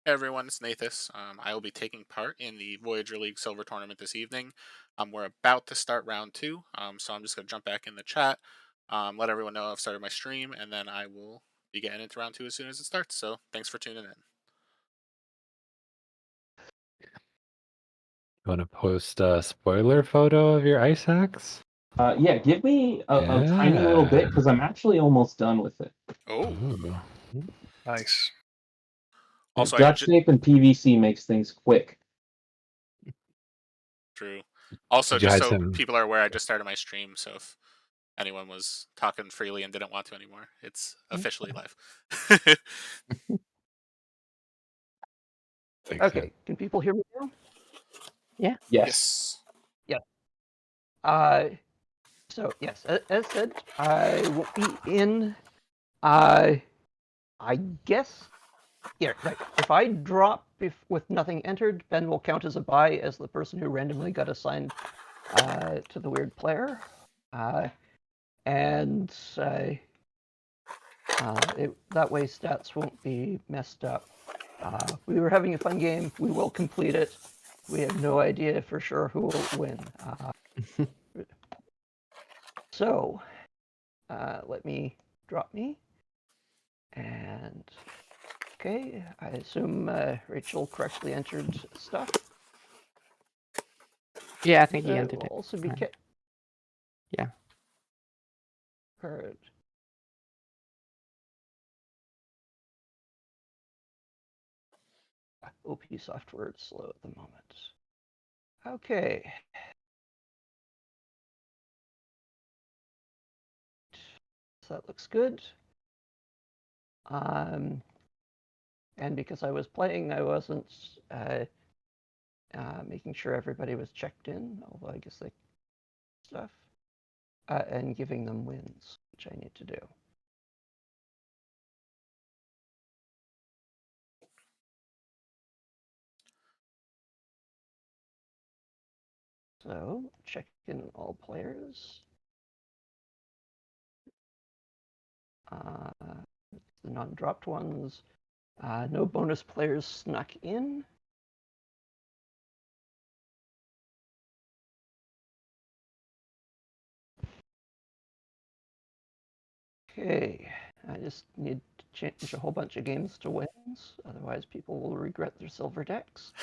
Hey everyone, it's Nathas. I will be taking part in the Voyager League Silver Tournament this evening. We're about to start round two, so I'm just going to jump back in the chat, let everyone know I've started my stream, and then I will be getting into round two as soon as it starts. So thanks for tuning in. You want to post a spoiler photo of your ice axe? Yeah, give me a tiny little bit because I'm actually almost done with it. Oh, Ooh. Nice. also Duct tape and PVC makes things quick. true. Also, Did you just hide so some? people are aware, I just started my stream, so if anyone was talking freely and didn't want to anymore, it's officially live. Okay, can people hear me now? Yes. Yes. So yes, as said, I won't be in. I guess. Yeah, right. If I drop with nothing entered, Ben will count as a buy as the person who randomly got assigned to the weird player, and that way stats won't be messed up. We were having a fun game. We will complete it. We have no idea for sure who will win. So, let me drop me. And, okay, I assume Rachel correctly entered stuff. Yeah, I think he That entered will it. also be kept. Yeah. Heard. OP software is slow at the moment. Okay. So that looks good. And because I was playing, I wasn't making sure everybody was checked in, although I guess they stuff, and giving them wins, which I need to do. So check in all players. The non-dropped ones. No bonus players snuck in. Okay, I just need to change a whole bunch of games to wins, otherwise people will regret their silver decks.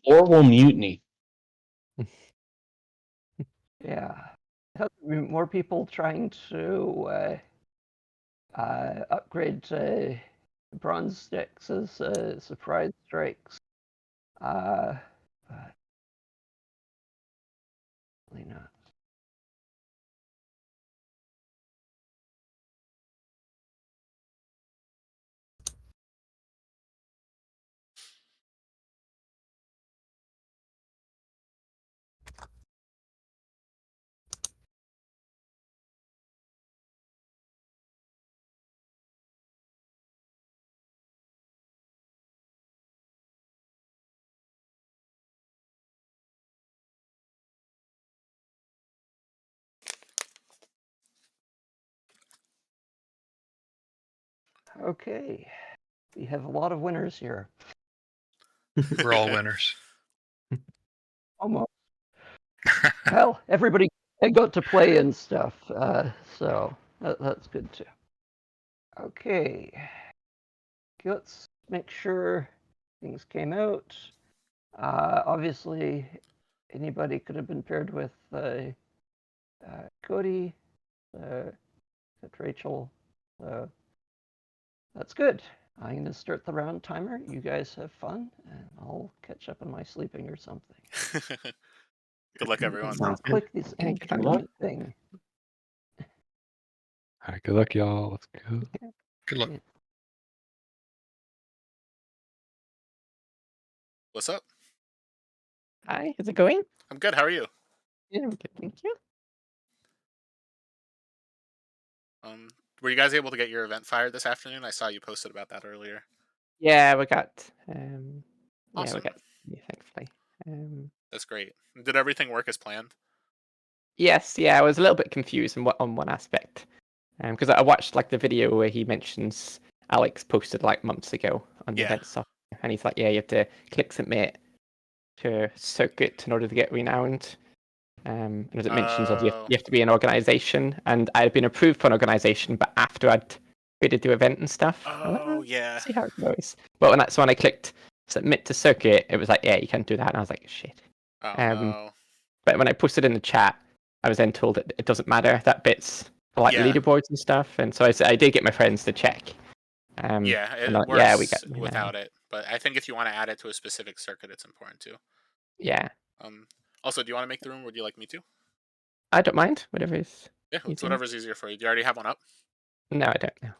Or will mutiny. Yeah, more people trying to upgrade bronze decks as surprise strikes. But really not. Okay, we have a lot of winners here. We're all winners. Almost. Well, everybody got to play and stuff, so that's good too. Okay, let's make sure things came out. Obviously, anybody could have been paired with Cody, Rachel. That's good. I'm going to start the round timer. You guys have fun, and I'll catch up on my sleeping or something. Good luck, everyone. Sounds good. Click this Yeah, good luck. thing. All right, good luck, y'all. Let's go. Good luck. What's up? Hi, how's it going? I'm good. How are you? Yeah, I'm good, thank you. Were you guys able to get your event fired this afternoon? I saw you posted about that earlier. Yeah, we got Awesome. yeah, we got thankfully. That's great. Did everything work as planned? Yes, yeah, I was a little bit confused on one aspect. Because I watched like the video where he mentions Alex posted like months ago on the Yeah. event stuff, and he's like, yeah, you have to click submit to circuit in order to get renowned. And as it mentions, of you Oh. have to be an organization, and I had been approved for an organization, but after I'd created the event and stuff. I was like, Oh, yeah. see how it goes. But when I clicked submit to circuit, it was like, yeah, you can't do that, and I was like, shit. Oh, Um, no. But when I posted in the chat, I was then told that it doesn't matter. That bit's for like Yeah. leaderboards and stuff, and so I did get my friends to check. Yeah, And it yeah, we got works without it, but I think if you want to add it to a specific circuit, it's important too. Yeah, Also, do you want to make the room, or would you like me to? I don't mind whatever is. Yeah, it's easier. whatever's easier for you. Do you already have one up? No, I don't know.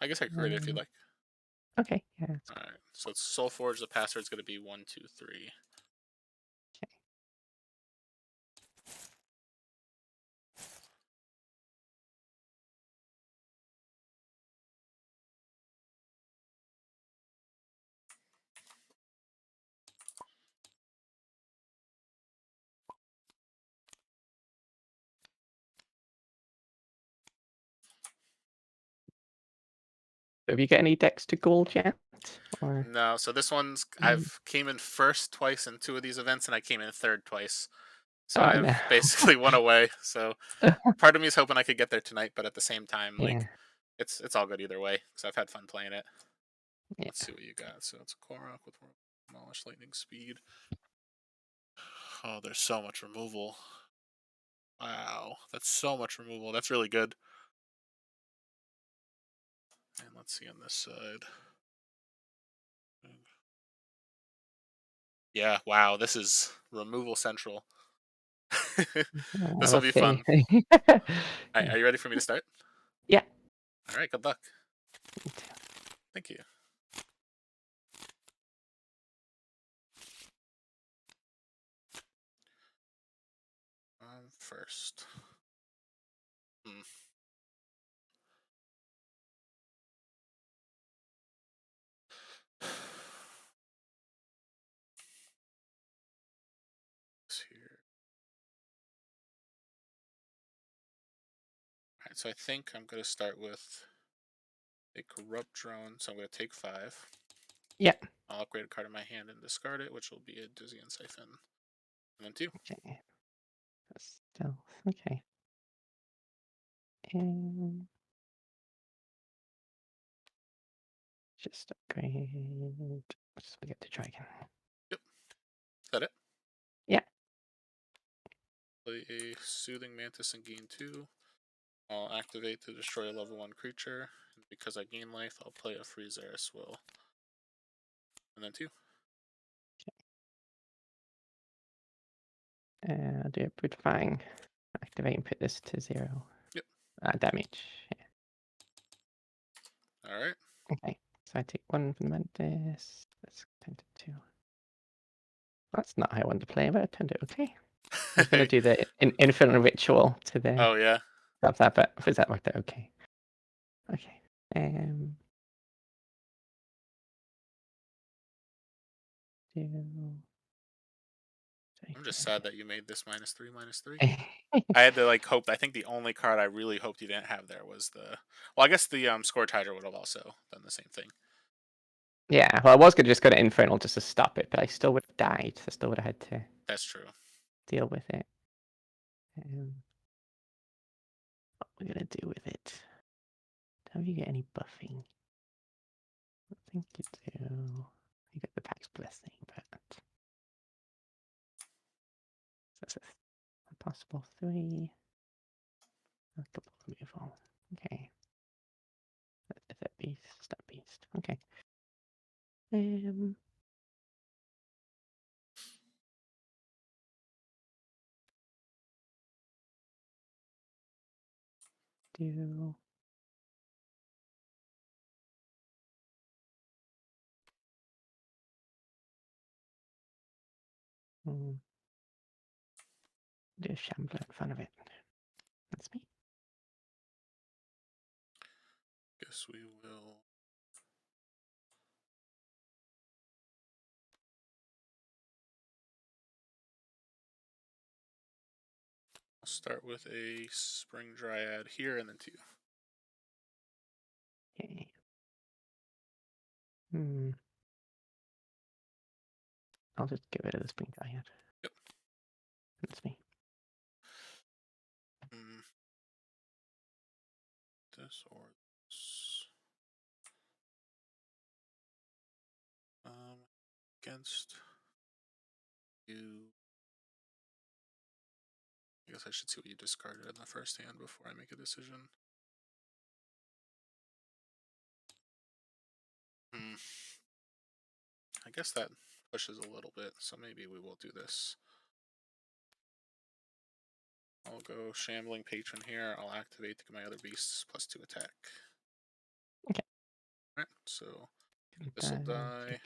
I guess I can create it if you'd like. Okay, yeah. That's All right, so it's SolForge. The password's going to be 123. Have you got any decks to gold yet? Or No, so this one's I've came in first twice in 2 of these events, and I came in third twice. So oh I've no. basically won away. So part of me is hoping I could get there tonight, but at the same time, Yeah. like it's all good either way because I've had fun playing it. Yeah. Let's see what you got. So it's a Korok with demolish lightning speed. Oh, there's so much removal. Wow, that's so much removal. That's really good. And let's see on this side. Yeah, wow, this is removal central. This will We'll be see. fun. Alright, are you ready for me to start? Yeah. Alright, good luck. Thank you. First. Here. Alright, so I think I'm going to start with a corrupt drone, so I'm going to take 5. Yeah. I'll upgrade a card in my hand and discard it, which will be a Dizzy Siphon. And then 2. Okay. Stealth. Okay. And just upgrade. Let's forget to try again. Yep. Is that it? Yeah. Play a Soothing Mantis and gain 2. I'll activate to destroy a level 1 creature. And because I gain life, I'll play a Freeze Eris Will. And then 2. I'll do a Brute-Fang. Activate and put this to 0. Yep. Damage. Yeah. Alright. Okay. So I take 1 from the Mantis. That's turned to 2. That's not how I wanted to play, but I turned it okay. I was going to do the Infinite Ritual to the... Oh, yeah. Grab that, but was that worked out okay? Okay. I'm just sad that you made this -3, -3. I had to like hope. I think the only card I really hoped you didn't have there was the. Well, I guess the Scourge Hydra would have also done the same thing. Yeah, well, I was gonna just go to Infernal just to stop it, but I still would have died. I still would have had to That's true. deal with it. What we're gonna do with it? Have you get any buffing? I think you do. You get the Pax Blessing, but that's a possible 3. A couple removal. Okay. Is that beast? That beast. Okay. Do do a shambler in front of it. That's me. Guess we will. I'll start with a Spring Dryad here and then 2. Okay. Hmm. I'll just get rid of this pink guy here. Yep. That's me. This or this. Against you. I guess I should see what you discarded in the first hand before I make a decision. I guess that pushes a little bit, so maybe we will do this. I'll go Shambling Patron here. I'll activate to get my other beasts +2 attack. Okay. Alright, so this will die.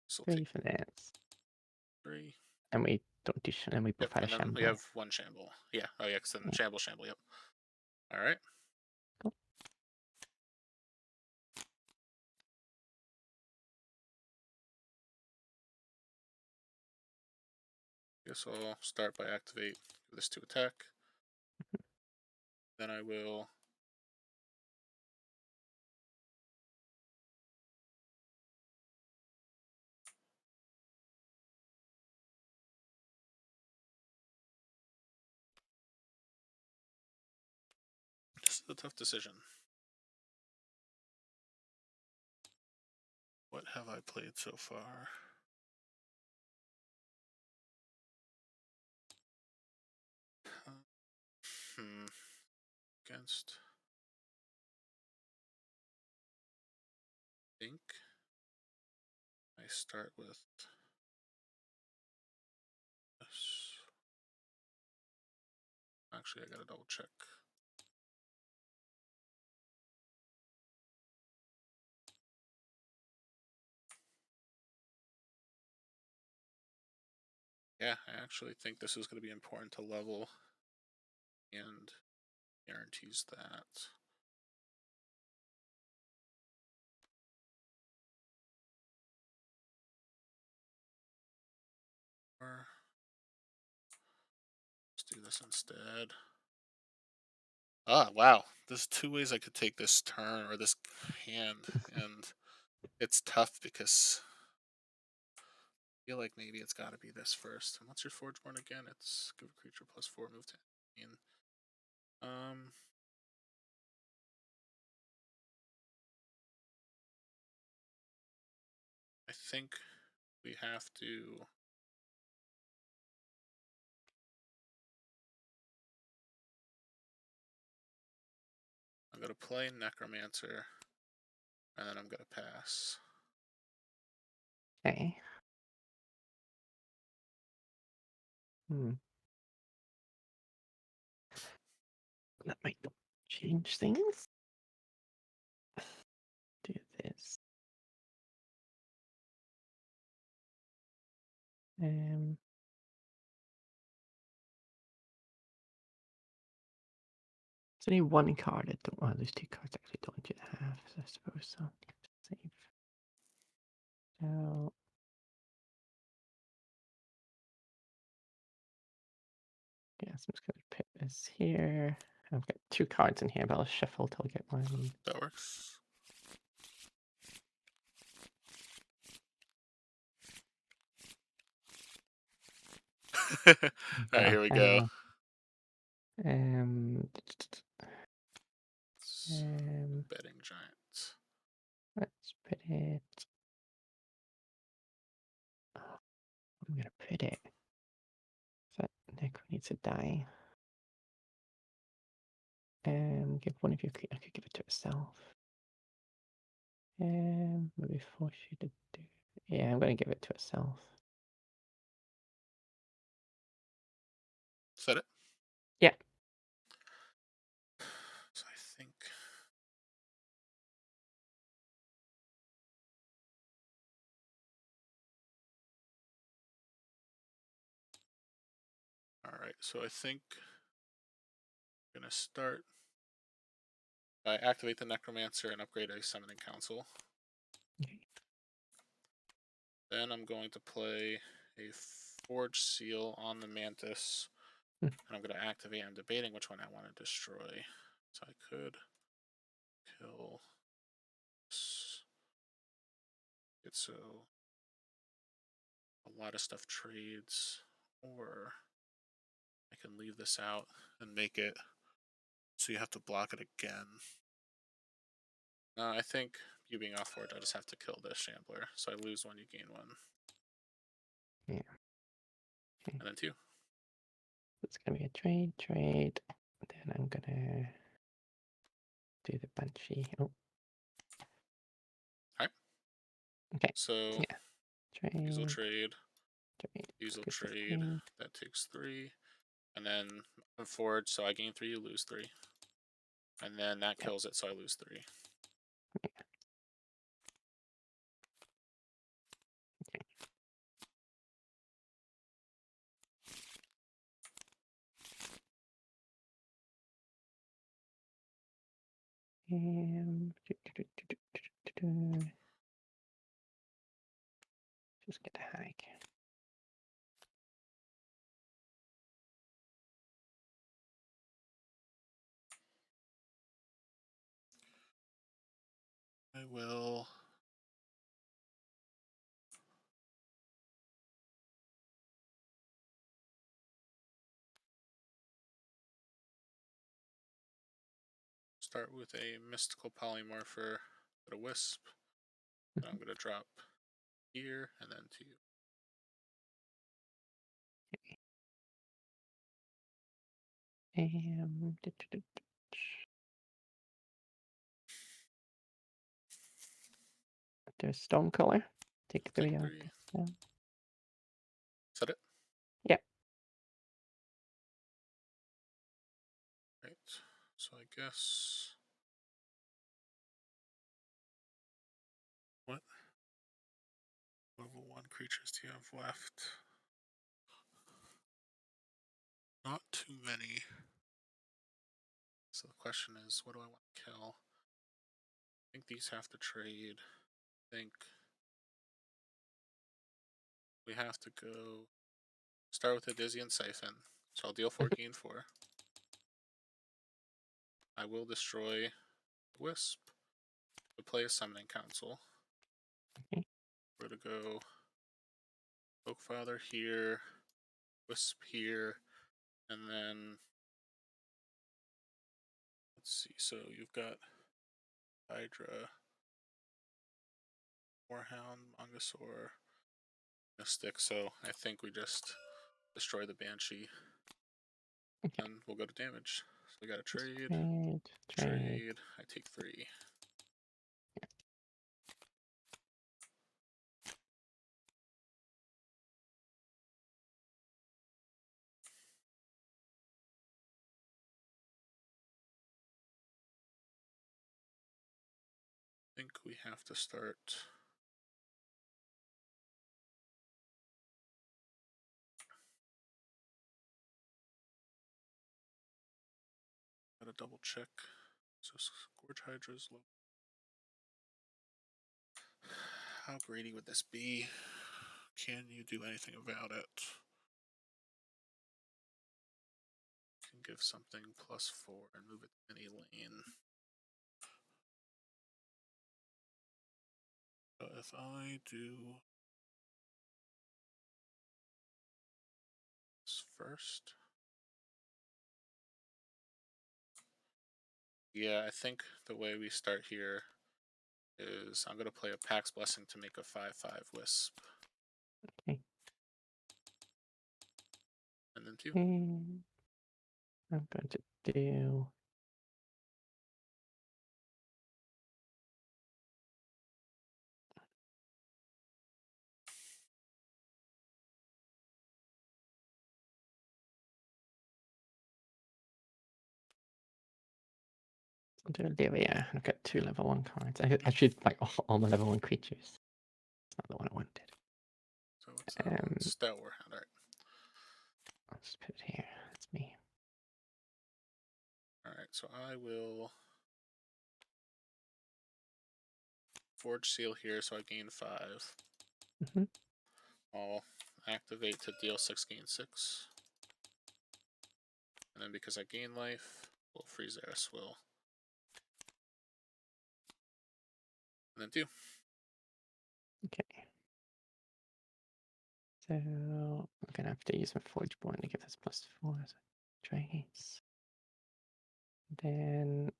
This will 3 take for this. 3. And we don't do and we Yep, fight a and then shamble. we have 1 Shamble. Yeah, oh yeah, because then Yeah. Shamble, yep. Alright. Cool. Guess I'll start by activate this to attack. Then I will this is a tough decision. What have I played so far? Against I think I start with this. Actually, I gotta double check. Yeah, I actually think this is going to be important to level and guarantees that. Or let's do this instead. Ah, wow. There's 2 ways I could take this turn or this hand, and it's tough because I feel like maybe it's got to be this first. And what's your Forgeborn again? It's give a creature +4, move to 18. I think we have to. I'm going to play Necromancer, and then I'm going to pass. Okay. That might change things. Do this. It's only 1 card. I don't. Well, there's 2 cards actually. Don't want you to have. So I suppose so. Save. So. Yeah, so I'm just gonna put this here. I've got 2 cards in here, but I'll shuffle till I get one. That works. Alright, here we go. Betting Giants. Let's put it. I'm gonna put it. So Necro needs to die. Give one of your. I could give it to itself. Maybe force you to do. Yeah, I'm gonna give it to itself. Set it? Yeah. So I think. Alright, so I think I'm going to start. I activate the Necromancer and upgrade a Summoning Council. Okay. Then I'm going to play a Forge Seal on the Mantis. And I'm going to activate. I'm debating which one I want to destroy. So I could kill It's so a lot of stuff trades, or I can leave this out and make it so you have to block it again. No, I think you being off forge, I just have to kill this shambler. So I lose one, you gain one. Yeah. Okay. And then 2. It's gonna be a trade. Then I'm gonna do the banshee. Oh. Alright. Okay. So Yeah. these will Trade. trade. These will This is trade. 3. That takes 3. And then I'm forward, so I gain 3, you lose 3. And then that kills it, so I lose 3. Okay. Just get a hike. I will start with a mystical polymorpher at a wisp. Then I'm going to drop here and then to you. There's Stonecaller. Take 3 Take out. 3. Yeah. Is that it? Yeah. Right. So I guess what level 1 creatures do you have left? Not too many. So the question is, what do I want to kill? I think these have to trade. I think we have to go start with a Dizzy Siphon. So I'll deal 4, gain 4. I will destroy the Wisp to play a Summoning Council. Okay. We're going to go Oakfather here, Wisp here, and then let's see. So you've got Hydra, Warhound, Mongosaur, Mystic. So I think we just destroy the Banshee. Okay. And we'll go to damage. So we got a Just trade. trade. Trade. I take 3. I think we have to start. Gotta double check. So Scourge Hydra's low. How greedy would this be? Can you do anything about it? Can give something +4 and move it to any lane. So if I do this first. Yeah, I think the way we start here is I'm going to play a Pax Blessing to make a 5/5 Wisp. Okay. And then 2. I'm going to do. I'll do Olivia. I've got 2 level 1 cards. I should like all my level 1 creatures. It's not the one I wanted. So what's that one? Stout Warhound. Alright. I'll just put it here. That's me. Alright, so I will Forge Seal here, so I gain 5. Mm-hmm. I'll activate to deal 6, gain 6. And then because I gain life, we'll freeze Eris will. And then 2. So I'm gonna have to use my Forge Born to give this +4 as a trace. Then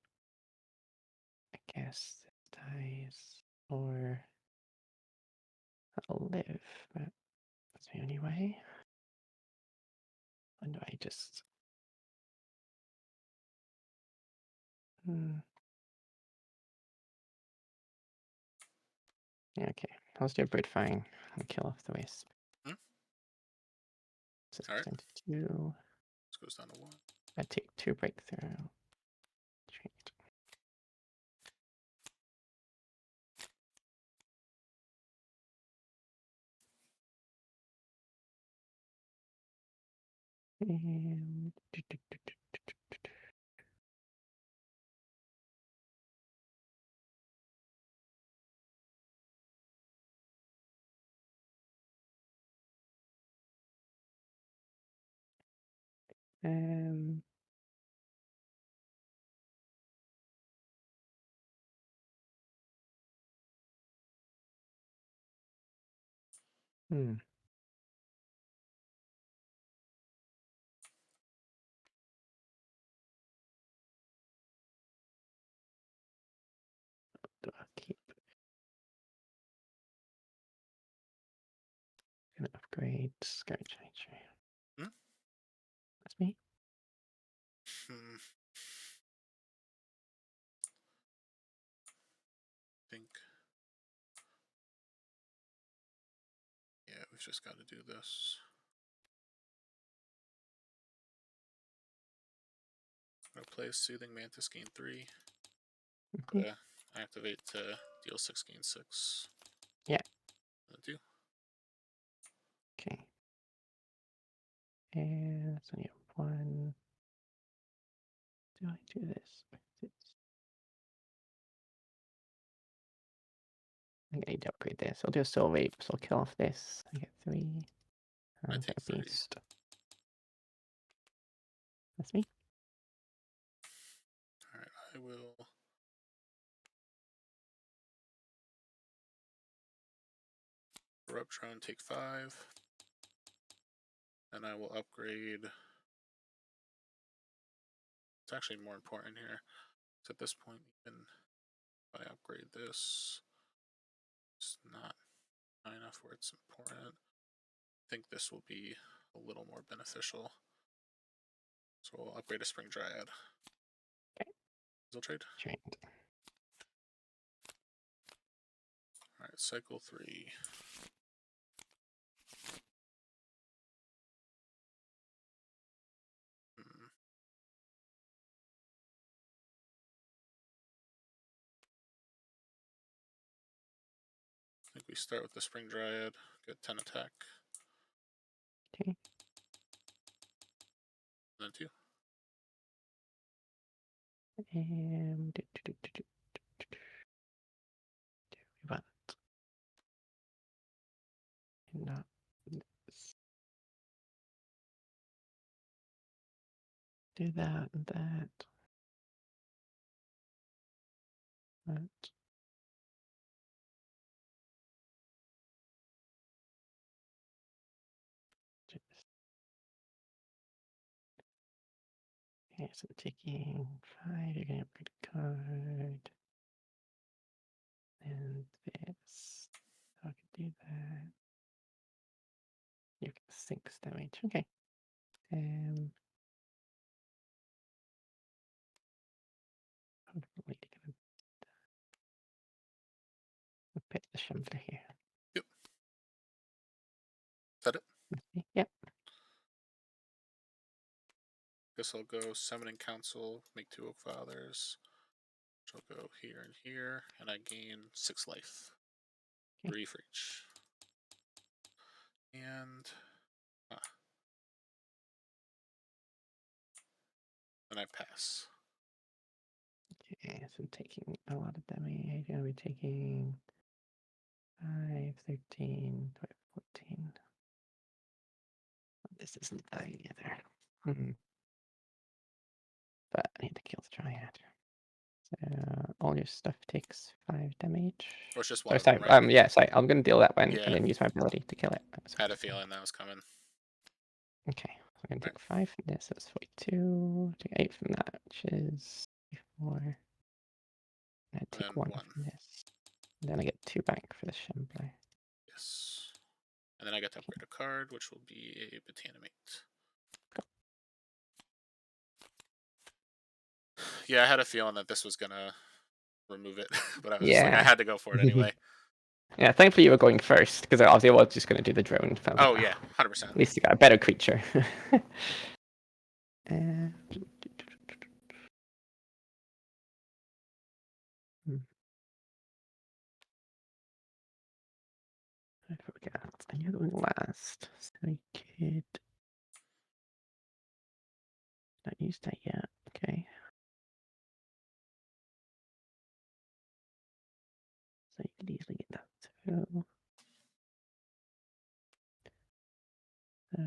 I guess this dies, or I'll live, but that's the only way. Or do I just... Yeah, okay. Let's do a Brute Fang and kill off the Wisp. Hmm? So All right. it's down to 2. This goes down to 1. I take 2 breakthrough. Trade. And um, hmm. Do I keep? Gonna upgrade Scourge Nature. Hmm? That's me. Hmm. Think. Yeah, we've just got to do this. I'm gonna play a Soothing Mantis, gain 3. Mhm. Activate to deal 6, gain 6. Yeah. Gonna do. Okay. And that's only a 1. Do I do this? I need to upgrade this. I'll do a Soul Reap, so I'll kill off this. I get 3. I And take a 3. Beast. That's me. Alright, I will. Corrupt Drone, take 5. And I will upgrade. It's actually more important here. So at this point, even if I upgrade this, it's not high enough where it's important. I think this will be a little more beneficial. So we'll upgrade a Spring Dryad. Okay. We'll trade. Trained. Alright, cycle 3. I think we start with the Spring Dryad, get 10 attack. Okay. Then 2. And we want not this. Do that and that. That. Just. Okay, so taking 5, you're gonna upgrade a card. And this. So I can do that. You get 6 damage. Okay. Hopefully gonna put the Shumpler here. Yep. Is that it? Okay. Yep. Guess I'll go Summoning Council, make 2 Oak Fathers. Which I'll go here and here, and I gain 6 life. Okay. 3 for each. And then I pass. Okay, so I'm taking a lot of damage. I'm gonna be taking 5, 13, 12, 14. This isn't dying either. But I need to kill the Dryad. All your stuff takes 5 damage. Or it's just Sorry, one of them, sorry. right? Yeah, sorry. I'm gonna deal that one Yeah. and then use my ability to kill it. I had a feeling that was coming. Okay, so I'm gonna take 5 from this. That's 42. Take 8 from that, which is 4. And I take then 1 1. from this. And then I get 2 back for the Shambler. Yes. And then I get to upgrade a card, which will be a Botanimate. Yeah, I had a feeling that this was gonna remove it, but I was just like, I had to go for it anyway. Yeah, thankfully you were going first, because obviously I was just going to do the drone. So Oh yeah, 100%. at least you got a better creature. And... I forgot. And you're going last. So I could not use that yet. Okay. So you could easily get that too. So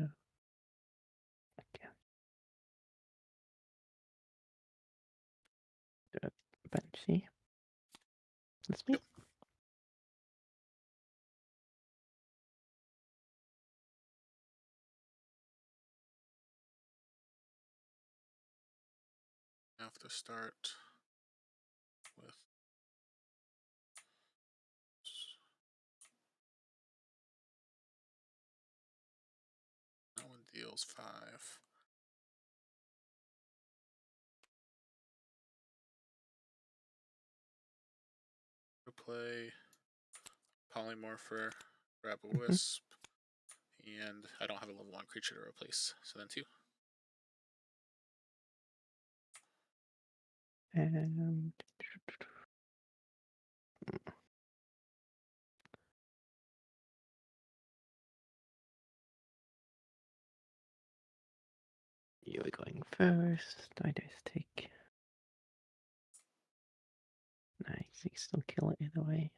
okay. Do a Banshee. That's me. Yep. I have to start with that one deals 5. Play Polymorpher, grab a Wisp, and I don't have a level 1 creature to replace, so then 2. And you're going first. I just take. Nice, you can still kill it either way.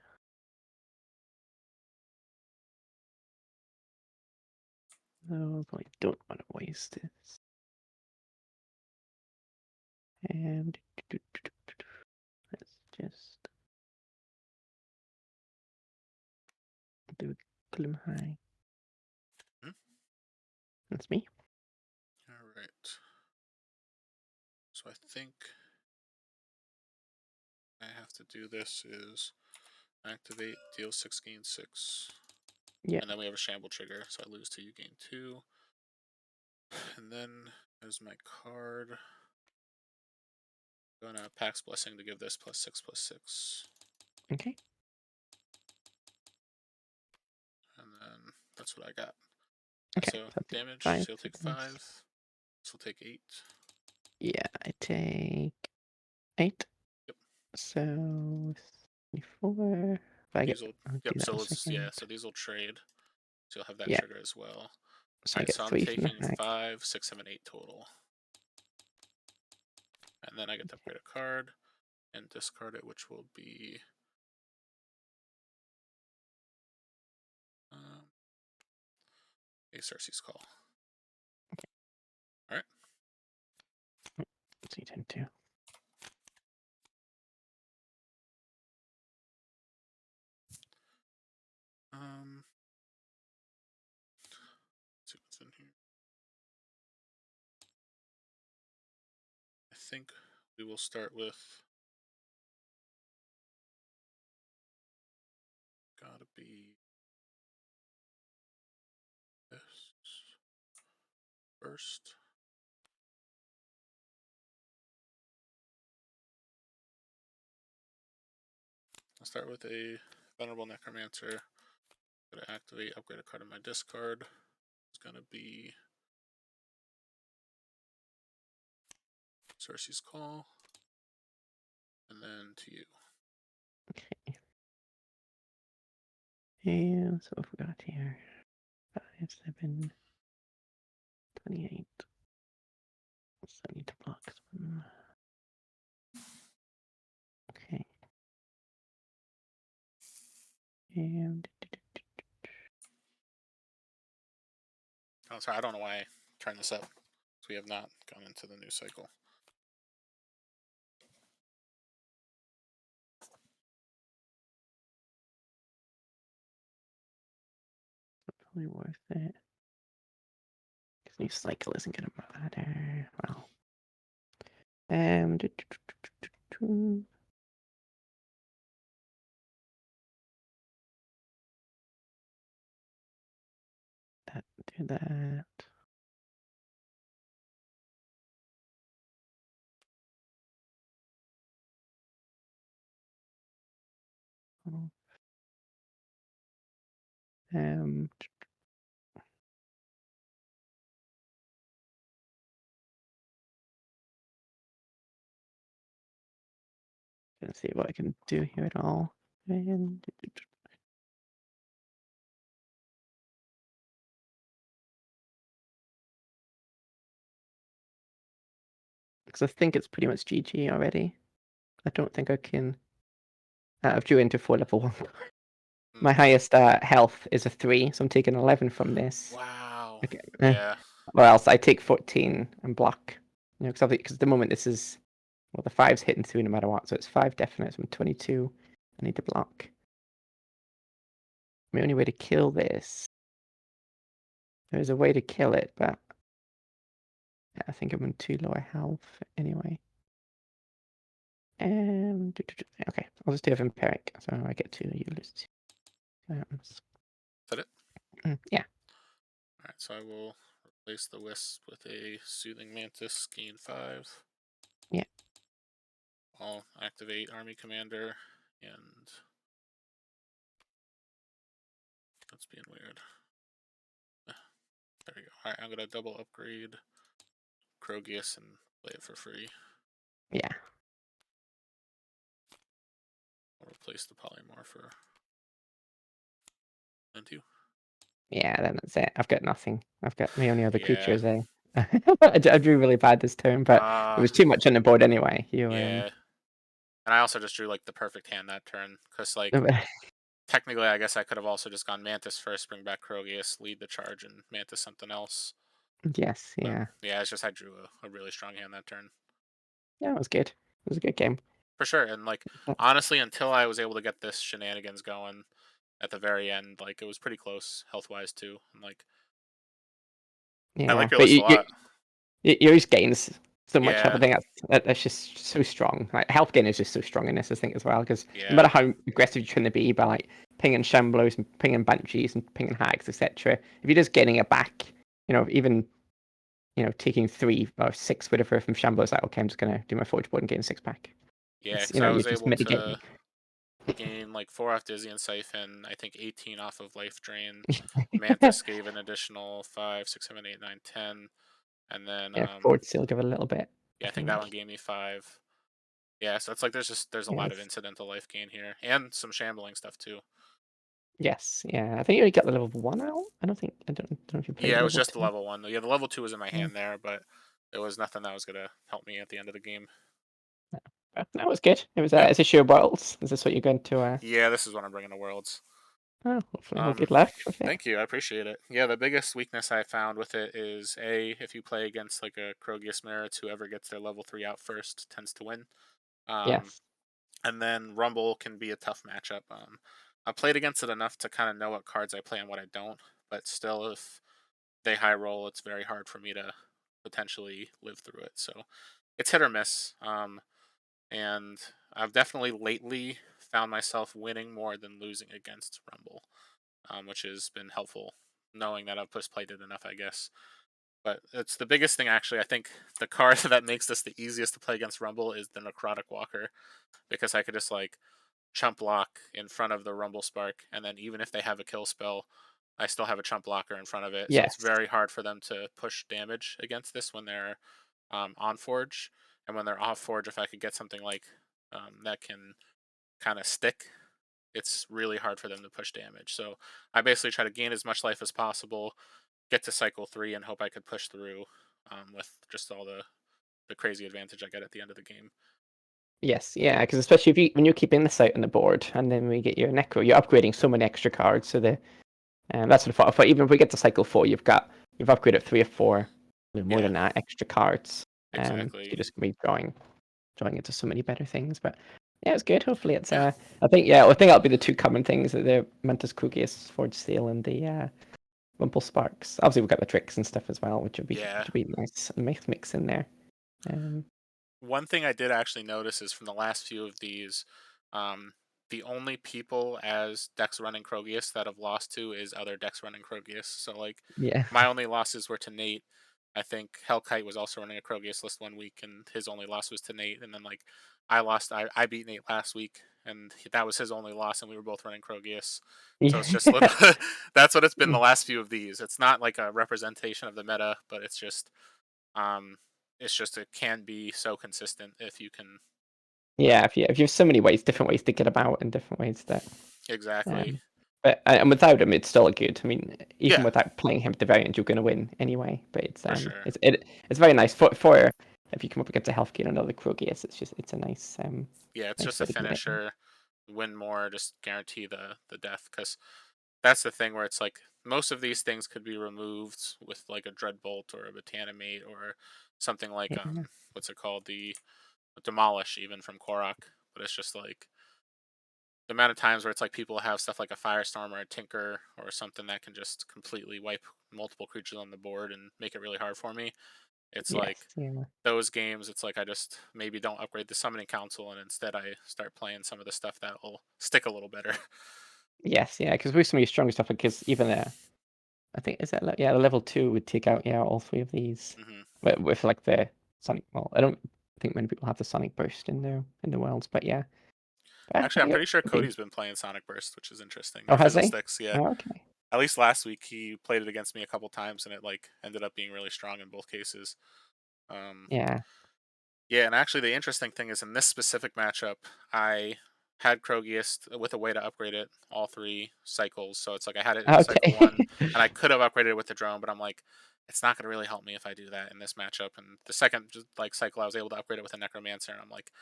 No, I don't want to waste this. And let's just do Glimhigh. Hmm? That's me. Alright. So I think I have to do this is activate, deal 6, gain 6. Yeah. And then we have a Shamble trigger, so I lose 2, you gain 2. And then there's my card. I'm gonna Pax Blessing to give this +6/+6. Okay. And then that's what I got. Okay. So I'll take damage, 5 so you'll take for this. 5. This will take 8. Yeah, I take 8. Yep. So 24. If I get, These will, I'll do yep, that so in a let's, second. yeah, so these will trade. So you'll have that Yeah. trigger as well. So I Alright, get so I'm 3 from the taking hack. 5, 6, 7, 8 total. And then I get to upgrade a card and discard it, which will be a Cersei's Call. Alright. So you tend to. Let's see what's in here. I think we will start with gotta be this first. I'll start with a Venerable Necromancer. Gonna activate, upgrade a card in my discard. It's gonna be Cersei's Call. And then to you. Okay. And so what we got here? 5, 7, 28. So I need to block some. Okay. And Oh, sorry, I don't know why I turned this up. So we have not gone into the new cycle. probably worth it. Because new cycle isn't going to matter. Well. Do that. Um, Gonna see what I can do here at all. And because I think it's pretty much GG already. I don't think I can. I've drew into 4 level 1. My highest health is a 3, so I'm taking 11 from this. Wow. Okay. Yeah. Or else I take 14 and block. You know, because at the moment this is, well, the 5's hitting through no matter what, so it's 5 definite. So I'm 22. I need to block. My only way to kill this. There's a way to kill it, but I think I'm on too low a health anyway. Okay, I'll just do a Vampiric, so I get 2, you lose 2. Is that it? Yeah. Alright, so I will replace the Wisp with a Soothing Mantis, gain 5. Yeah. I'll activate Army Commander, and that's being weird. There we go. Alright, I'm gonna double upgrade Krogius and play it for free. Yeah. I'll replace the Polymorpher. And 2. Yeah, then that's it. I've got nothing. I've got my only other Yeah. creatures. I drew really bad this turn, but there was too much on the board anyway. Yeah. And I also just drew like the perfect hand that turn, because like technically I guess I could have also just gone Mantis first, bring back Krogius, lead the charge, and Mantis something else. Yes, But, yeah. yeah, it's just I drew a really strong hand that turn. Yeah, it was good. It was a good game. For sure. And like honestly, until I was able to get this shenanigans going at the very end, like it was pretty close health wise too. And like Yeah, I like your but list a lot. yours gains so much health. Yeah. I think that's just so strong. Like health gain is just so strong in this, I think, as well. Because Yeah. no matter how aggressive you're trying to be by like pinging Shamblos and pinging Banshees and pinging Hags, etc., if you're just getting it back, you know, even taking 3 or 6 whatever from Shamblos, like okay, I'm just gonna do my Forge board and gain a 6-pack. Yeah, It's, because I you're was just able mitigating. to gain like 4 off Dizzy and Siphon, I think 18 off of Life Drain. Mantis gave an additional 5, 6, 7, 8, 9, 10. And then Yeah, Forge Seal give a little bit. yeah, I think that one gave me 5. Yeah, so it's like there's a lot of incidental life gain here. And some shambling stuff too. Yes, yeah. I think you already got the level 1 out. I don't know if you played Yeah, it was level just 2. the level 1. Yeah, the level 2 was in my hand there, but there was nothing that was gonna help me at the end of the game. That was good. It was Yeah. is this your Worlds? Is this what you're going to Yeah, this is what I'm bringing to Worlds. Oh, hopefully we'll good luck with it. Thank you, I appreciate it. Yeah, the biggest weakness I found with it is if you play against like a Krogius Mirrors, whoever gets their level 3 out first tends to win. Yes. And then Rumble can be a tough matchup. I played against it enough to kind of know what cards I play and what I don't, but still, if they high roll, it's very hard for me to potentially live through it. So it's hit or miss. And I've definitely lately found myself winning more than losing against Rumble, which has been helpful, knowing that I've played it enough, I guess. But it's the biggest thing, actually. I think the card that makes this the easiest to play against Rumble is the Necrotic Walker, because I could just like chump block in front of the Rumble Spark, and then even if they have a kill spell, I still have a chump blocker in front of it. So it's very hard for them to push damage against this when they're on Forge. And when they're off Forge, if I could get something like that can kind of stick, it's really hard for them to push damage. So I basically try to gain as much life as possible, get to cycle 3, and hope I could push through with just all the crazy advantage I get at the end of the game. Yes, yeah, because especially when you're keeping this out on the board, and then we get your Necro, you're upgrading so many extra cards. So that's what I thought. Even if we get to cycle 4, you've upgraded 3 or 4, more than that, extra cards. Exactly. You're just gonna be drawing into so many better things. But yeah, it's good. Hopefully, it's I think that'll be the 2 common things: the Mantis Krogius Forge Seal and the Rumple Sparks. Obviously, we've got the tricks and stuff as well, which would be nice. A nice mix in there. One thing I did actually notice is from the last few of these, the only people as decks running Krogius that I've lost to is other decks running Krogius. So like, Yeah. my only losses were to Nate. I think Hellkite was also running a Krogius list one week, and his only loss was to Nate. And then like, I beat Nate last week, and that was his only loss, and we were both running Krogius. So it's just little, that's what it's been the last few of these. It's not like a representation of the meta, but it's just it can be so consistent if you can. Yeah, if you have so many ways, different ways to get about, and different ways that. Exactly. But and without him, it's still good. I mean, even Yeah. without playing him at the very end, you're going to win anyway. But it's For sure. it's very nice for if you come up against a Health Gain or another Krogius. It's a nice Yeah, it's nice just way a to get it. finisher, win more, just guarantee the death. Because that's the thing where it's like most of these things could be removed with like a Dreadbolt or a Botanimate or something like Yeah. what's it called, the Demolish even from Korok. But it's just like the amount of times where it's like people have stuff like a Firestorm or a Tinker or something that can just completely wipe multiple creatures on the board and make it really hard for me. It's like those games, it's like I just maybe don't upgrade the Summoning Council and instead I start playing some of the stuff that will stick a little better. Yes, yeah, because with some of your stronger stuff, because even I think is that the level 2 would take out all 3 of these. With like the Sonic. Well, I don't think many people have the Sonic Burst in the worlds, but yeah. Actually, I'm pretty sure Cody's been playing Sonic Burst, which is interesting. Oh, has he? Fiddlesticks, yeah. Oh, okay. At least last week he played it against me a couple times, and it like ended up being really strong in both cases. Yeah. Yeah, and actually the interesting thing is in this specific matchup, I had Krogius with a way to upgrade it all 3 cycles. So it's like I had it in cycle 1, and I could have upgraded it with the drone, but I'm like, it's not going to really help me if I do that in this matchup. And the second like cycle, I was able to upgrade it with a Necromancer, and I'm like,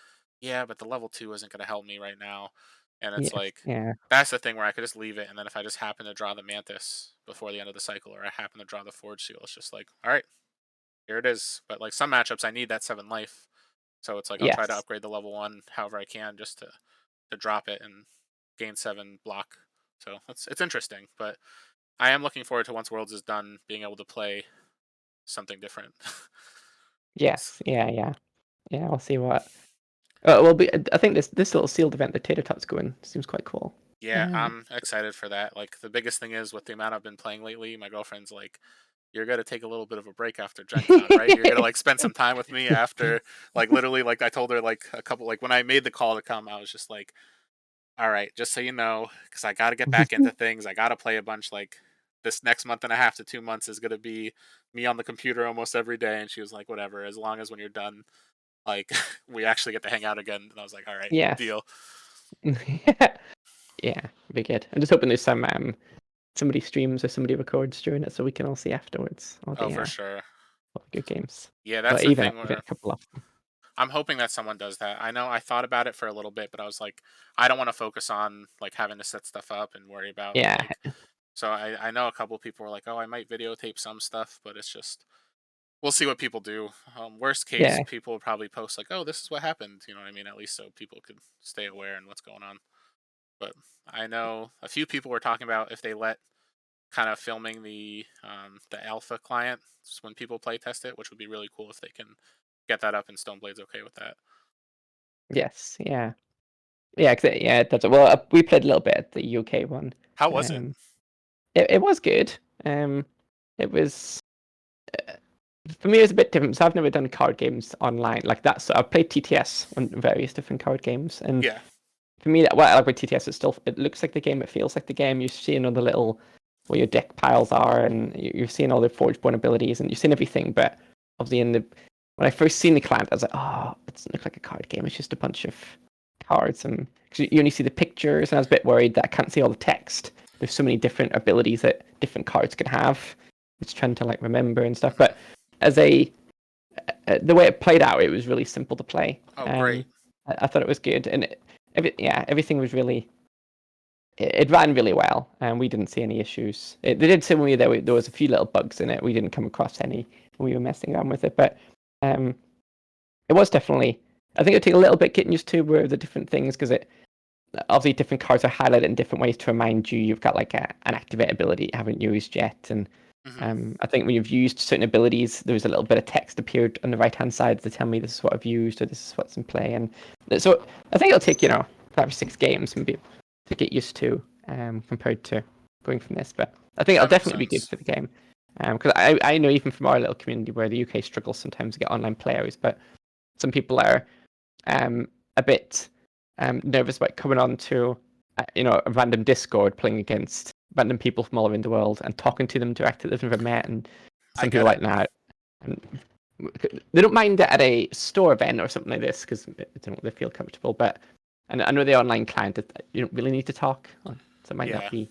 yeah, but the level 2 isn't going to help me right now. And it's like, that's the thing where I could just leave it, and then if I just happen to draw the Mantis before the end of the cycle, or I happen to draw the Forge Seal, it's just like, all right, here it is. But like some matchups, I need that 7 life. So it's like I'll try to upgrade the level 1 however I can just to drop it and gain 7 block. So it's interesting, but I am looking forward to once Worlds is done being able to play something different. Yes, yeah. I'll see what. Well, I think this little sealed event, the Tater Tots going, seems quite cool. Yeah, I'm excited for that. Like the biggest thing is with the amount I've been playing lately, my girlfriend's like, you're gonna take a little bit of a break after Gen Con, right? You're gonna like spend some time with me after, like literally, like I told her like a couple, like when I made the call to come, I was just like, all right, just so you know, because I got to get back into things. I got to play a bunch. Like this next month and a half to 2 months is gonna be me on the computer almost every day. And she was like, whatever, as long as when you're done, like we actually get to hang out again. And I was like, all right, deal. Yeah, be good. I'm just hoping there's somebody streams or somebody records during it so we can all see afterwards. Oh, for sure. All the good games. Yeah, that's the thing even where a couple of them. I'm hoping that someone does that. I know I thought about it for a little bit, but I was like, I don't want to focus on like having to set stuff up and worry about like. So I know a couple people were like, oh, I might videotape some stuff, but it's just we'll see what people do. Worst case, people will probably post like, "Oh, this is what happened." You know what I mean? At least so people could stay aware and what's going on. But I know a few people were talking about if they let kind of filming the alpha client when people play test it, which would be really cool if they can get that up and Stoneblade's okay with that. Yes, yeah. That's well. We played a little bit at the UK one. How was it? It was good. It was. For me, it was a bit different. So I've never done card games online like that. So I've played TTS on various different card games, and for me, what I like with TTS is it looks like the game. It feels like the game. You're seeing all the little where your deck piles are, and you're seeing all the Forgeborn abilities, and you're seeing everything. But obviously, when I first seen the client, I was like, oh, it doesn't look like a card game. It's just a bunch of cards, and cause you only see the pictures, and I was a bit worried that I can't see all the text. There's so many different abilities that different cards can have. It's trying to like remember and stuff, but as the way it played out, it was really simple to play. Oh, great! I thought it was good, and everything was really. It ran really well, and we didn't see any issues. They did tell me there was a few little bugs in it. We didn't come across any when we were messing around with it, but it was definitely. I think it took a little bit getting used to where the different things because obviously different cards are highlighted in different ways to remind you you've got like an activate ability you haven't used yet. And I think when you've used certain abilities, there's a little bit of text appeared on the right-hand side to tell me this is what I've used or this is what's in play. And so I think it'll take 5 or 6 games and to get used to compared to going from this. But I think it'll That makes definitely be good sense. for the game. Because I know even from our little community where the UK struggles sometimes to get online players, but some people are a bit nervous about coming on to a random Discord playing against random people from all around the world and talking to them directly they've never met, and I some get people it. like that. And they don't mind it at a store event or something like this because they feel comfortable. But and I know the online client that you don't really need to talk, so it might not Yeah, be.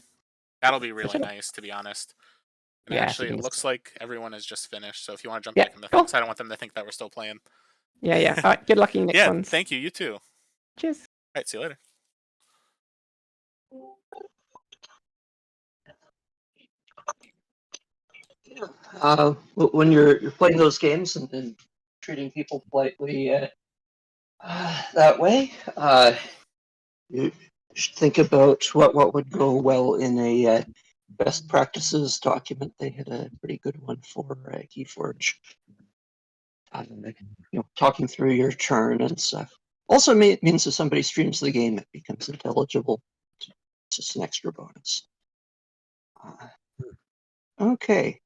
that'll be really Sure. nice, to be honest. And Yeah, so actually, you it can looks like everyone has just finished. So if you want to jump yeah, back in the thing, cool. 'cause I don't want them to think that we're still playing. Yeah. All right, good luck in your next Yeah, ones. thank you. You too. All Cheers. right, see you later. When you're playing those games and treating people politely that way, you should think about what would go well in a best practices document. They had a pretty good one for KeyForge. Talking through your turn and stuff. Also means if somebody streams the game, it becomes intelligible. It's just an extra bonus. Okay,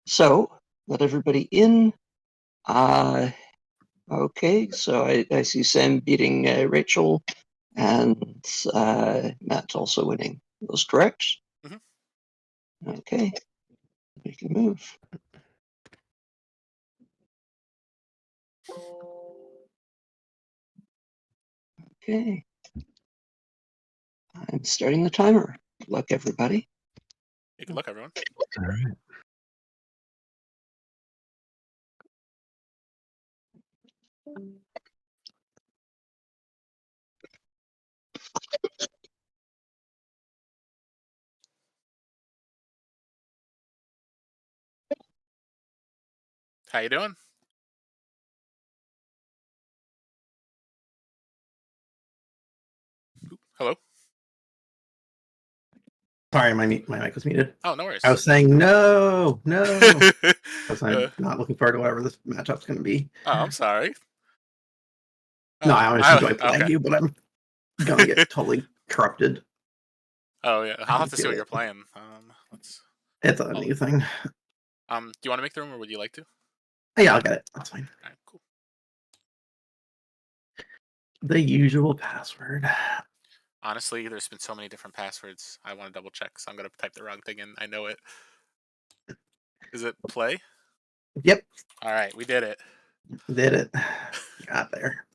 so let everybody in. Okay, so I see Sam beating Rachel and Matt also winning. Those correct? Mhm. Okay, make a move. Okay, I'm starting the timer. Good luck, everybody. Hey, good luck, everyone. All right. How you doing? Oop, hello. Sorry, my mic was muted. Oh, no worries. I was saying no, because I'm Uh, not looking forward to whatever this matchup's going to be. oh, I'm sorry. No, Oh, I always enjoy playing okay. you, but I'm going to get totally corrupted. Oh yeah, I I'll can have to see feel what it. you're playing. Let's. It's a new thing. Do you want to make the room, or would you like to? Yeah, I'll get it. That's fine. All right, cool. The usual password. Honestly, there's been so many different passwords. I want to double check, so I'm gonna type the wrong thing in. I know it. Is it play? Yep, All right, we did it. did it. Got there.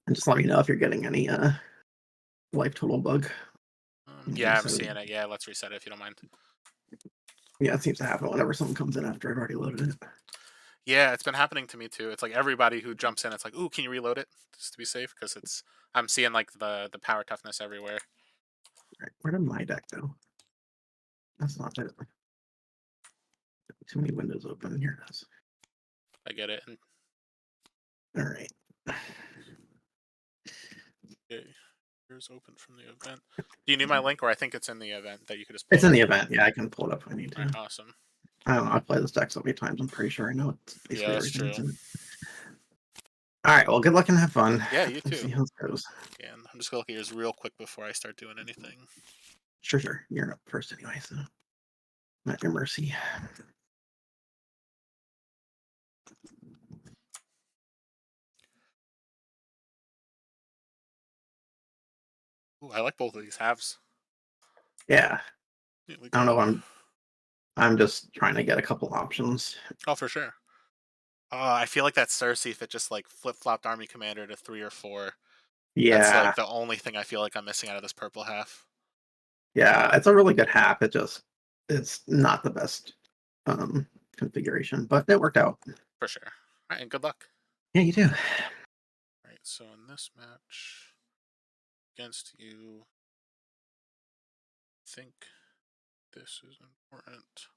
And just let me know if you're getting any life total bug. Yeah, I'm seeing it. Yeah, let's reset it if you don't mind. Yeah, it seems to happen whenever someone comes in after I've already loaded it. Yeah, it's been happening to me too. It's like everybody who jumps in, it's like, ooh, can you reload it just to be safe? Because I'm seeing like the power toughness everywhere. Right, where did my deck go? That's not it. Too many windows open. Here it is. I get it. And, All right. okay, here's open from the event. Do you need my link, or I think it's in the event that you could just pull It's it in up? the event. Yeah, I can pull it up if I need to. All right, awesome. I don't know. I've played this deck so many times. I'm pretty sure I know it's Yeah, basically that's everything that's true. in it. All right. Well, good luck and have fun. Yeah, you Let's too. see how this goes. Yeah, and I'm just gonna look at yours real quick before I start doing anything. Sure. You're up first anyway, so I'm at your mercy. Ooh, I like both of these halves. Yeah. Here we I don't go. know. I'm just trying to get a couple options. Oh, for sure. I feel like that Cersei, if it just like flip-flopped Army Commander to 3 or 4, that's Yeah. like the only thing I feel like I'm missing out of this purple half. Yeah. It's a really good half. It's not the best configuration, but it worked out. For sure. All right, and good luck. Yeah, you do. All right, so in this match against you, I think this is important.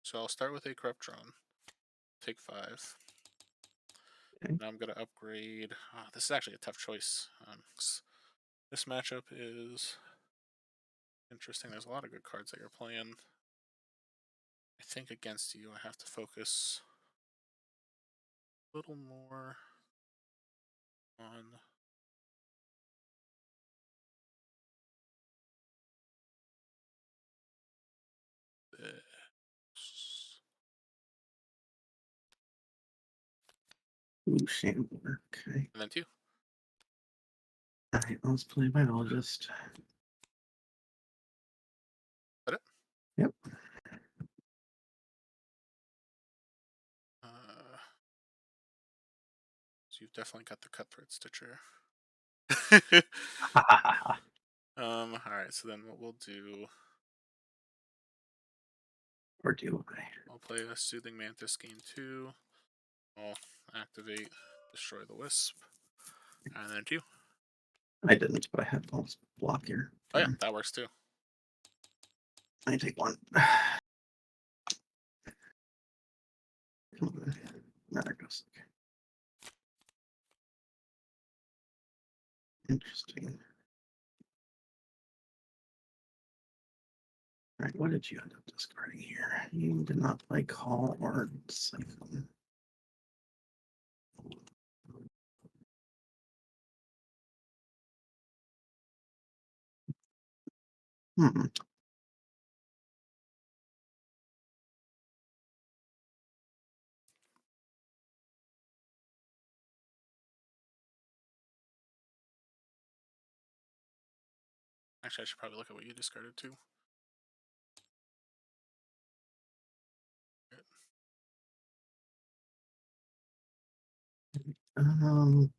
So I'll start with a corrupt drone. Take 5. Now I'm going to upgrade. This is actually a tough choice. This matchup is interesting. There's a lot of good cards that you're playing. I think against you, I have to focus a little more on this. Ooh, Shambler. Okay. And then 2. Alright, let's play biologist. Got it? Yep. So you've definitely got the cutthroat stitcher. Alright, so then what we'll do, Or do I? I'll play a Soothing Mantis, gain 2. I'll activate, destroy the wisp, and then 2. I didn't, but I had false block here. Oh yeah, that works too. I take 1. Come on. There goes. Okay. Interesting. All right, what did you end up discarding here? You did not play call or siphon. Hmm. Actually, I should probably look at what you discarded too. Um.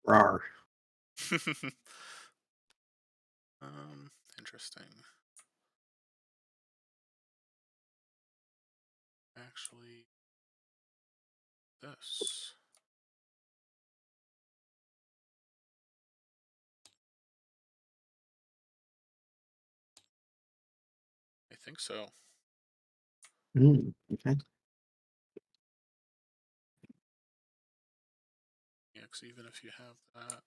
Rar. Interesting. Actually, this. I think so. Okay. Yeah, because even if you have that,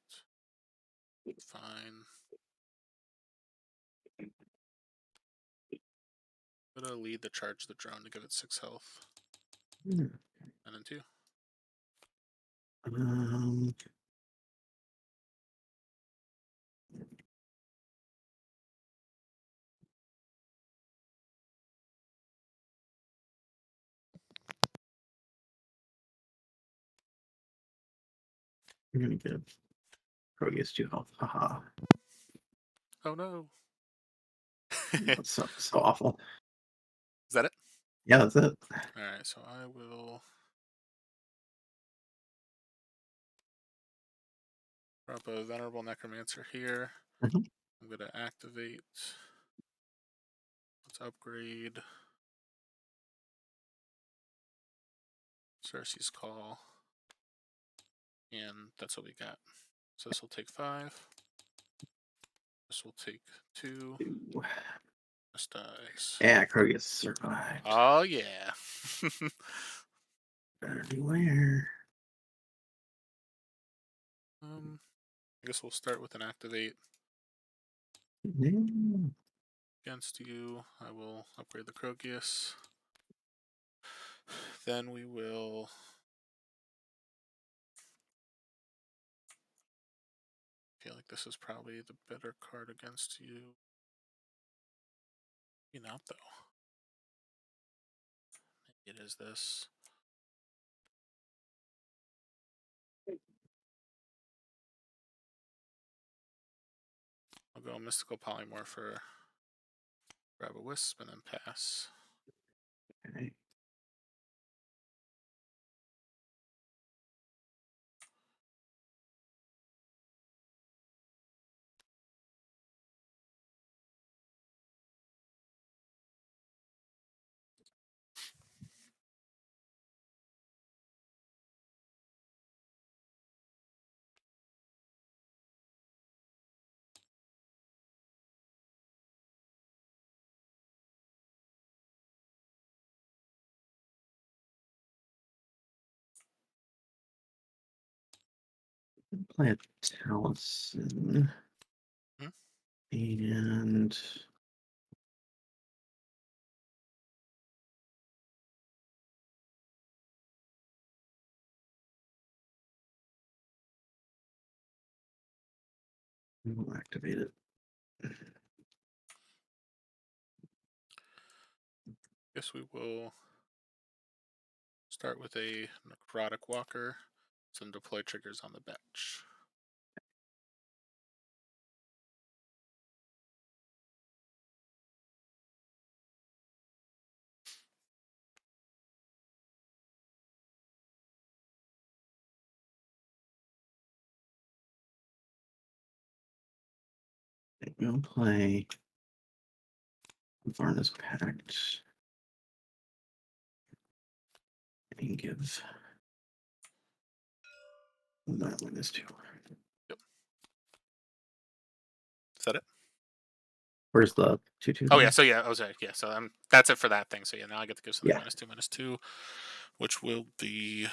fine. I'm gonna lead the charge of the drone to give it 6 health. Hmm. And then 2. Um. I'm gonna give Proteus 2 health. Haha. Oh no. That's so awful. Is that it? Yeah, that's it. Alright, so I will drop a Venerable Necromancer here. Mhm. I'm gonna activate. Let's upgrade Cersei's Call. And that's what we got. So this will take 5. This will take 2. Ooh. This dies. Yeah, Proteus survived. Oh yeah. Better beware. I guess we'll start with an activate. No. Against you, I will upgrade the Crogius. Then we will feel like this is probably the better card against you. Maybe not though. Maybe it is this. I'll go Mystical Polymorpher, grab a Wisp, and then pass. Okay. Play a Taliesin. Hmm? And we'll activate it. Guess we will start with a necrotic walker. Some deploy triggers on the bench. We'll play Varna's Pact and give that one is 2. Yep. Is that it? Where's the 2/2? Oh yeah, so yeah, I was right. Yeah, so that's it for that thing. So yeah, now I get to give something Yeah. -2, which will be.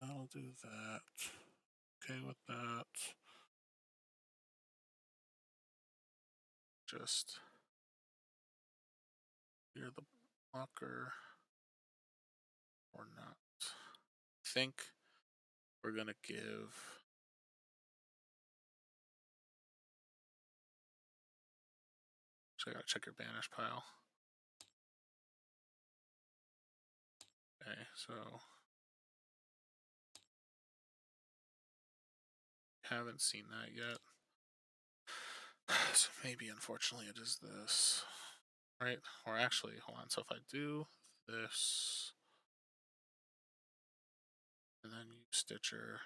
I'll do that. Okay with that. Just clear the blocker or not. I think we're gonna give. So I gotta check your banish pile. Okay, so haven't seen that yet. So maybe unfortunately it is this. Right? Or actually, hold on. So if I do this and then use Stitcher,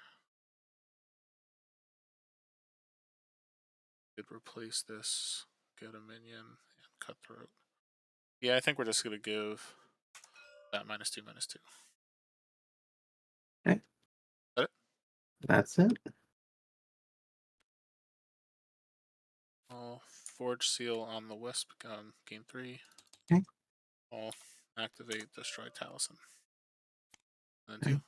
it replace this, get a minion, and Cutthroat. Yeah, I think we're just gonna give that -2, -2. Okay. Is that it? That's it. I'll Forge Seal on the Wisp gun, game 3. Okay. I'll activate Destroy Taliesin. And then Okay. 2.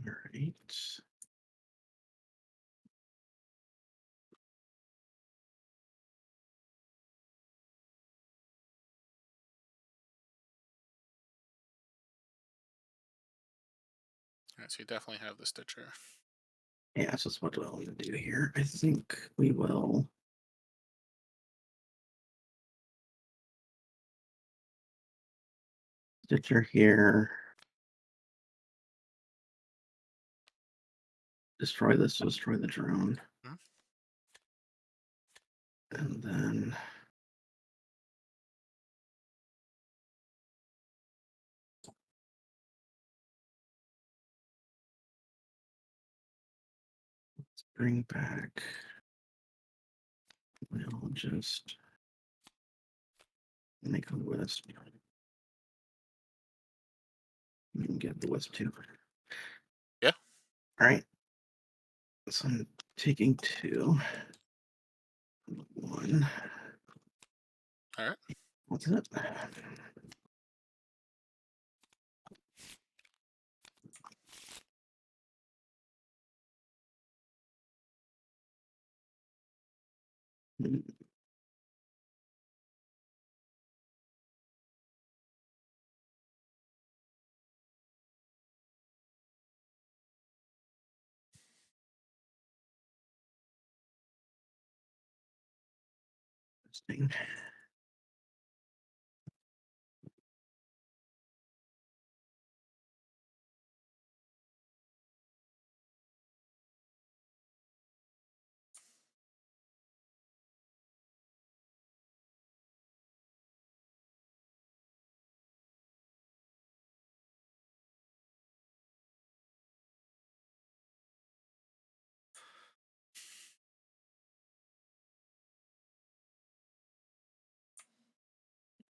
All right. Alright, so you definitely have the Stitcher. Yeah, so what do I want to do here? I think we will Stitcher here. Destroy this, destroy the drone. Hmm? And then let's bring back. We'll just make a Wisp. We can get the Wisp too. Yeah. All right. So I'm taking 2. 1. Alright. What's it? Interesting.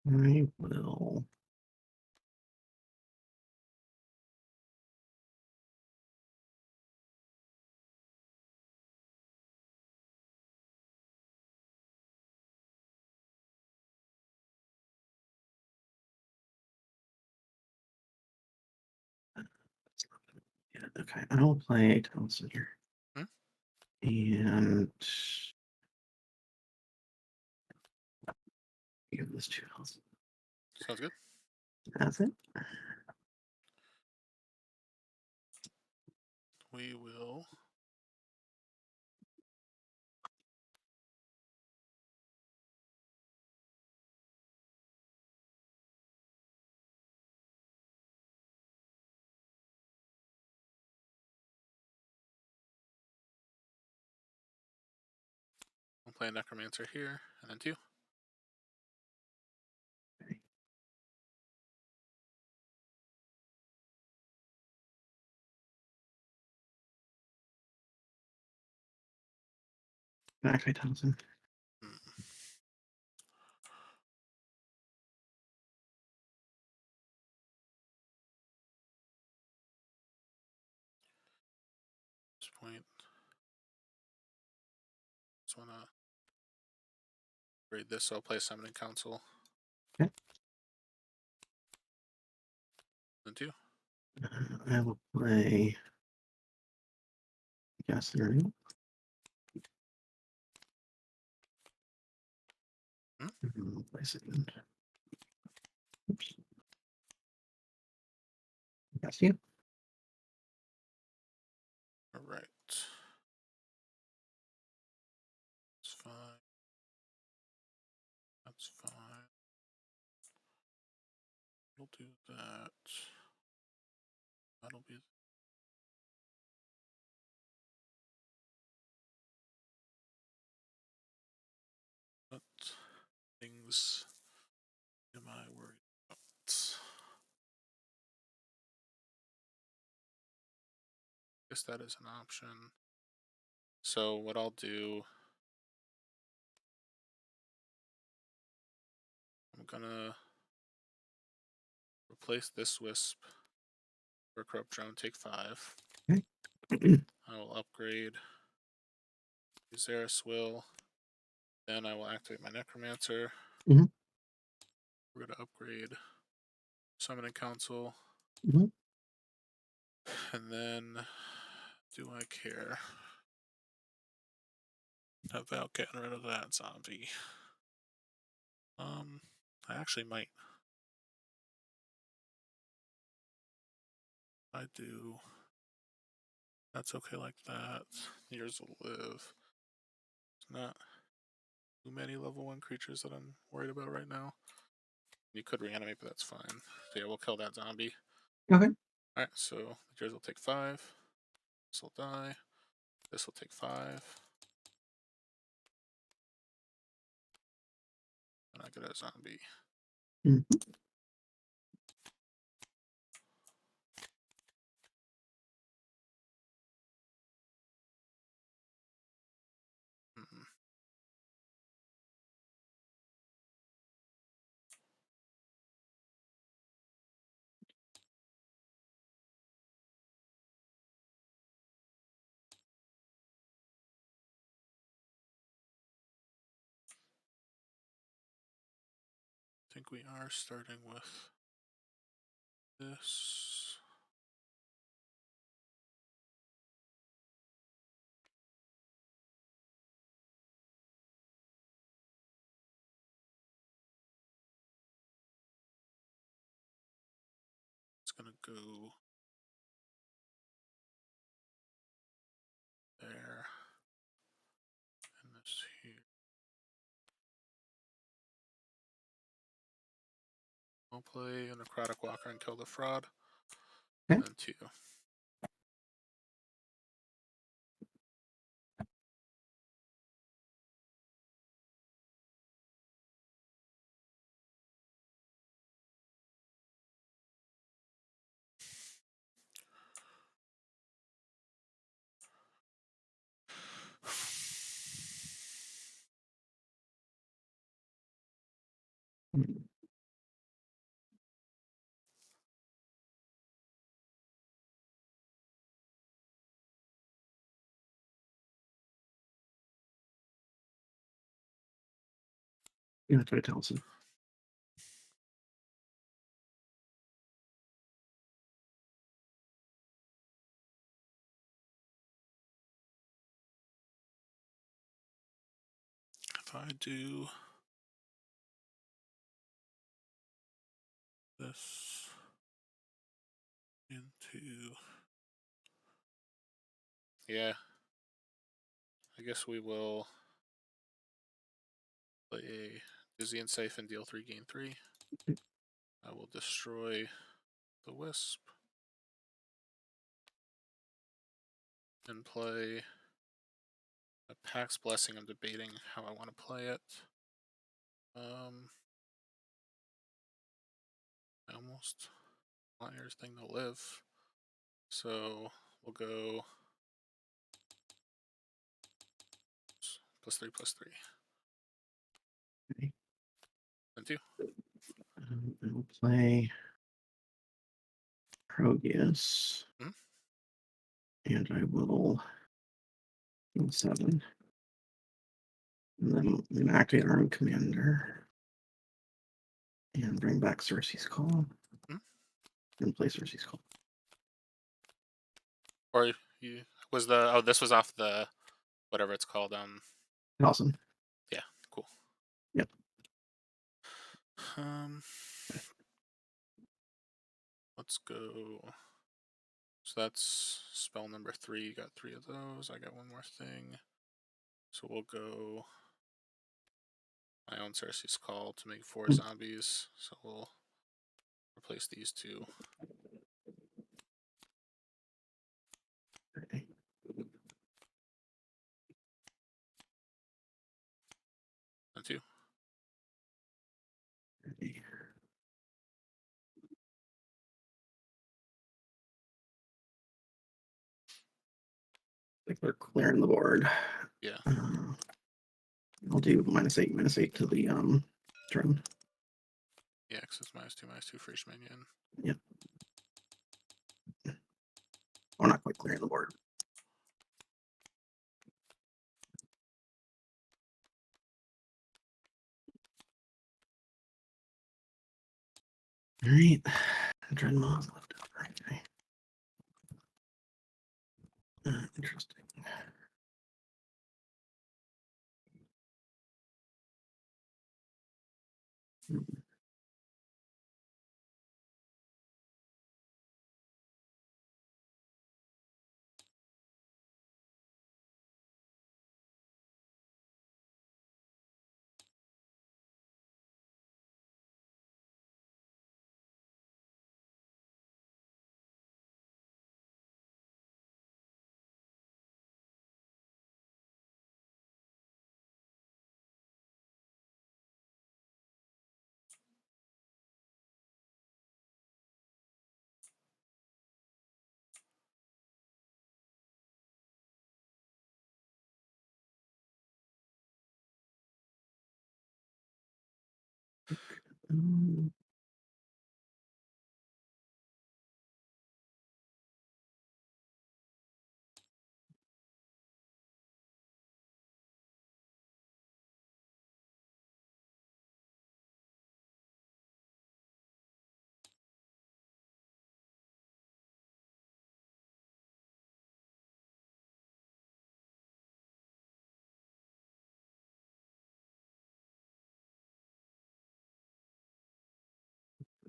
I will Okay, I will play Townsend here. Hmm? And give this 2 health. Sounds good. That's it. We will. We'll play a Necromancer here, and then 2. Actually, Townsend. Hmm. This point. Just want to read this, so I'll play Summoning Council. Okay. Then 2. I will play Gas Theory. Play second. Oops. That's you. All right. That's fine. That's fine. We'll do that. That'll be. What things am I worried about? Guess that is an option. So what I'll do, I'm gonna replace this wisp for a corrupt drone, take 5. Okay. I will upgrade Zeris will. Then I will activate my Necromancer. Mhm. We're gonna upgrade Summoning Council. Mhm. And then do I care about getting rid of that zombie? I actually might. I do. That's okay like that. Yours will live. It's not too many level 1 creatures that I'm worried about right now. You could reanimate, but that's fine. So yeah, we'll kill that zombie. Okay. Alright, so yours will take 5. This will die. This will take 5. And I get a zombie. Mhm. Mm-mm. I think we are starting with this. It's gonna go there and this here. I'll play a Necrotic Walker and kill the fraud. Okay. And then 2. Yeah, that's right, Townsend. if I do this into, yeah, I guess we will play a Dizzy and Safe and deal 3, gain 3. I will destroy the Wisp and play a Pax Blessing. I'm debating how I want to play it. I almost want everything to live. So we'll go +3/+3. Okay. And 2. I will play Proteus. Mhm. And I will heal 7. And then I'm going to activate our own commander. And bring back Cersei's Call. Mhm. And play Cersei's Call. Or you was the this was off the whatever it's called. Awesome. Yeah, cool. Yep. Let's go. So that's spell number 3. You got 3 of those. I got one more thing. So we'll go my own Cersei's Call to make 4 zombies. So we'll replace these 2. Okay. And 2. Okay. I think we're clearing the board. Yeah. I'll do -8 to the drone. Yeah, because it's -2/-2 for each minion. Yep. We're not quite clearing the board. All right. Dreadmaws left over. Okay. Interesting. Um,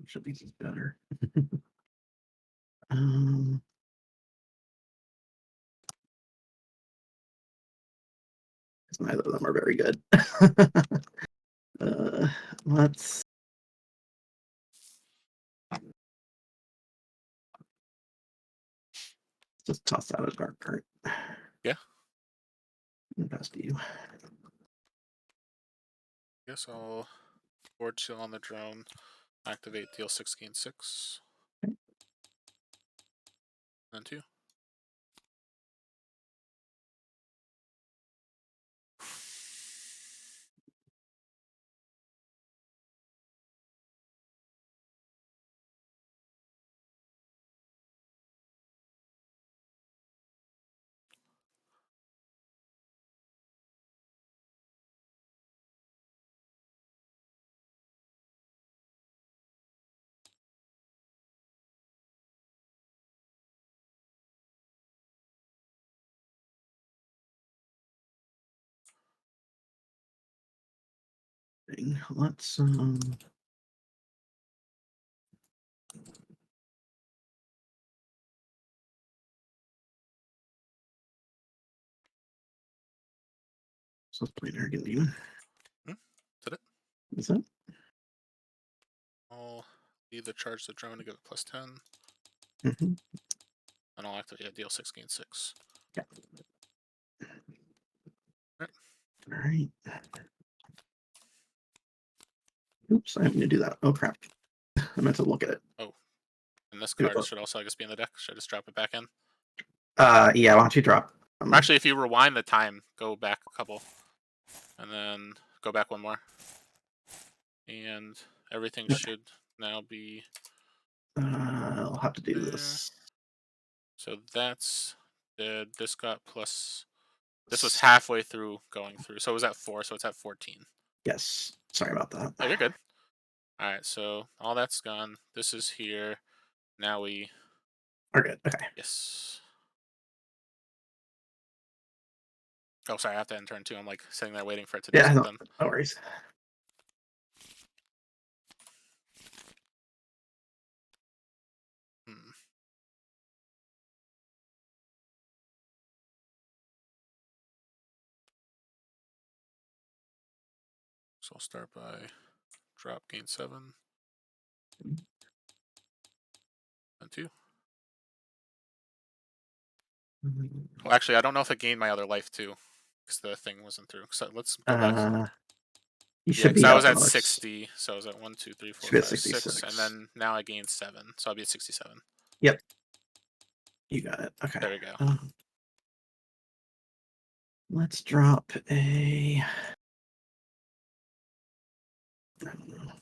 Should be better. um, Neither of them are very good. Let's just toss out a dark card. Yeah. Best to you. Guess I'll board chill on the drone. Activate, deal 6, gain 6. Okay. And 2. Let's so let's play American Demon. Did it? Is it? I'll either charge the drone to give it +10, Mm-hmm. and I'll activate deal 6, gain 6. Yeah. Right. All right. Oops, I didn't mean to do that. Oh crap! I meant to look at it. Oh, and this card should also, I guess, be in the deck. Should I just drop it back in? Yeah. Why don't you drop? Actually, if you rewind the time, go back a couple, and then go back one more, and everything should now be. I'll have to do there. this. So that's the this got plus. This was halfway through going through, so it was at 4, so it's at 14. Yes. Sorry about that. Oh, you're good. All right, so all that's gone. This is here. Now we. We're good. Okay. Yes. Oh, sorry, I have to end turn 2. I'm like sitting there waiting for it to do Yeah. No, something. no worries. Hmm. So I'll start by drop gain 7 and 2. Well, actually, I don't know if it gained my other life too, because the thing wasn't through. So let's go back. You Yeah, should because be I up was at another 60, so I was at 1, 2, 3, 4, should be at 5, 6, 66. and then now I gained 7, so I'll be at 67. Yep. You got it. Okay. There we go. Let's drop a. I don't know.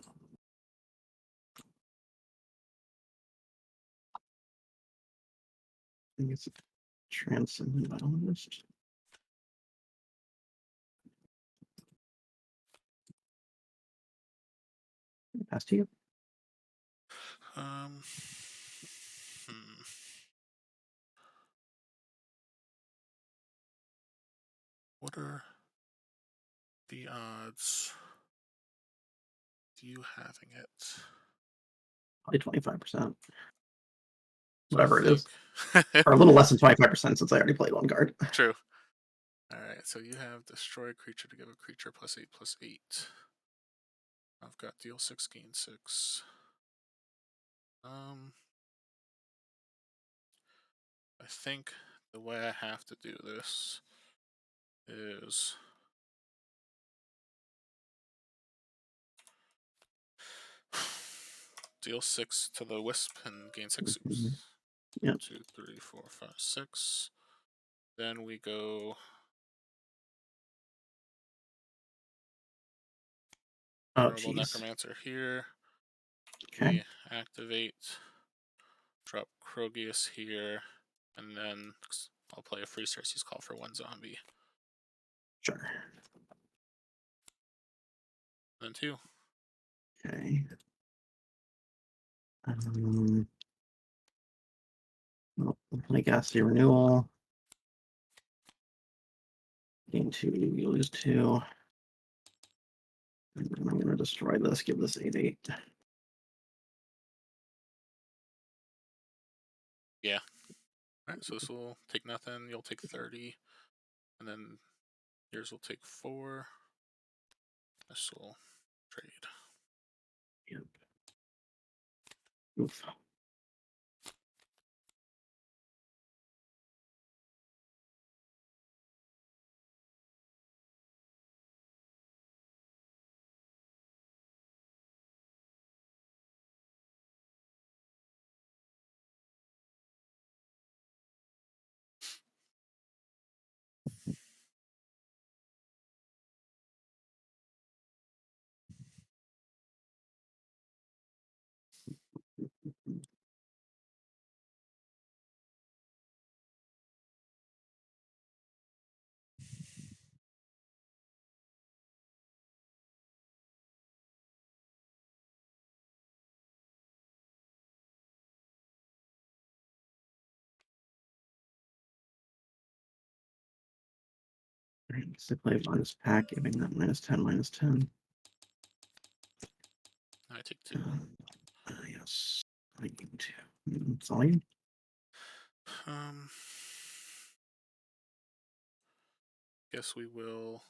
I think it's a transcendent violinist. Pass to you. Hmm. What are the odds of you having it? Probably 25%. So Whatever it is. think- Or a little less than 25% since I already played one card. True. All right, so you have destroy a creature to give a creature +8/+8. I've got deal 6, gain 6. I think the way I have to do this is deal 6 to the wisp and gain 6 soups. Yep. 2, 3, 4, 5, 6. Then we go. Oh, Honorable jeez. Necromancer here. Okay. We activate. Drop Krogius here, and then I'll play a free Cersei's Call for 1 zombie. Sure. Then 2. Okay. Well, I guess the renewal. Gain 2, you lose 2. And then I'm going to destroy this, give this 8/8. Yeah. Alright, so this will take nothing. You'll take 30. And then yours will take 4. This will trade. Yep. Oof. Right, so play minus pack, giving that -10, -10. take 2. Yes. I need to. It's all you. Guess we will.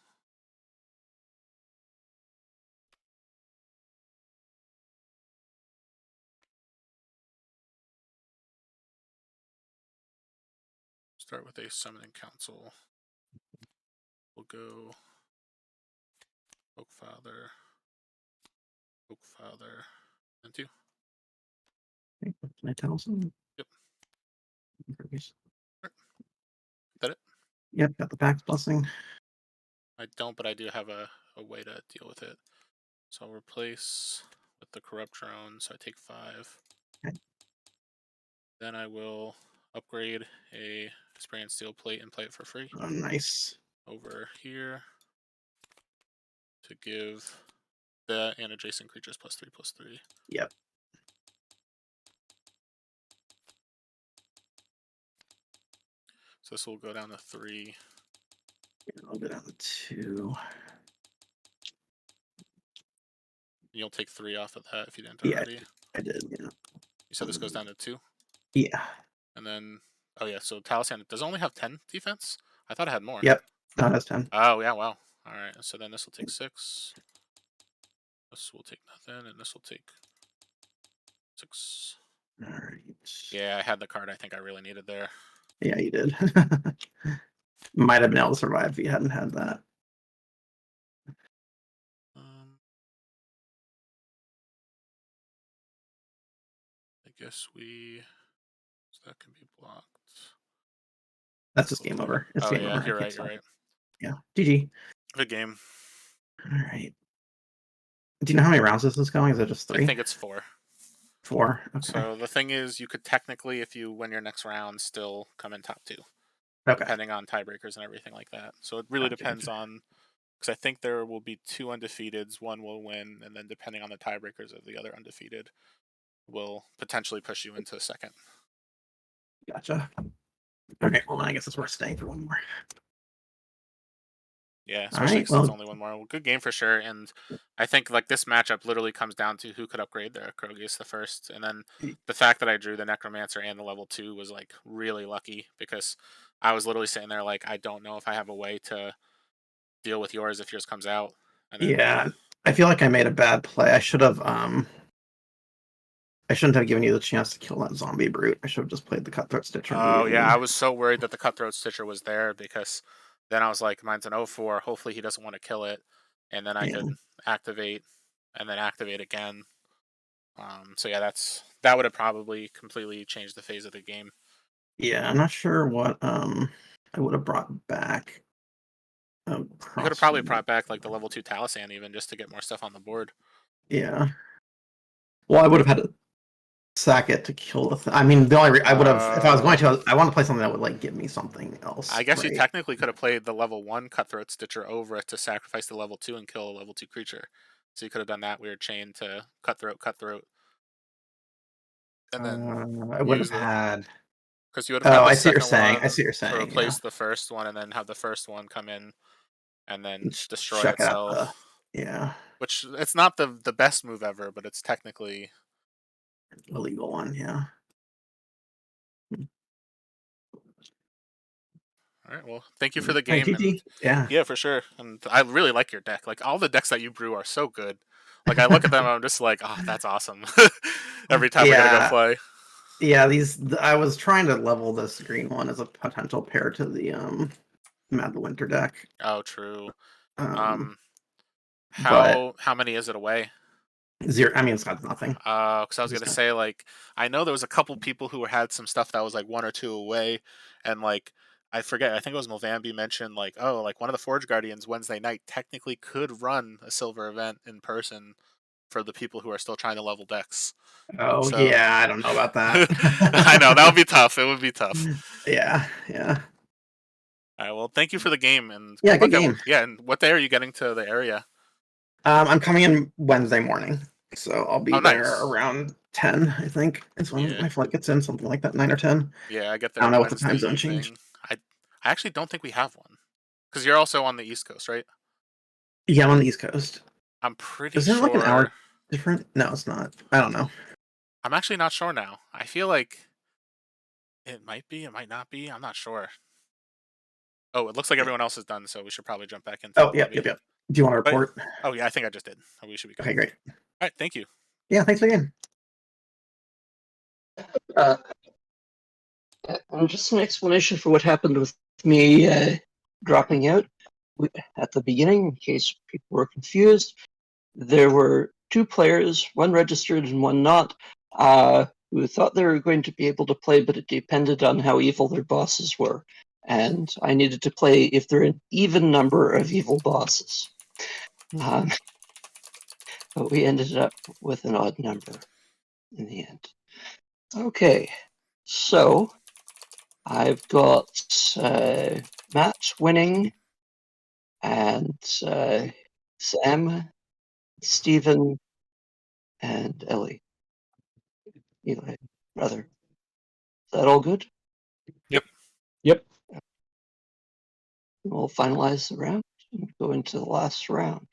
Start with a summoning council. We'll go Oak Father, and 2. Okay, my talisman. Yep. Is that it? Yep, got the Pax blessing. I don't, but I do have a way to deal with it. So I'll replace with the corrupt drone, so I take 5. Okay. Then I will upgrade a spray and steel plate and play it for free. Oh, nice. Over here to give that and adjacent creatures +3/+3. Yep. So this will go down to 3. I'll go down to 2. You'll take 3 off of that if you didn't Yeah, already. I did. Yeah. You said this goes down to 2? Yeah. And then, oh yeah, so Talisman, does it only have 10 defense? I thought it had more. Yep. No, that's 10. Oh, yeah, wow. Alright, so then this will take 6. This will take nothing, and this will take 6. Alright. Yeah, I had the card I think I really needed there. Yeah, you did. Might have been able to survive if you hadn't had that. I guess so that can be blocked. That's just game over. It's Oh game yeah, over. you're right, you're right. Yeah. GG. Good game. Alright. Do you know how many rounds this is going? Is it just 3? I think it's 4. 4. Okay. So the thing is, you could technically, if you win your next round, still come in top 2. Okay. Depending on tiebreakers and everything like that. So it really depends on, because I think there will be 2 undefeateds, 1 will win, and then depending on the tiebreakers of the other undefeated, will potentially push you into second. Gotcha. Okay, well then I guess it's worth staying for 1 more. Yeah, especially Alright, since it's well, only 1 more. Well, good game for sure, and I think like this matchup literally comes down to who could upgrade their Krogius the first, and then the fact that I drew the Necromancer and the level 2 was like really lucky, because I was literally sitting there like, I don't know if I have a way to deal with yours if yours comes out. And then, yeah, I feel like I made a bad play. I shouldn't have given you the chance to kill that zombie brute. I should have just played the Cutthroat Stitcher. oh yeah, I was so worried that the Cutthroat Stitcher was there, because then I was like, mine's an 0/4. Hopefully he doesn't want to kill it, and then I could activate and then activate again. So yeah, that would have probably completely changed the phase of the game. Yeah, I'm not sure what I would have brought back. You could have probably brought back like the level 2 Talisman even, just to get more stuff on the board. Yeah. Well, I would have had to sack it to kill the thing. I mean, the only I would have, if I was going to, I want to play something that would like give me something else. I guess you right? technically could have played the level 1 Cutthroat Stitcher over it to sacrifice the level 2 and kill a level 2 creature. So you could have done that weird chain to Cutthroat. And then I would have had. Because you would have had the I see what you're second saying. one I see what you're saying. to replace Yeah. the first one, and then have the first one come in and then destroy Check itself. out yeah. Which, it's not the best move ever, but it's technically a legal one. Yeah. All right. Well, thank you for the game. And yeah, for sure. And I really like your deck. Like, all the decks that you brew are so good. Like, I look at them, I'm just like, oh, that's awesome. Every time I gotta go play. Yeah, I was trying to level this green one as a potential pair to the Mad the Winter deck. Oh, true. But how many is it away? 0. I mean, it's got nothing. Because I was gonna say, like, I know there was a couple people who had some stuff that was like 1 or 2 away, and like, I forget. I think it was Movambi mentioned like, oh, like one of the Forge Guardians Wednesday night technically could run a silver event in person for the people who are still trying to level decks. Oh so, yeah, I don't know about that. I know that would be tough. It would be tough. Yeah. All right. Well, thank you for the game, and yeah, good game. And what day are you getting to the area? I'm coming in Wednesday morning, so I'll be there around 10. I think is when my flight gets in, something like that, 9 or 10. Yeah, I get there. I don't know Wednesday what the time zone changed. I actually don't think we have one, because you're also on the East Coast, right? Yeah, I'm on the East Coast. I'm pretty sure. Is there like an hour different? No, it's not. I don't know. I'm actually not sure now. I feel like it might be, it might not be. I'm not sure. Oh, it looks like everyone else is done, so we should probably jump back into Oh, the yep, lobby. yep, yep. Do you want to But, report? oh yeah, I think I just did. Oh, we should be good. Okay, great. All right, thank you. Yeah, thanks again. Uh, and just an explanation for what happened with me dropping out at the beginning, in case people were confused. There were two players, one registered and one not, who thought they were going to be able to play, but it depended on how evil their bosses were. And I needed to play if there are an even number of evil bosses. But we ended up with an odd number in the end. Okay, so I've got Matt winning, and Sam, Stephen, and Ellie. Eli, rather. Is that all good? Yep. Yep. We'll finalize the round and go into the last round.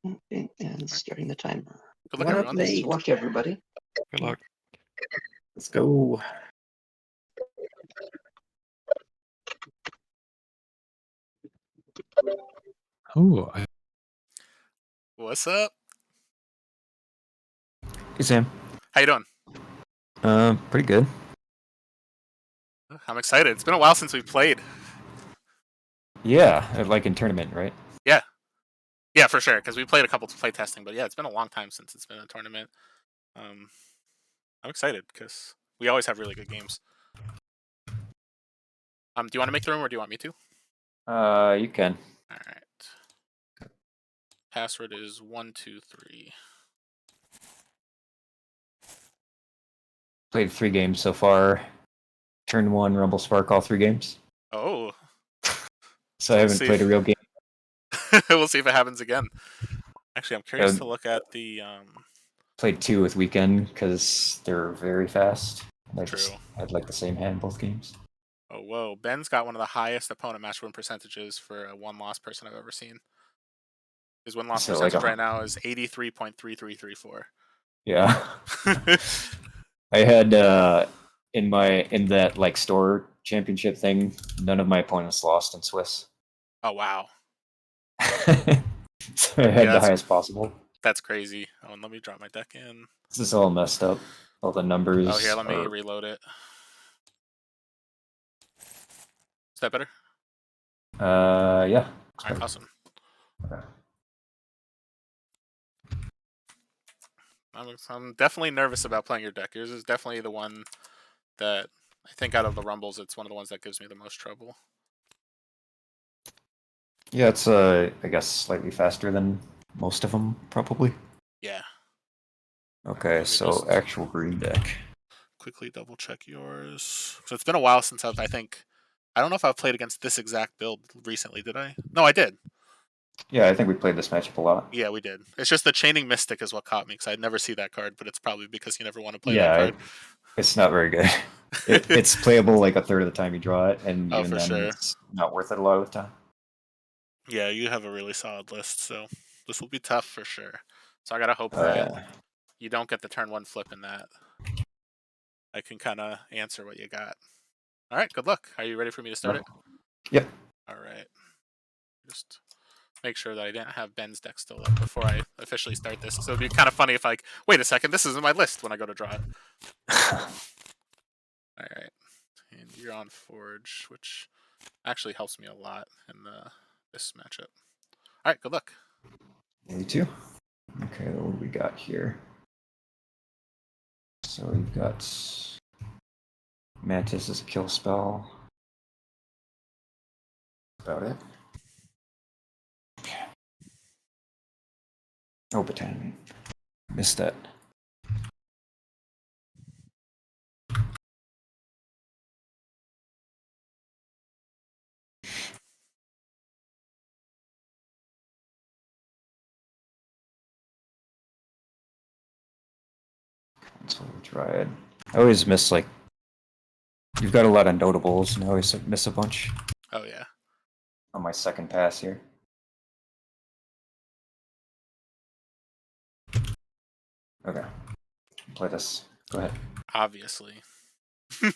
Okay, and starting the timer. Good luck, What up, everyone. Nate? Good luck, everybody. Good luck. Let's go. Oh, What's up? Hey Sam. How you doing? Pretty good. I'm excited. It's been a while since we played. Yeah, like in tournament, right? Yeah. Yeah, for sure, because we played a couple to play testing, but yeah, it's been a long time since it's been a tournament. I'm excited because we always have really good games. Do you want to make the room or do you want me to? You can. All right. Password is 123. Played 3 games so far. Turn 1, Rumble Spark, all 3 games. Oh. So I We'll haven't see played a real game. we'll see if it happens again. Actually, I'm curious to look at the Played 2 with Weekend because they're very fast. And I True. just had like the same hand both games. Oh, whoa. Ben's got one of the highest opponent match win percentages for a one-loss person I've ever seen. His win-loss So, like percentage right now is 83.3334. Yeah. I had in that like store championship thing, none of my opponents lost in Swiss. Oh, wow. So I had Yeah, the highest possible. That's crazy. Oh, and let me drop my deck in. This is all messed up. All the numbers. Oh, here, let me are... reload it. Is that better? Yeah. All right, awesome. Okay. I'm definitely nervous about playing your deck. Yours is definitely the one that I think out of the Rumbles, it's one of the ones that gives me the most trouble. Yeah, it's I guess slightly faster than most of them, probably. Yeah. Okay, Let me so just actual green deck. quickly double check yours. So it's been a while since I don't know if I've played against this exact build recently, did I? No, I did. Yeah, I think we played this matchup a lot. Yeah, we did. It's just the Chaining Mystic is what caught me because I'd never see that card, but it's probably because you never want to play that card. It's not very good. It's playable like a third of the time you draw it, and Oh, even for then, sure. it's not worth it a lot of the time. Yeah, you have a really solid list, so this will be tough for sure. So I gotta hope that you don't get the turn 1 flip in that. I can kind of answer what you got. All right, good luck. Are you ready for me to start it? Yep. All right. Just make sure that I didn't have Ben's deck still up before I officially start this. So it'd be kind of funny if wait a second, this isn't my list when I go to draw it. All right. And you're on Forge, which actually helps me a lot in this matchup. All right, good luck. You too. Okay, what do we got here? So we've got Mantis as a kill spell. About it. Oh, Botany. Missed that. So Dryad. I always miss, like, you've got a lot of notables, and I always miss a bunch Oh yeah. on my second pass here. Okay. Play this. Go ahead. Obviously. All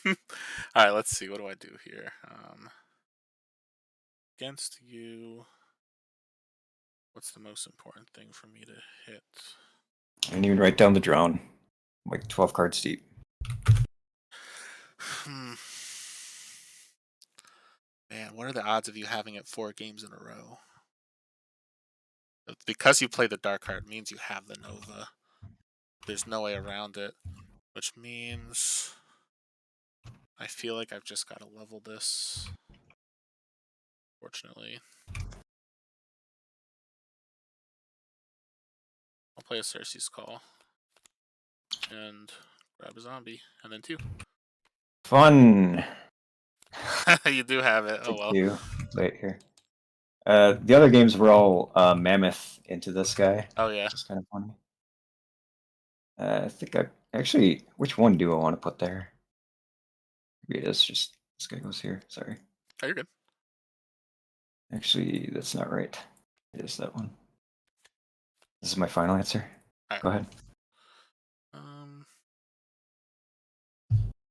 right, let's see. What do I do here? Against you, what's the most important thing for me to hit? And even write down the drone. Like 12 cards deep. Man, what are the odds of you having it 4 games in a row? Because you play the dark card means you have the Nova. There's no way around it, which means I feel like I've just got to level this. Fortunately, I'll play a Cersei's Call and grab a zombie, and then 2. Fun! You do have it. Oh well. You play it here. The other games were all mammoth into this guy. Oh yeah. Which is kind of funny. I think I actually, which one do I want to put there? Maybe it is just this guy goes here. Sorry. Oh, you're good. Actually, that's not right. It is that one. This is my final answer. All right. Go ahead.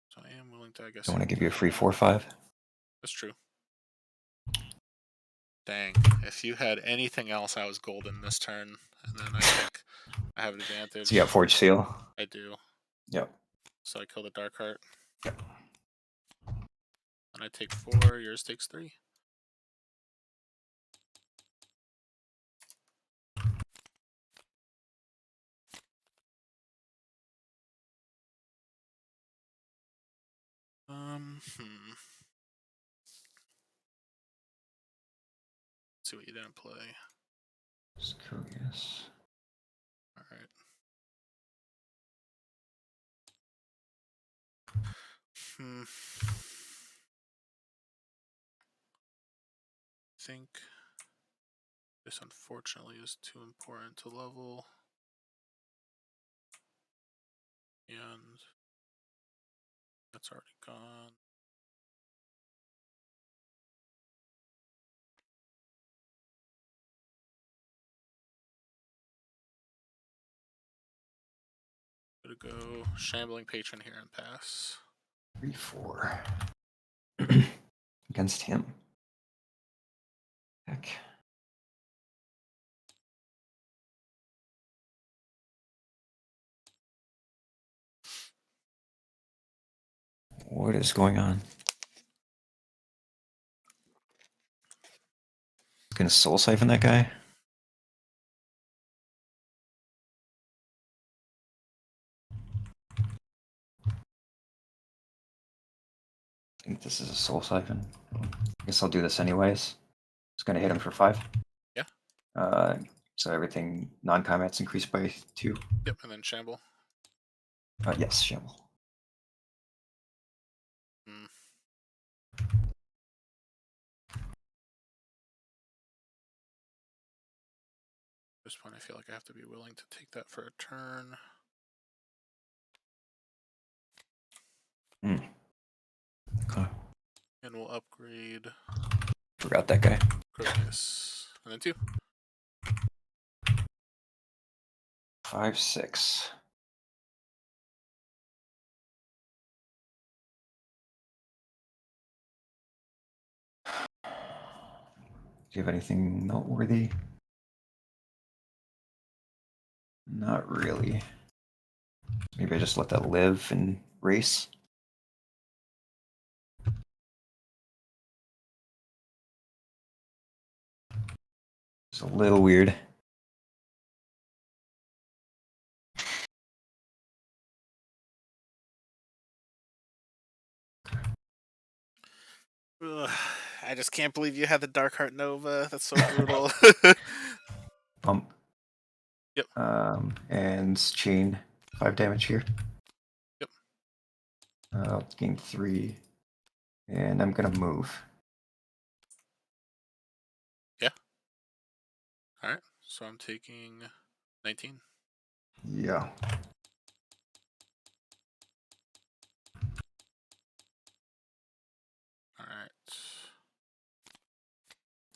So I am willing to, I guess. I want to give you a free 4/5. That's true. Dang. If you had anything else, I was golden this turn, and then I think I have an advantage. So you got Forge Seal. I do. Yep. So I kill the Dark Heart. Yep. And I take 4. Yours takes 3. Let's see what you didn't play. Just curious. All right. I think this unfortunately is too important to level. And that's already gone. Gonna go Shambling Patron here and pass. 3/4 against him. Heck. What is going on? Gonna soul siphon that guy? I think this is a soul siphon. I guess I'll do this anyways. Just gonna hit him for 5. Yeah. So everything non-combat's increased by 2. Yep, and then Shamble. Yes, Shamble. At this point, I feel like I have to be willing to take that for a turn. Okay. And we'll upgrade Forgot that guy. Proteus. And then 2. 5, 6. Do you have anything noteworthy? Not really. Maybe I just let that live and race. It's a little weird. Ugh, I just can't believe you had the Dark Heart Nova. That's so brutal. Bump. Yep. And chain 5 damage here. Yep. I'll gain 3. And I'm gonna move. Yeah. Alright, so I'm taking 19. Yeah.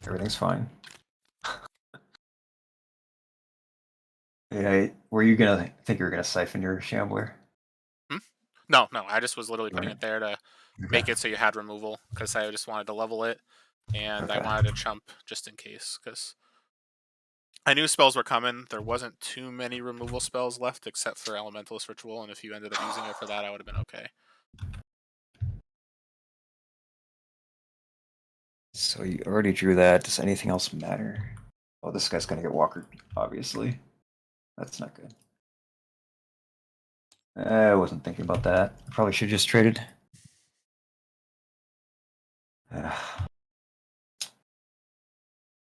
Everything's fine. Yeah, were you gonna think you were gonna siphon your shambler? No, I just was literally putting Right. it there to make it so you had removal, because I just wanted to level it, and I Okay. wanted to chump just in case, because I knew spells were coming. There wasn't too many removal spells left, except for Elementalist Ritual, and if you ended up using it for that, I would have been okay. So you already drew that. Does anything else matter? Oh, this guy's gonna get walkered, obviously. That's not good. I wasn't thinking about that. Probably should have just traded.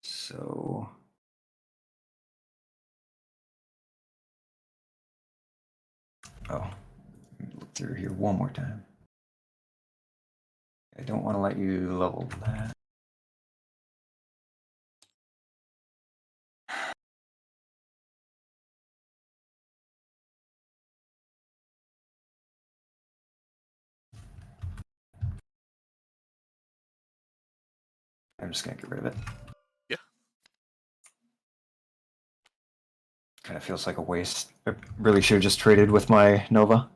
So oh, let me look through here one more time. I don't want to let you level that. I'm just gonna get rid of it. Yeah. Kind of feels like a waste. I really should have just traded with my Nova.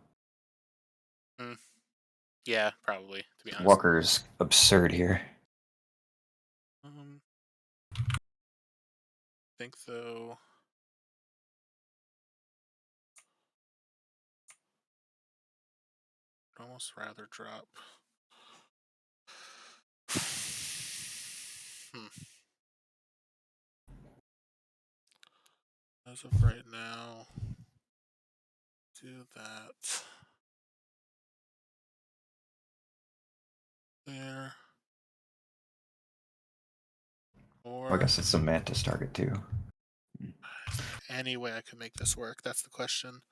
Yeah, probably, to be honest. Walker's absurd here. I think though. I'd almost rather drop. As of right now, do that. There. Or I guess it's a Mantis target too. is there any way I can make this work? That's the question.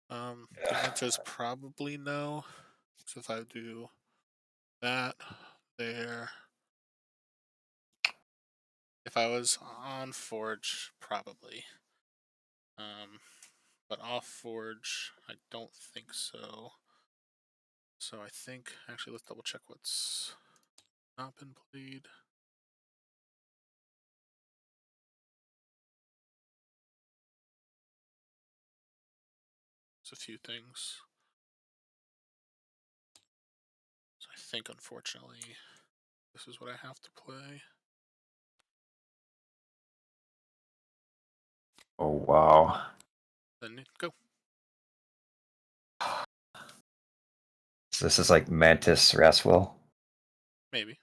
The answer is probably no. So if I do that there, if I was on Forge, probably. But off Forge, I don't think so. So I think, actually, let's double check what's not been played. There's a few things. So I think, unfortunately, this is what I have to play. Oh wow. Then go. So this is like Mantis Raswell. Maybe.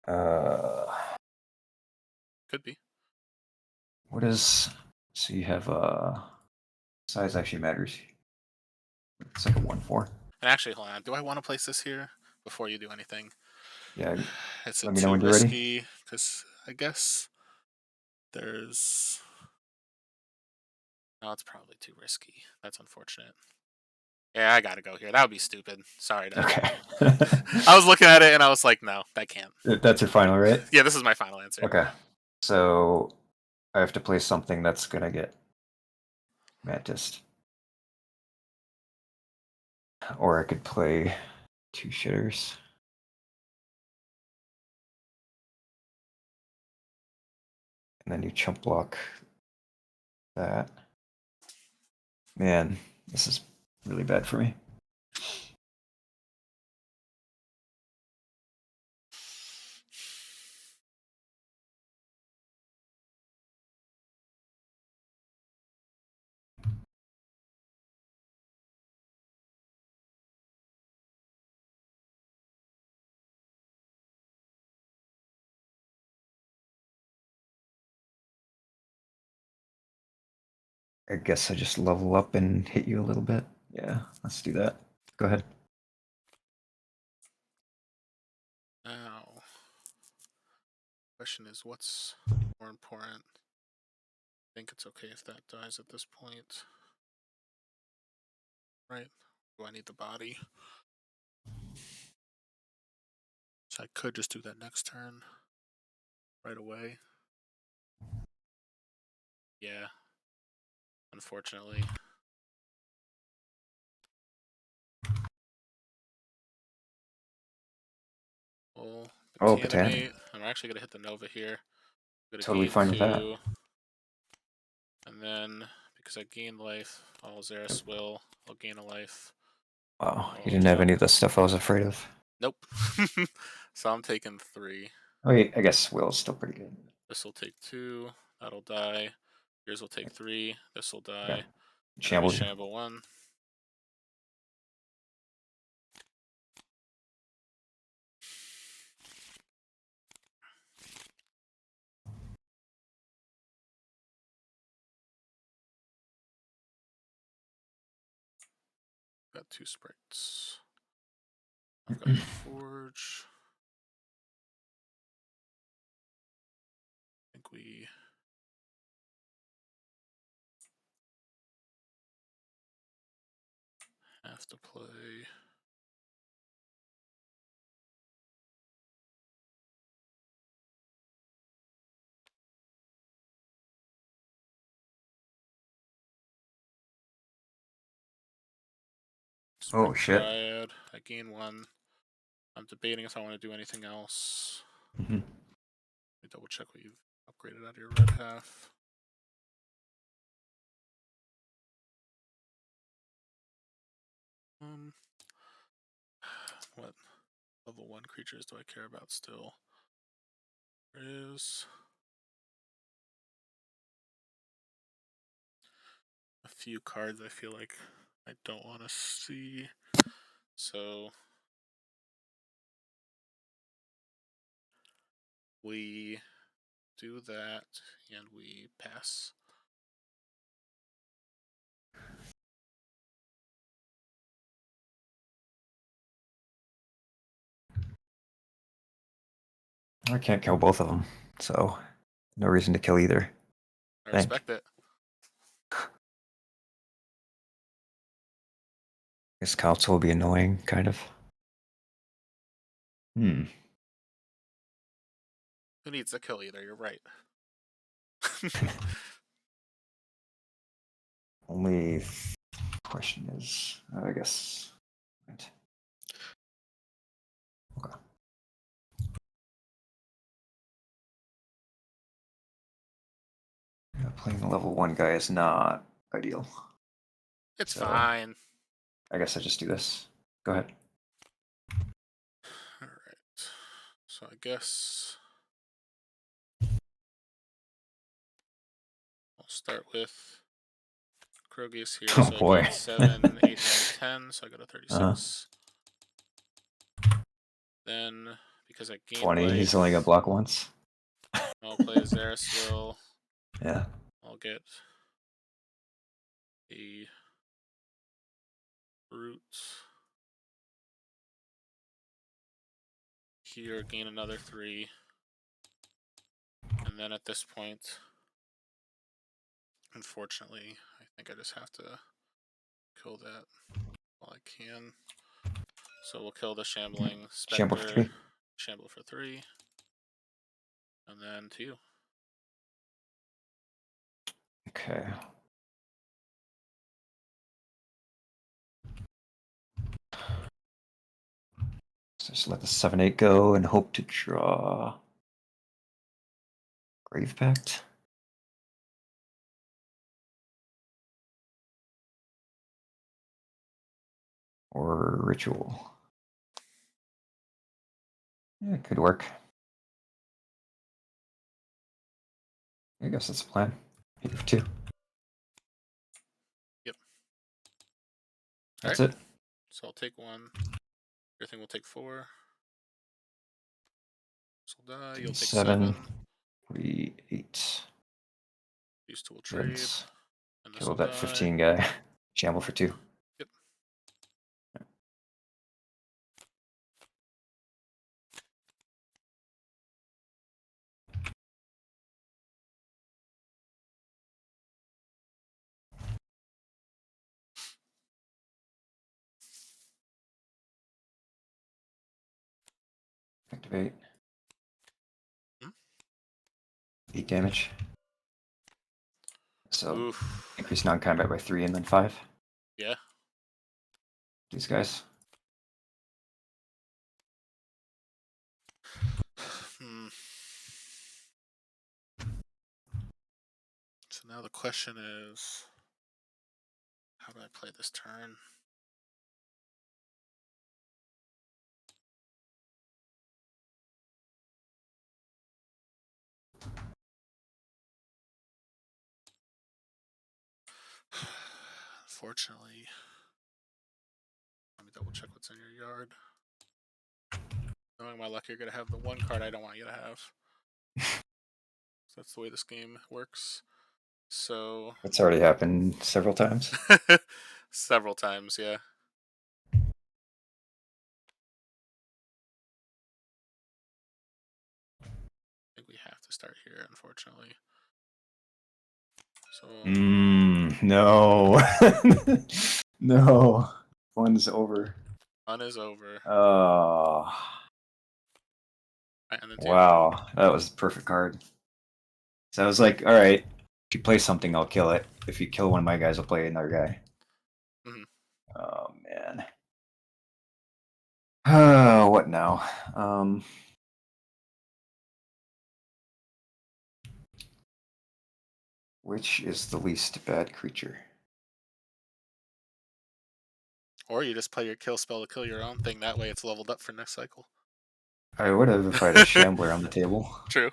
Uh, Could be. what is? So you have size actually matters. It's like a 1/4. And actually, hold on. Do I want to place this here before you do anything? Yeah. It's Let me know too when you're ready. risky because I guess there's. No, it's probably too risky. That's unfortunate. Yeah, I gotta go here. That would be stupid. Sorry. Okay. I was looking at it and I was like, no, that can't. That's your final, right? Yeah, this is my final answer. Okay. So I have to play something that's gonna get Mantis. Or I could play 2 shitters. And then you chump block that. Man, this is really bad for me. I guess I just level up and hit you a little bit. Yeah, let's do that. Go ahead. Now, question is, what's more important? I think it's okay if that dies at this point. Right? Do I need the body? So I could just do that next turn. Right away. Yeah. Unfortunately. Well, Oh, Botanimate. I'm then we're actually gonna hit the Nova here. Gonna Totally gain fine with that. 2, and then because I gain life, I'll Xeris will. I'll gain a life. Wow, I'll you didn't have attack. any of the stuff I was afraid of. Nope. So I'm taking 3. Okay, I guess Will's still pretty good. This will take 2. That'll die. Yours will take 3. This will die. Yeah. And then we Shamble. shamble 1. Got 2 sprites. I've got the forge. I think we have to play. Oh, Sprite shit. Triad. I gain 1. I'm debating if I want to do anything else. Mm-hmm. Let me double check what you've upgraded out of your red half. What level 1 creatures do I care about still? There is a few cards I feel like I don't want to see. So we do that and we pass. I can't kill both of them, so no reason to kill either. I Thank. respect it. This council will be annoying, kind of. Hmm. Who needs to kill either? You're right. Only question is, I guess. Right. Okay. Yeah, playing a level 1 guy is not ideal. It's So, fine. I guess I just do this. Go ahead. Alright. So I guess I'll start with Krogius here. Oh, So I boy. gain 7, 8, 9, 10. So I got a 36. Then, because I gain 20, life, he's only got block once. I'll play a Xeris. Yeah. I'll get a Brute here, gain another 3. And then at this point, unfortunately, I think I just have to kill that while I can. So we'll kill the Shambling Shamble Spectre. for 3. Shamble for 3. And then to you. Okay. So just let the 7/8 go and hope to draw Grave Pact. Or Ritual. Yeah, it could work. I guess that's the plan. Hit for 2. Yep. That's Alright. it. So I'll take 1. Your thing will take 4. This will die. You'll take 7. 48. These two will trade. Good. And this Kill will that die. 15 guy. Shamble for 2. Yep. Activate. Hmm? 8 damage. So Oof. increase non-combat by 3 and then 5. Yeah. These guys. Hmm. So now the question is, how do I play this turn? Unfortunately, let me double check what's in your yard. Knowing my luck, you're gonna have the one card I don't want you to have. So that's the way this game works. So It's already happened several times. several times, yeah. I think we have to start here, unfortunately. So No. No. One's over. fun is over. Oh. Right, and then Wow. That was the perfect card. So I was like, all right, if you play something, I'll kill it. If you kill one of my guys, I'll play another guy. Mhm. Oh, man. Oh, what now? Which is the least bad creature? Or you just play your kill spell to kill your own thing. That way it's leveled up for next cycle. I would have if I had a Shambler on the table. True.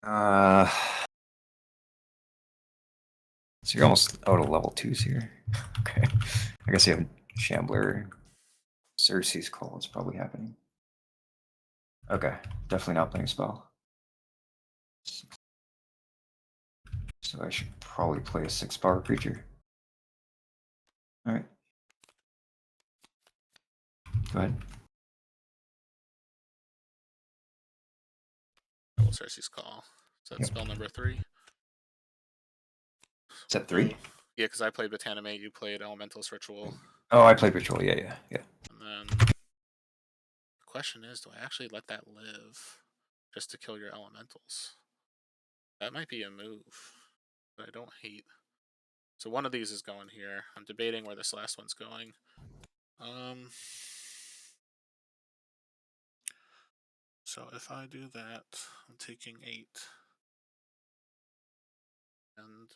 So you're almost out of level 2s here. Okay. I guess you have Shambler. Cersei's Call is probably happening. Okay. Definitely not playing spell. So I should probably play a 6-power creature. Alright. Go ahead. Double Cersei's Call. So that's Yep. spell number 3. Is that 3? Yeah, because I played Botanimate, you played Elementalist Ritual. Oh, I played Ritual. Yeah. And then the question is, do I actually let that live just to kill your elementals? That might be a move that I don't hate. So one of these is going here. I'm debating where this last one's going. So if I do that, I'm taking 8. And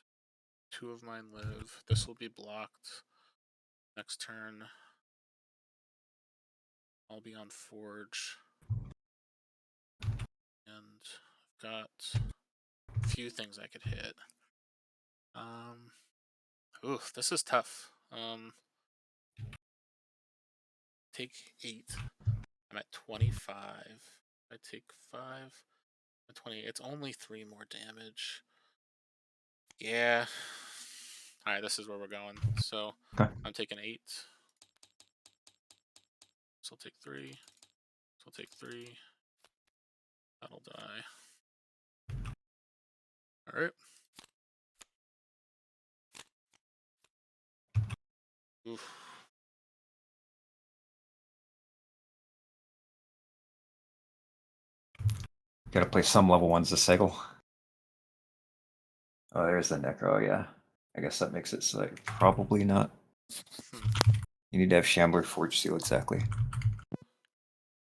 2 of mine live. This will be blocked. Next turn, I'll be on Forge. And I've got a few things I could hit. Oof, this is tough. Take 8. I'm at 25. I take 5. I'm at 28. It's only 3 more damage. Yeah. Alright, this is where we're going. So Okay. I'm taking 8. So I'll take 3. So I'll take 3. That'll die. Alright. Oof. Gotta play some level 1s to cycle. Oh, there's the Necro, yeah. I guess that makes it so that you're probably not. You need to have Shambler Forge Seal, exactly.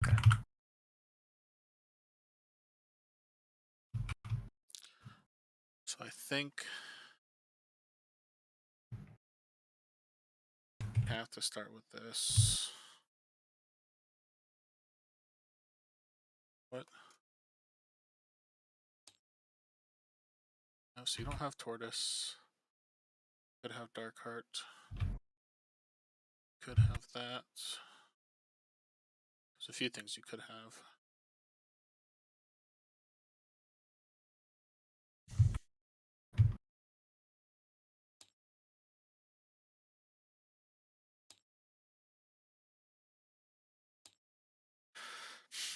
Okay. So I think I have to start with this. What? No, so you don't have Tortoise. Could have Darkheart. Could have that. There's a few things you could have.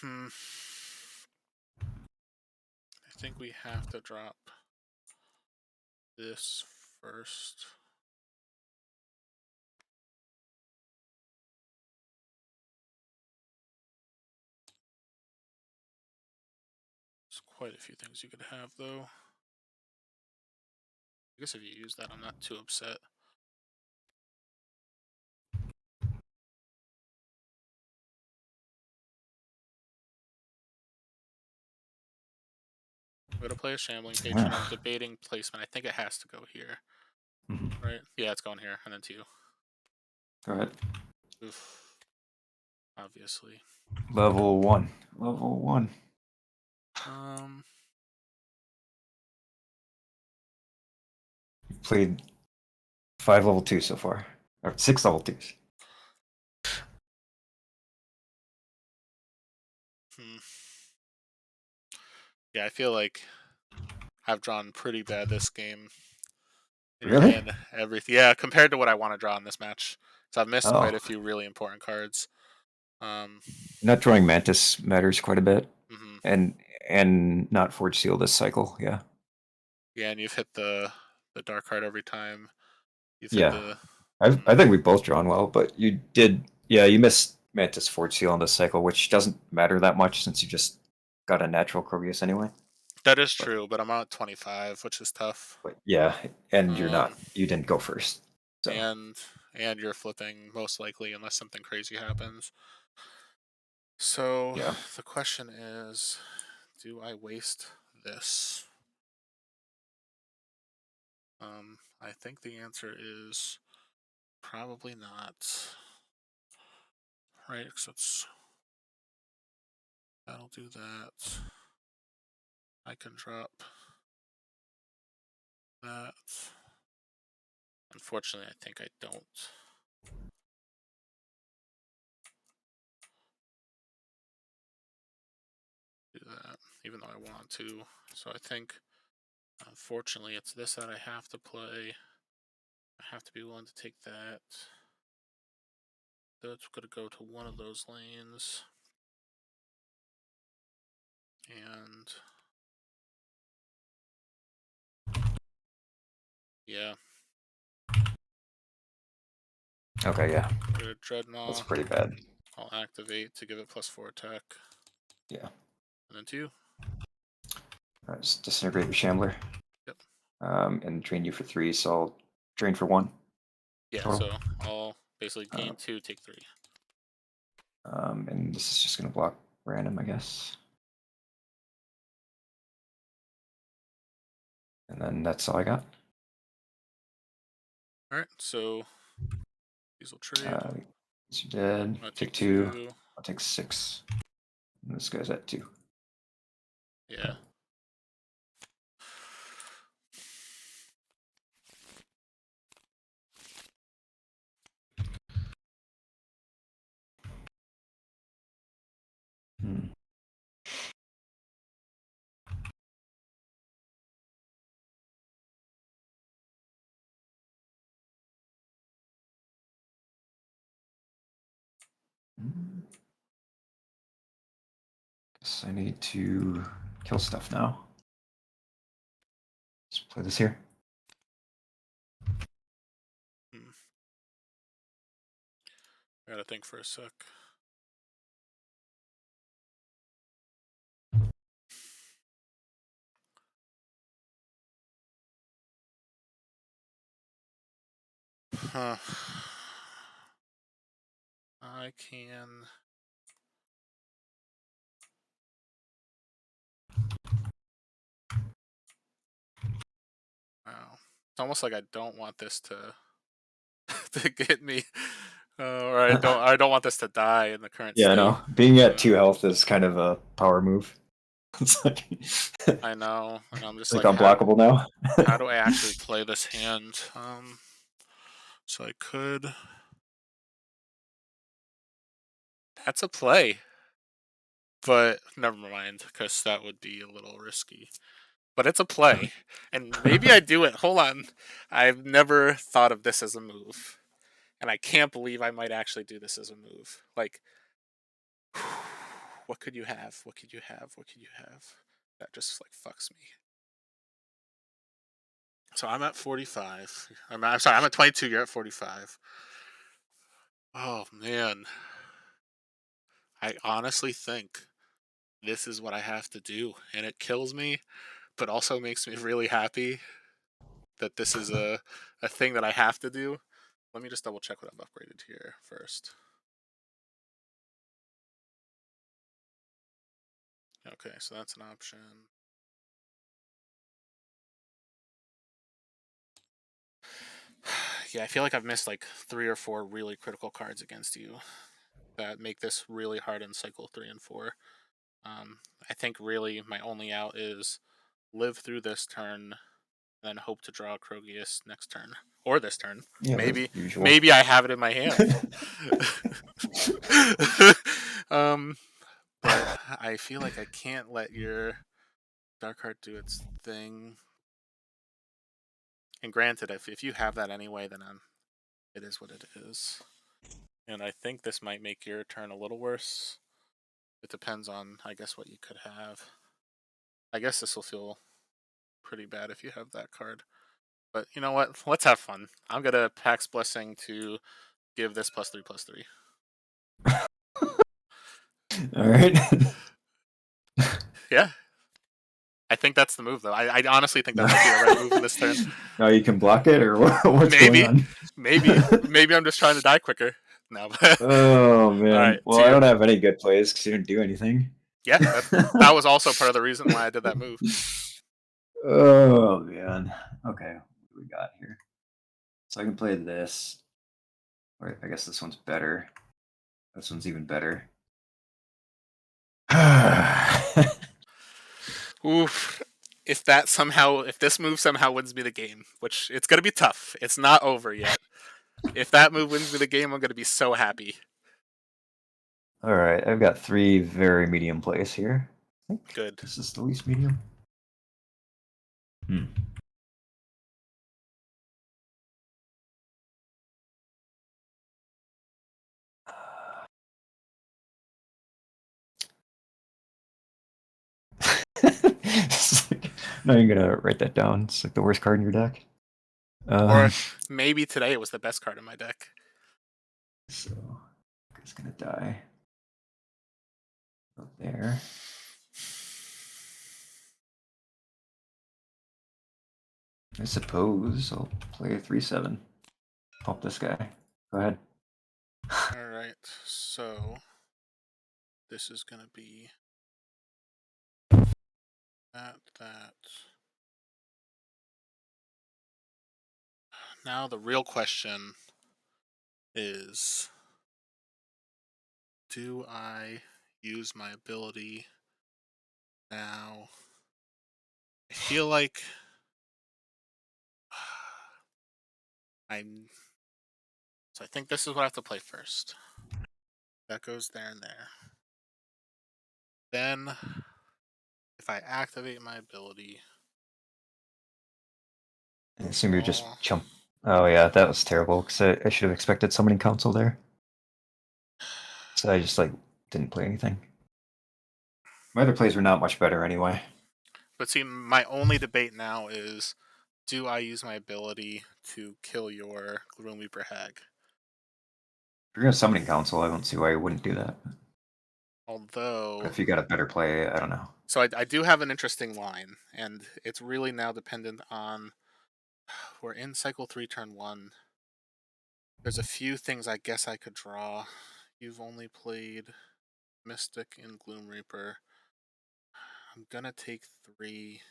I think we have to drop this first. There's quite a few things you could have, though. I guess if you use that, I'm not too upset. I'm gonna play a Shambling Patron. I'm debating placement. I think it has to go here. Right? Yeah, it's going here, and then to you. Go ahead. Oof. Obviously. Level 1. Level 1. You've played 5 level 2 so far. Or 6 level 2s. Yeah, I feel like I've drawn pretty bad this game. Really? And everything. Yeah, compared to what I want to draw in this match. So I've missed quite a few really important cards. Not drawing Mantis matters quite a bit. Mm-hmm. And not Forge Seal this cycle, yeah. Yeah, and you've hit the dark card every time. You've hit Yeah. the I think we've both drawn well, but you missed Mantis Forge Seal on this cycle, which doesn't matter that much since you just got a natural Croagus anyway. That is true, but I'm at 25, which is tough. But yeah, and you didn't go first. So. And you're flipping most likely unless something crazy happens. So yeah. The question is, do I waste this? I think the answer is probably not. Right, because that'll do that. I can drop that. Unfortunately, I think I don't. Do that, even though I want to. So I think, unfortunately, it's this that I have to play. I have to be willing to take that. That's going to go to one of those lanes. And yeah. Okay, yeah. Dreadnought. That's pretty bad. I'll activate to give it +4 attack. Yeah. And then 2. Alright, just disintegrate your Shambler. Yep. And drain you for 3, so I'll drain for 1. Yeah, total. so I'll basically gain 2, take 3. And this is just going to block random, I guess. And then that's all I got. Alright, so these will trade. These are dead. I'll take take 2. 2. I'll take 6. And this guy's at 2. Yeah. Guess I need to kill stuff now. Let's play this here. I gotta think for a sec. Huh. I can. Wow. It's almost like I don't want this to to get me, or I don't want this to die in the current state. I know. Being at 2 health is kind of a power move. It's like I know, and I'm just like like unblockable now. How do I actually play this hand? So I could. That's a play, but never mind, because that would be a little risky. But it's a play, and maybe I do it. Hold on, I've never thought of this as a move, and I can't believe I might actually do this as a move. Like, what could you have? What could you have? What could you have? That just like fucks me. So I'm at 45. I'm sorry, I'm at 22. You're at 45. Oh man. I honestly think this is what I have to do, and it kills me, but also makes me really happy that this is a thing that I have to do. Let me just double check what I've upgraded here first. Okay, so that's an option. Yeah, I feel like I've missed like 3 or 4 really critical cards against you that make this really hard in cycle 3 and 4. I think really my only out is live through this turn, then hope to draw Krogius next turn or this turn. Yeah, Maybe the usual. maybe I have it in my hand. But I feel like I can't let your Dark Heart do its thing. And granted, if you have that anyway, then it is what it is. And I think this might make your turn a little worse. It depends on, I guess, what you could have. I guess this will feel pretty bad if you have that card. But you know what? Let's have fun. I'm going to Pax Blessing to give this +3/+3. All right. Yeah. I think that's the move, though. I honestly think that might be the right move in this turn. Now you can block it, or what's Maybe. going on? Maybe I'm just trying to die quicker. No. Oh man. Alright, Well, I don't have any good plays because you didn't do anything. Yeah, that was also part of the reason why I did that move. Oh man. Okay, what do we got here? So I can play this. Or I guess this one's better. This one's even better. Oof. If this move somehow wins me the game, which it's gonna be tough. It's not over yet. If that move wins me the game, I'm gonna be so happy. All right, I've got 3 very medium plays here. I think Good. this is the least medium. I'm not even gonna write that down. It's like the worst card in your deck. Or maybe today it was the best card in my deck. So it's gonna die. Up there. I suppose I'll play a 3/7. Help this guy. Go ahead. Alright, so this is gonna be that. Now the real question is, do I use my ability now? I feel like so I think this is what I have to play first. That goes there and there. Then, if I activate my ability, I assume you're just chump. Oh yeah, that was terrible because I should have expected summoning council there. So I just like didn't play anything. My other plays were not much better anyway. But see, my only debate now is, do I use my ability to kill your Gloomweeper Hag? If you're gonna summoning council, I don't see why you wouldn't do that. Although, But if you got a better play, I don't know. so I do have an interesting line, and it's really now dependent on. We're in cycle 3, turn 1. There's a few things I guess I could draw. You've only played Mystic and Gloom Reaper. I'm gonna take 3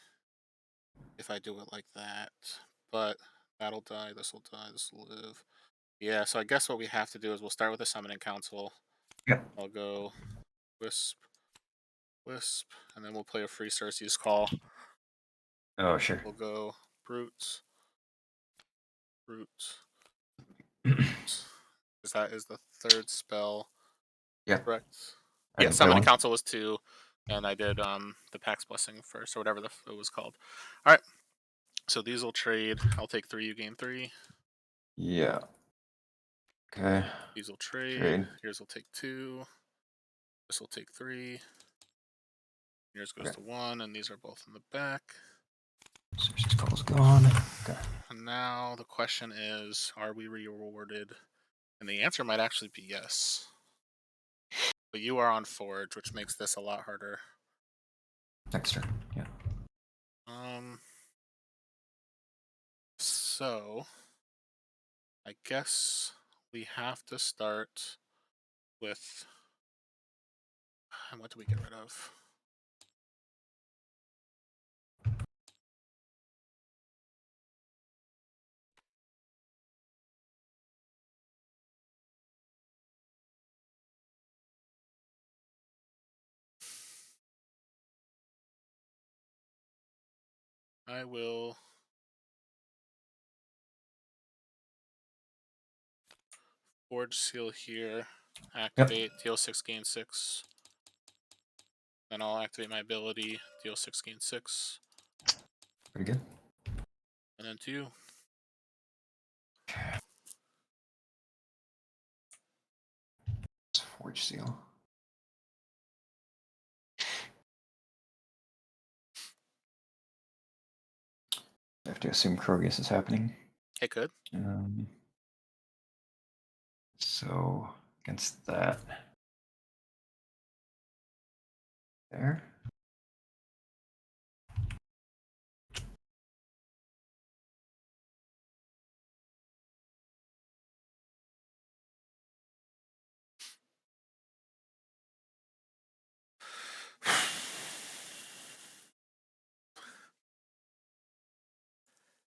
if I do it like that, but that'll die, this'll die, this'll live. Yeah, so I guess what we have to do is we'll start with the Summoning Council. Yeah. I'll go Wisp, Wisp, and then we'll play a free Cersei's Call. Oh, sure. We'll go Brute, Brute. Because that is the 3rd spell. Yeah. Correct. I Yeah, didn't play Summoning one. Council was 2, and I did the Pax Blessing first, or whatever it was called. Alright, so these will trade. I'll take 3, you gain 3. Yeah. Okay. These will trade. Trade. Yours will take 2. This will take 3. Yours goes Okay. to 1, and these are both in the back. Cersei's Call's gone. Okay. And now the question is, are we rewarded? And the answer might actually be yes. But you are on Forge, which makes this a lot harder. Next turn. Yeah. So I guess we have to start with, and what do we get rid of? I will Forge Seal here. Activate, deal 6, gain 6. Then I'll activate my ability, deal 6, gain 6. Pretty good. And then to you. Forge seal. I have to assume Krogus is happening. It could. So against that, there.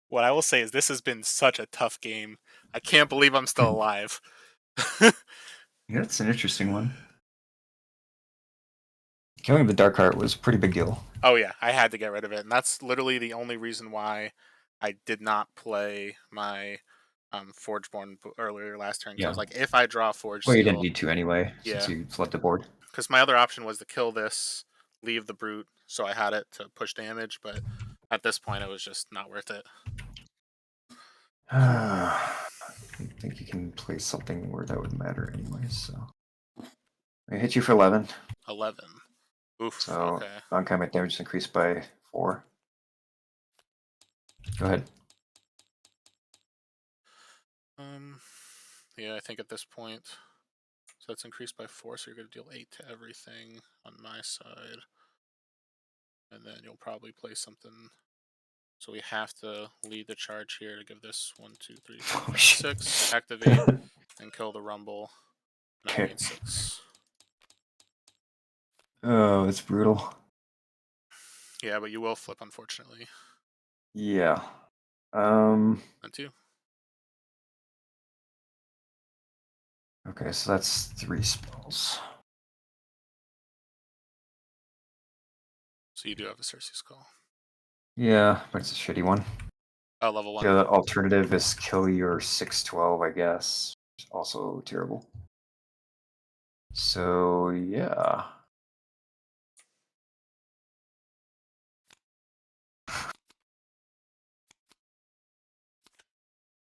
What I will say is this has been such a tough game. I can't believe I'm still alive. Yeah, that's an interesting one. Killing the Dark Heart was a pretty big deal. Oh yeah, I had to get rid of it, and that's literally the only reason why I did not play my Forgeborn earlier last turn. Because I was like, if I draw Forge Well, you Seal, didn't need to anyway, yeah, since you fled the board. because my other option was to kill this, leave the Brute, so I had it to push damage. But at this point, it was just not worth it. I think you can play something where that would matter anyway. So I hit you for 11. 11. Oof. So Okay. non-combat damage is increased by 4. Go ahead. Yeah, I think at this point, so that's increased by 4, so you're going to deal 8 to everything on my side. And then you'll probably play something. So we have to lead the charge here to give this 1, 2, 3, 4, 5, 6. Activate and kill the Rumble. And I gain 6. Oh, it's brutal. Yeah, but you will flip, unfortunately. Yeah. And 2. Okay, so that's 3 spells. So you do have a Cersei's Call. Yeah, but it's a shitty one. Oh, level 1. The alternative is kill your 6/12, I guess. Also terrible. So yeah.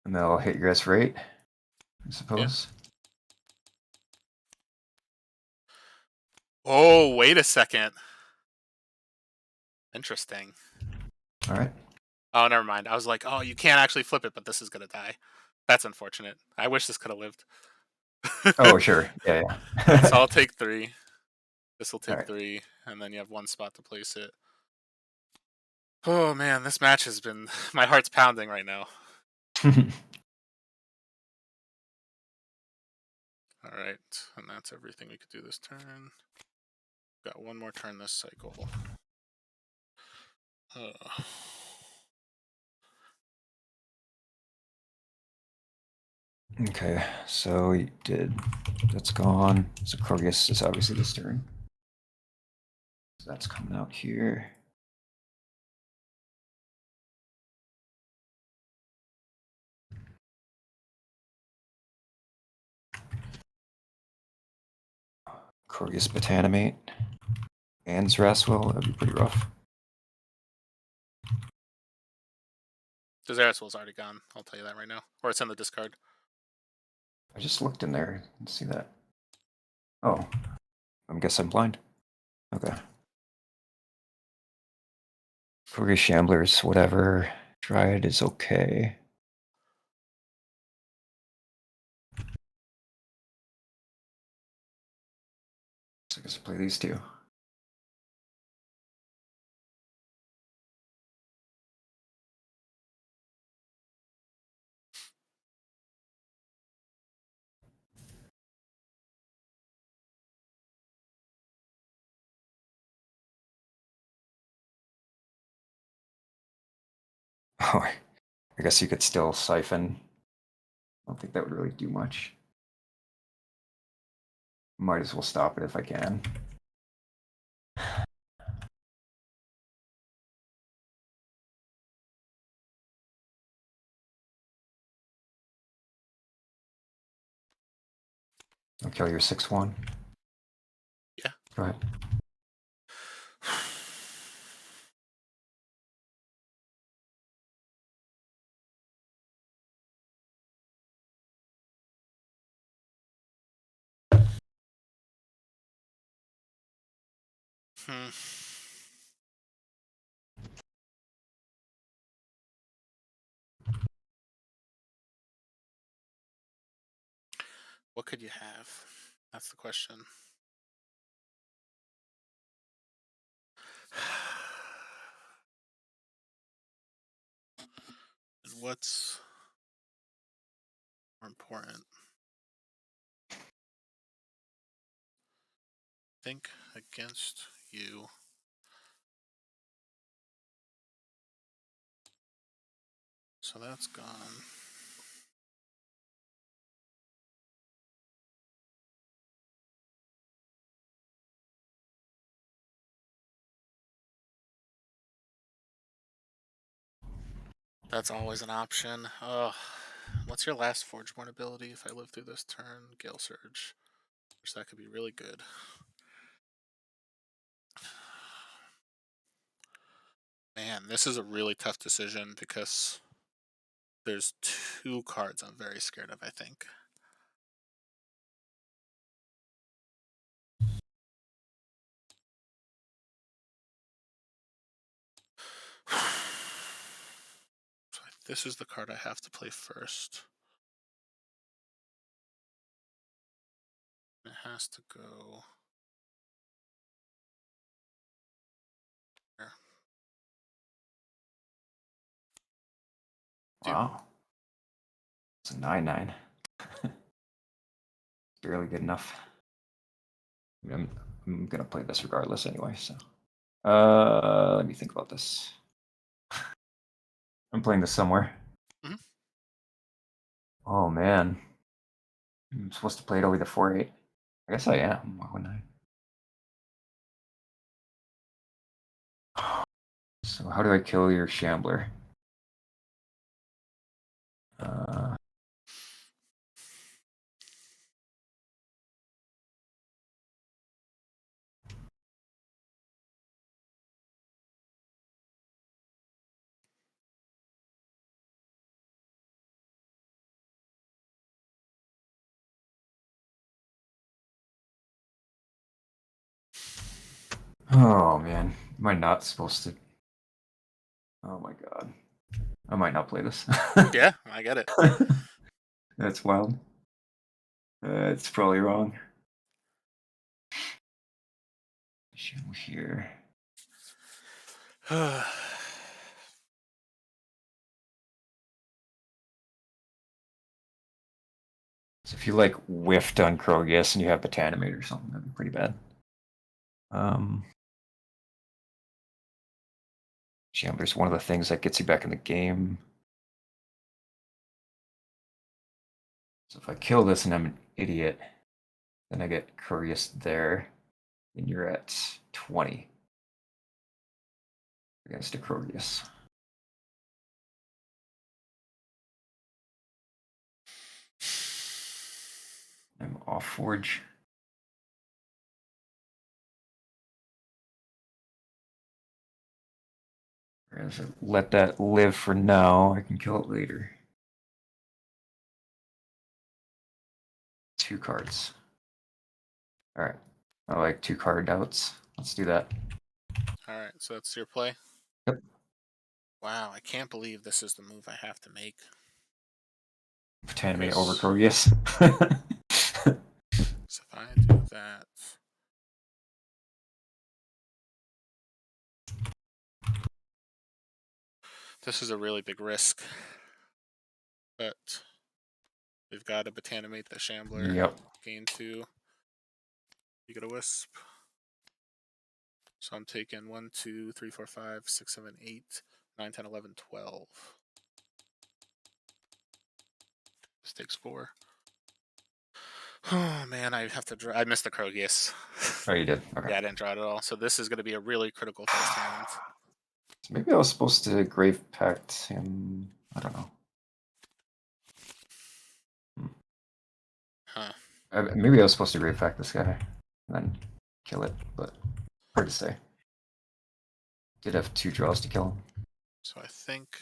And that'll hit your S rate, I suppose. Yeah. Oh, wait a second. Interesting. All right. Oh, never mind. I was like, oh, you can't actually flip it, but this is going to die. That's unfortunate. I wish this could have lived. Oh, sure. Yeah, yeah. So I'll take 3. This will take right. 3, and then you have 1 spot to place it. Oh man, this match has been... My heart's pounding right now. Alright, and that's everything we could do this turn. Got 1 more turn this cycle. Okay, so you did. That's gone. So Krogus is obviously this turn. So that's coming out here. Krogus Botanimate and Zraswell. That'd be pretty rough. The Zeraswell's already gone, I'll tell you that right now. Or it's in the discard. I just looked in there and see that. Oh, I guess I'm blind. Okay. Krogus Shamblers, whatever. Dryad is okay. So I guess I'll play these 2. Oh, I guess you could still siphon. I don't think that would really do much. Might as well stop it if I can. I'll kill your 6/1. Yeah. Go ahead. Hmm. What could you have? That's the question. And what's more important? Think against you. So that's gone. That's always an option. Oh, what's your last Forgeborn ability? If I live through this turn, Gale Surge. Which that could be really good. Man, this is a really tough decision because there's 2 cards I'm very scared of, I think. So this is the card I have to play first. It has to go here. Wow. It's a 9/9. Barely good enough. I'm gonna play this regardless anyway, so. Let me think about this. I'm playing this somewhere. Mhm. Oh man. I'm supposed to play it over the 4/8. I guess I am. Why wouldn't I? So how do I kill your Shambler? Oh man, am I not supposed to? Oh my god, I might not play this. Yeah, I get it. That's wild. It's probably wrong. Show here. So if you like whiffed on Krogus and you have Botanimate or something, that'd be pretty bad. Shambler's one of the things that gets you back in the game. So if I kill this and I'm an idiot, then I get Krogus there, and you're at 20 against a Krogus. I'm off Forge. Whereas I let that live for now, I can kill it later. 2 cards. Alright. I like 2 card outs. Let's do that. Alright, so that's your play? Yep. Wow, I can't believe this is the move I have to make. Botanimate Because- over Krogus. So if I do that... This is a really big risk. But we've got to Botanimate the Shambler. Yep. Gain 2. You get a Wisp. So I'm taking 1, 2, 3, 4, 5, 6, 7, 8, 9, 10, 11, 12. This takes 4. Oh man, I have to draw. I missed the Krogus. Oh, you did? Okay. Yeah, I didn't draw it at all. So this is going to be a really critical first hand. So maybe I was supposed to Grave Pact him. I don't know. Huh. Maybe I was supposed to Grave Fact this guy and then kill it, but hard to say. Did have 2 draws to kill him. So I think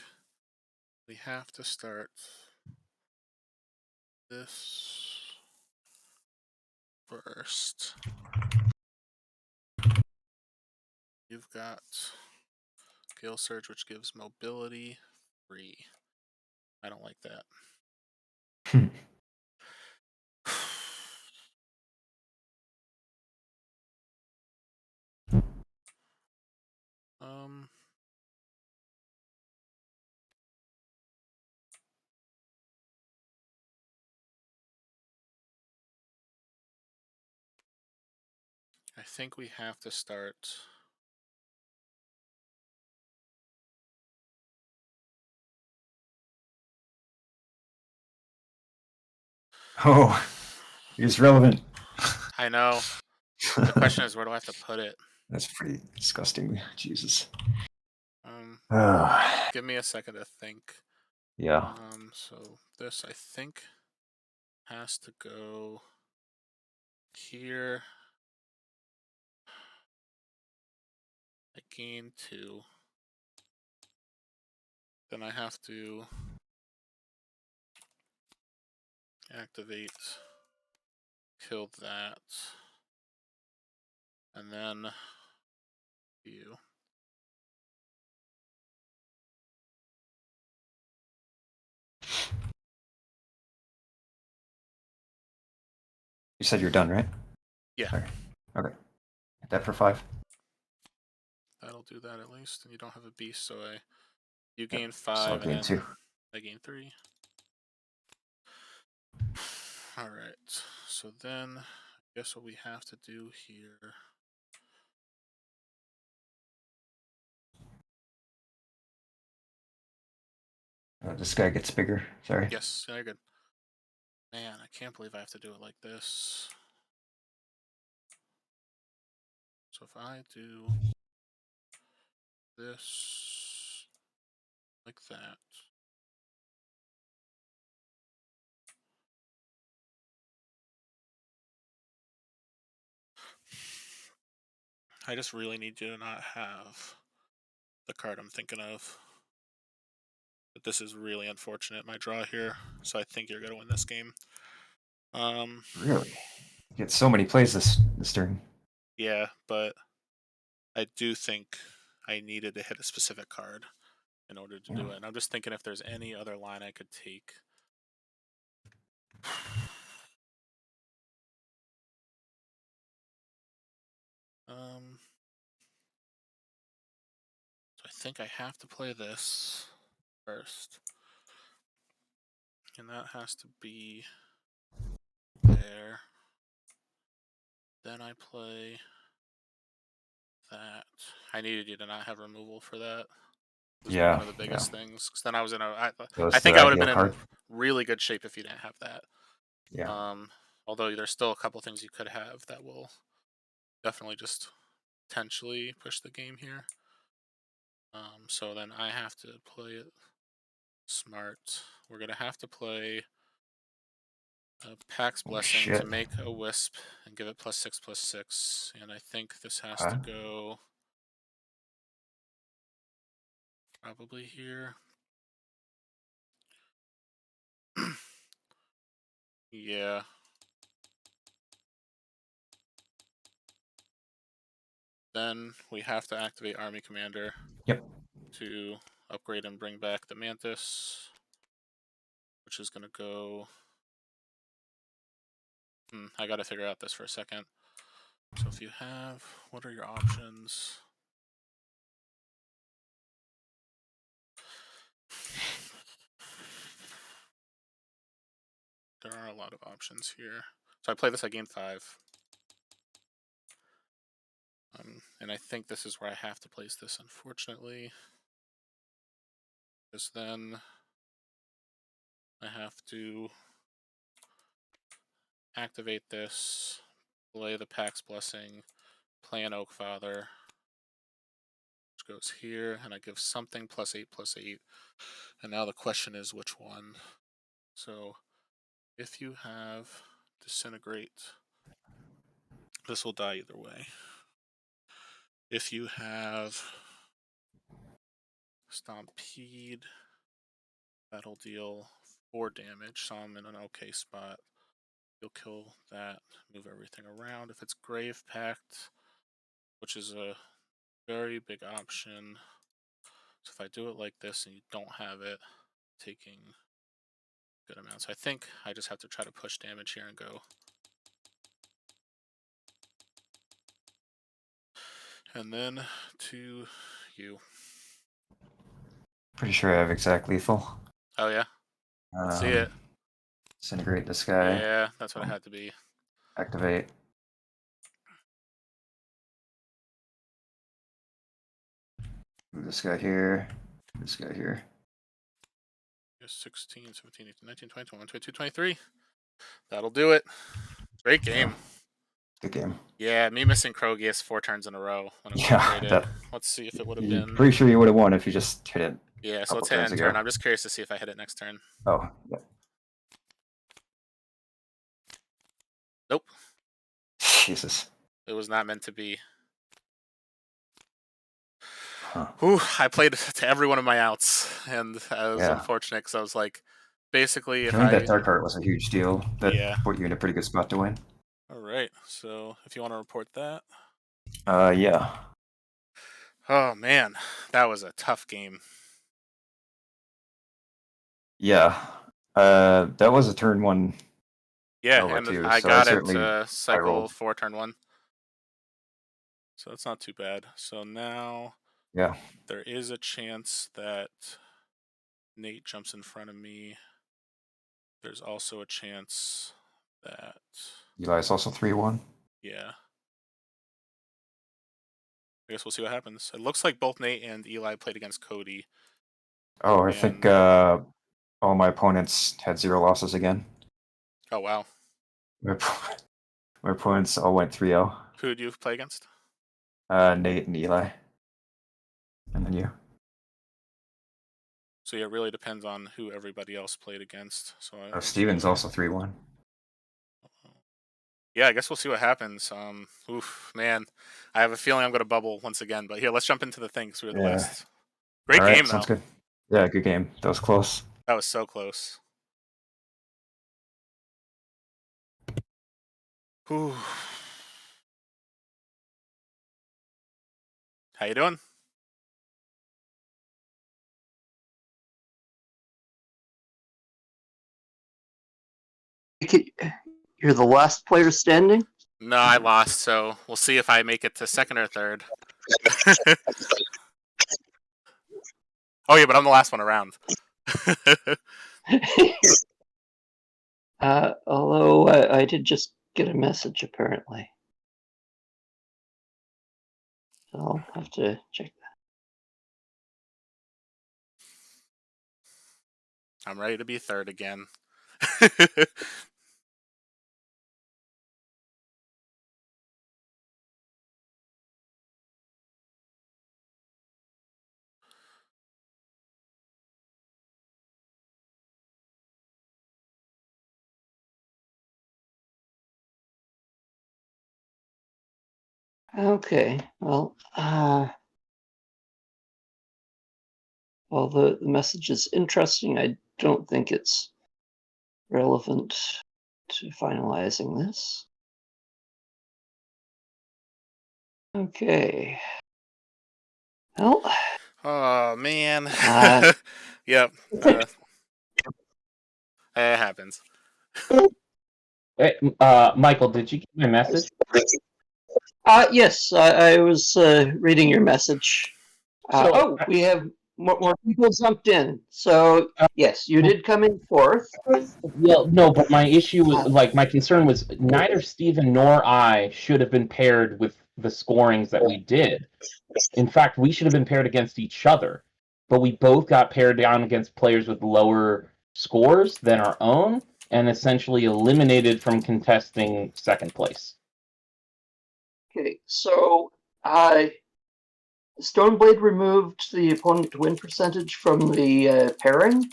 we have to start this first. You've got Gale Surge, which gives mobility 3. I don't like that. I think we have to start. Oh, he's relevant. I know. The question is, where do I have to put it? That's pretty disgusting. Jesus. Give me a second to think. Yeah. So this, I think, has to go here. I gain 2. Then I have to activate, kill that, and then you. You said you're done, right? Yeah. Sorry. Okay. Hit that for 5. That'll do that at least, and you don't have a beast, so you Yep. gain So I'll 5, and gain then 2. I gain 3. All right. So then, I guess what we have to do here. This guy gets bigger. Sorry. Yes, very good. Man, I can't believe I have to do it like this. So if I do this like that. I just really need you to not have the card I'm thinking of. But this is really unfortunate, my draw here. So I think you're going to win this game. Really? You get so many plays this turn. Yeah, but I do think I needed to hit a specific card in order to do it. And I'm just thinking if there's any other line I could take. So I think I have to play this first. And that has to be there. Then I play that. I needed you to not have removal for that. Was one of the biggest things. Because then I was in I think I would have been in really good shape if you didn't have that. Yeah. Although there's still a couple things you could have that will definitely just potentially push the game here. So then I have to play it smart. We're gonna have to play a Pax Blessing to make a Wisp and give it +6/+6. And I think this has to go probably here. Yeah. Then we have to activate Army Commander. Yep. To upgrade and bring back the Mantis, which is gonna go. I gotta figure out this for a second. So if you have, what are your options? There are a lot of options here. So I play this, I gain 5. And I think this is where I have to place this, unfortunately. Because then I have to activate this, play the Pax Blessing, play an Oakfather, which goes here, and I give something +8/+8. And now the question is which one. So if you have Disintegrate. This will die either way. If you have Stampede, that'll deal 4 damage, so I'm in an okay spot. You'll kill that, move everything around. If it's Grave Pact, which is a very big option. So if I do it like this and you don't have it, taking good amounts. I think I just have to try to push damage here and go. And then to you. Pretty sure I have exact lethal. Oh yeah? Let's see it. Disintegrate this guy. Yeah, that's what it had to be. Activate. Move this guy here. This guy here. 16, 17, 18, 19, 20, 21, 22, 23. That'll do it. Great game. Good game. Yeah, me missing Krogius 4 turns in a row when it was Yeah, upgraded. Let's see if it would have been. Pretty sure you would have won if you just hit it. Yeah, so let's hit end turn. I'm just curious to see if I hit it next turn. Oh, yeah. Nope. Jesus. It was not meant to be. Huh. Ooh, I played to every one of my outs, and it was unfortunate because I was like, basically, if I think that third part was a huge deal. That put you in a pretty good spot to win. All right, so if you want to report that. Yeah. Oh man, that was a tough game. Yeah. That was a turn 1. Yeah, and too, I so got it cycle 4 turn 1. So that's not too bad. So now there is a chance that Nate jumps in front of me. There's also a chance that Eli's also 3-1. Yeah. I guess we'll see what happens. It looks like both Nate and Eli played against Cody. Oh, I think all my opponents had 0 losses again. Oh, wow. My opponents all went 3-0. Who did you play against? Nate and Eli. And then you. So yeah, it really depends on who everybody else played against. So Steven's also 3-1. Yeah, I guess we'll see what happens. Oof, man. I have a feeling I'm going to bubble once again. But here, let's jump into the thing because we were the last. Great game, though. Sounds good. Yeah, good game. That was close. That was so close. Whew. How you doing? You're the last player standing? No, I lost, so we'll see if I make it to second or third. Oh yeah, but I'm the last one around. Although I did just get a message apparently. So I'll have to check that. I'm ready to be third again. Okay, well, the message is interesting. I don't think it's relevant to finalizing this. Okay. Well. Oh man. Yep. It happens. Hey, Michael, did you get my message? Yes, I was reading your message. We have more people jumped in. So yes, you did come in fourth. Well, no, but my issue was my concern was neither Steven nor I should have been paired with the scorings that we did. In fact, we should have been paired against each other, but we both got paired down against players with lower scores than our own, and essentially eliminated from contesting second place. Okay, so Stoneblade removed the opponent win percentage from the pairing,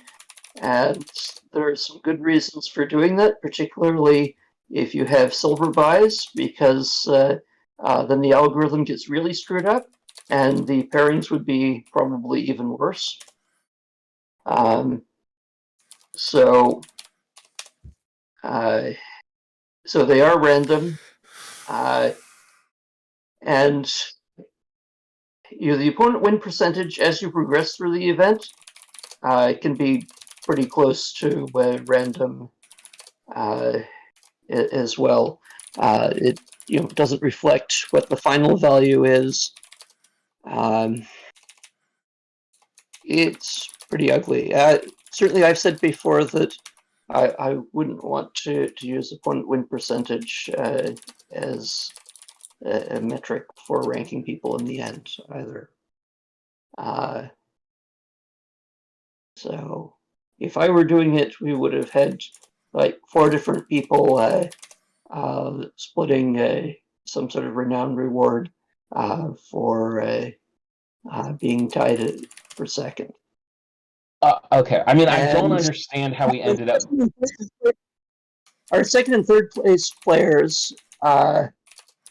and there are some good reasons for doing that. Particularly, if you have silver buys, because then the algorithm gets really screwed up, and the pairings would be probably even worse. So they are random, and the opponent win percentage as you progress through the event can be pretty close to random as well. It doesn't reflect what the final value is. It's pretty ugly. Certainly, I've said before that I wouldn't want to use opponent win percentage as a metric for ranking people in the end either. So if I were doing it, we would have had like 4 different people splitting some sort of renown reward for being tied for second. Okay, I mean, I don't And- understand how we ended up. Our second and third place players,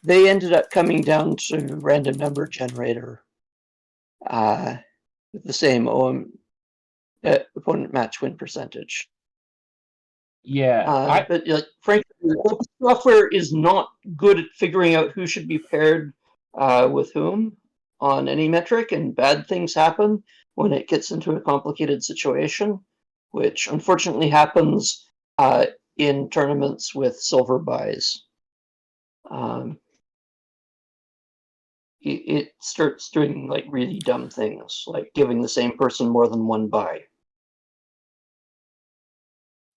they ended up coming down to random number generator with the same opponent match win percentage. Yeah, but frankly, open software is not good at figuring out who should be paired with whom on any metric, and bad things happen when it gets into a complicated situation, which unfortunately happens in tournaments with silver buys. It starts doing like really dumb things, like giving the same person more than one buy.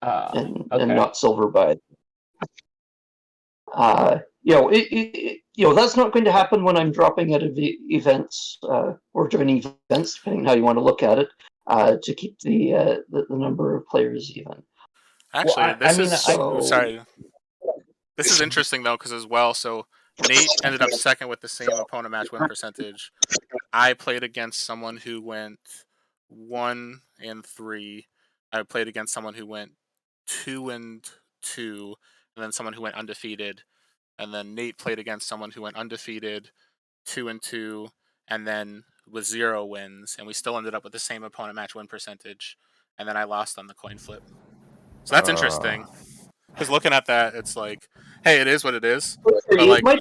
And not silver buy. That's not going to happen when I'm dropping out of the events or joining events, depending on how you want to look at it, to keep the number of players even. Actually, so- sorry. This is interesting though, because as well, so Nate ended up second with the same opponent match win percentage. I played against someone who went 1 and 3. I played against someone who went 2 and 2, and then someone who went undefeated. And then Nate played against someone who went undefeated, 2 and 2, and then with 0 wins, and we still ended up with the same opponent match win percentage. And then I lost on the coin flip. So that's interesting. Because looking at that, it's like, hey, it is what it is. But it might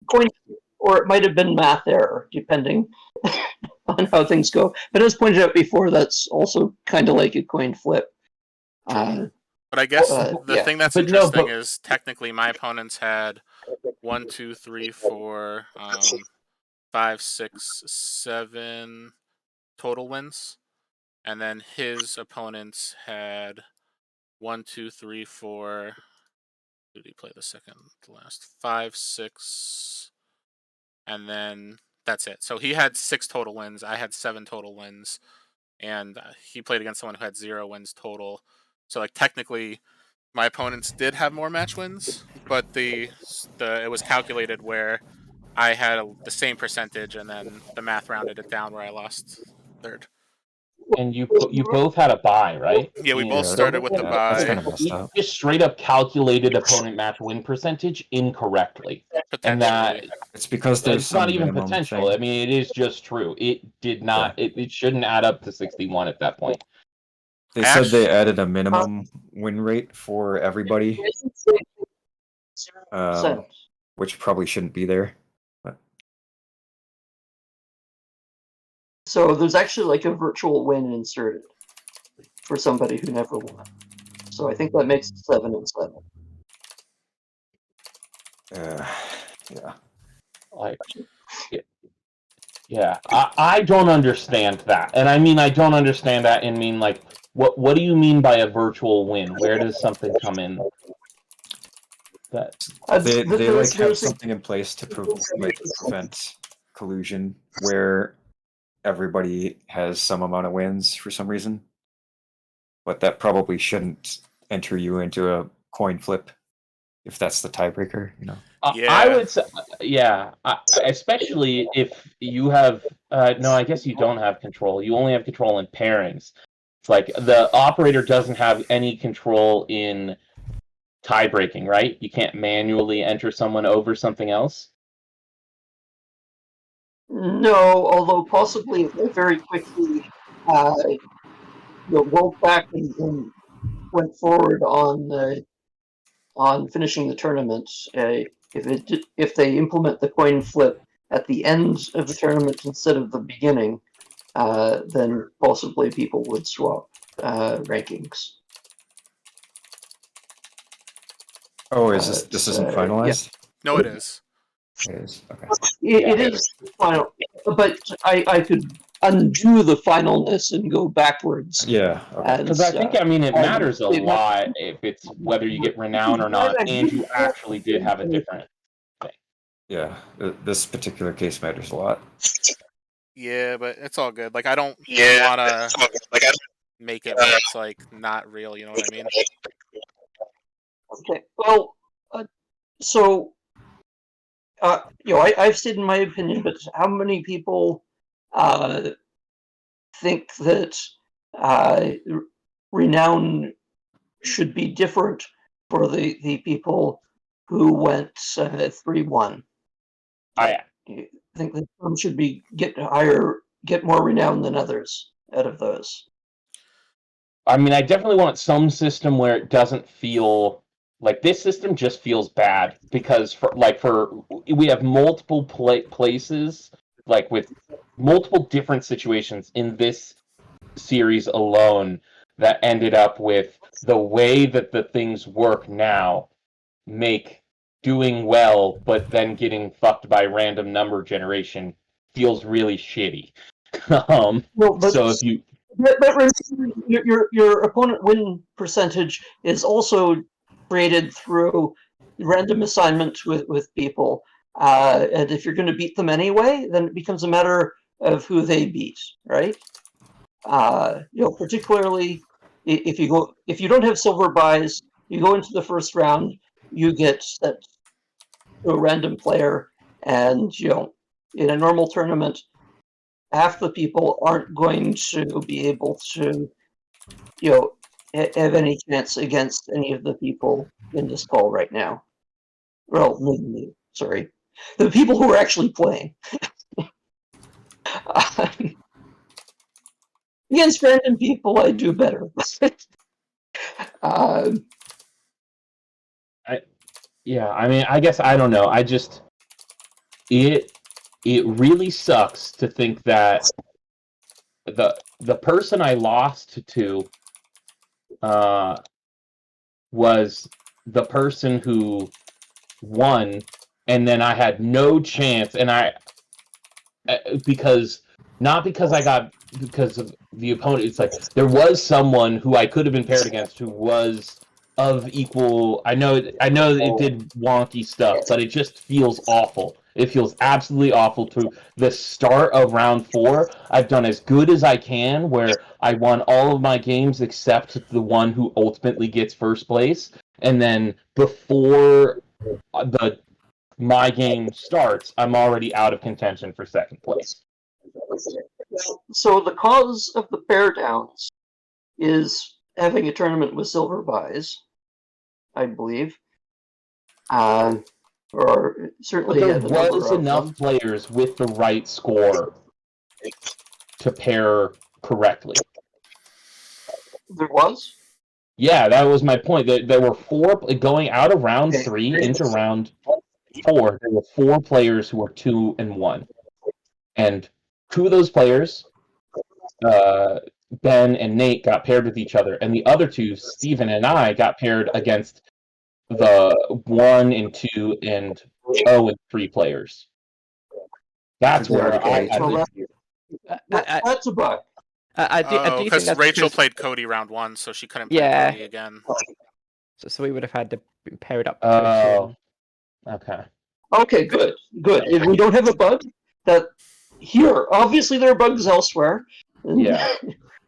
coin, or it might have been math error, depending on how things go. But as pointed out before, that's also kind of like a coin flip. But I guess the thing that's interesting is technically my opponents had 1, 2, 3, 4, 5, 6, 7 total wins, and then his opponents had 1, 2, 3, 4. Who did he play the second to last? 5, 6, and then that's it. So he had 6 total wins. I had 7 total wins, and he played against someone who had 0 wins total. So like technically, my opponents did have more match wins, but it was calculated where I had the same percentage, and then the math rounded it down where I lost third. And you both had a bye, right? Yeah, we both started with the bye. That's kind of messed up. Just straight up calculated opponent match win percentage incorrectly. And that it's because there's it's not some even minimum potential. thing. I mean, it is just true. It did not. It shouldn't add up to 61 at that point. They said they added a minimum win rate for everybody, which probably shouldn't be there. But so there's actually like a virtual win inserted for somebody who never won. So I think that makes it 7 and 7. Yeah. Like, yeah, I don't understand that, and I mean I don't understand that and mean like what do you mean by a virtual win? Where does something come in? That they like have something in place to prevent collusion where everybody has some amount of wins for some reason, but that probably shouldn't enter you into a coin flip if that's the tiebreaker, you know. I would say, especially if you have no, I guess you don't have control. You only have control in pairings. It's like the operator doesn't have any control in tie breaking, right? You can't manually enter someone over something else. No, although possibly if they very quickly rolled back and went forward on finishing the tournament. If they implement the coin flip at the end of the tournament instead of the beginning, then possibly people would swap rankings. Oh, this isn't finalized? No, it is. It is. Okay. It is final, but I could undo the finalness and go backwards. Yeah. Okay. Because I think, I mean, it matters a lot if it's whether you get renown or not, and you actually did have a different thing. Yeah. This particular case matters a lot. Yeah, but it's all good. Like, I don't want to make it where it's, like, not real, you know what I mean? Okay, well, so, I've stated my opinion, but how many people think that renown should be different for the people who went 3-1? I think that some should get more renown than others out of those. I mean, I definitely want some system where it doesn't feel like this system just feels bad because we have multiple places, like with multiple different situations in this series alone that ended up with the way that the things work now make doing well, but then getting fucked by random number generation feels really shitty. So if you But your opponent win percentage is also created through random assignment with people, and if you're going to beat them anyway, then it becomes a matter of who they beat, right? Particularly if you don't have silver buys, you go into the first round, you get set to a random player, and in a normal tournament, half the people aren't going to be able to, have any chance against any of the people in this call right now. Well, maybe, sorry. The people who are actually playing. Against random people, I do better. I mean, I guess I don't know. I just it really sucks to think that the person I lost to was the person who won, and then I had no chance, and because of the opponent. It's like there was someone who I could have been paired against who was of equal. I know it did wonky stuff, but it just feels awful. It feels absolutely awful to the start of round 4. I've done as good as I can, where I won all of my games except the one who ultimately gets first place, and then before my game starts, I'm already out of contention for second place. So the cause of the bear downs is having a tournament with silver buys, I believe. Or certainly there was enough players with the right score to pair correctly. There was? Yeah, that was my point. There were 4 going out of round 3 into round 4. There were 4 players who were 2 and 1, and 2 of those players, Ben and Nate, got paired with each other, and the other 2, Steven and I, got paired against the 1 and 2 and 0 and 3 players. That's where that's a bug. I do think because that's Rachel played Cody round 1, so she couldn't play Cody again. So we would have had to pair it up. Oh, okay. Okay, good. If we don't have a bug, here, obviously there are bugs elsewhere. Yeah.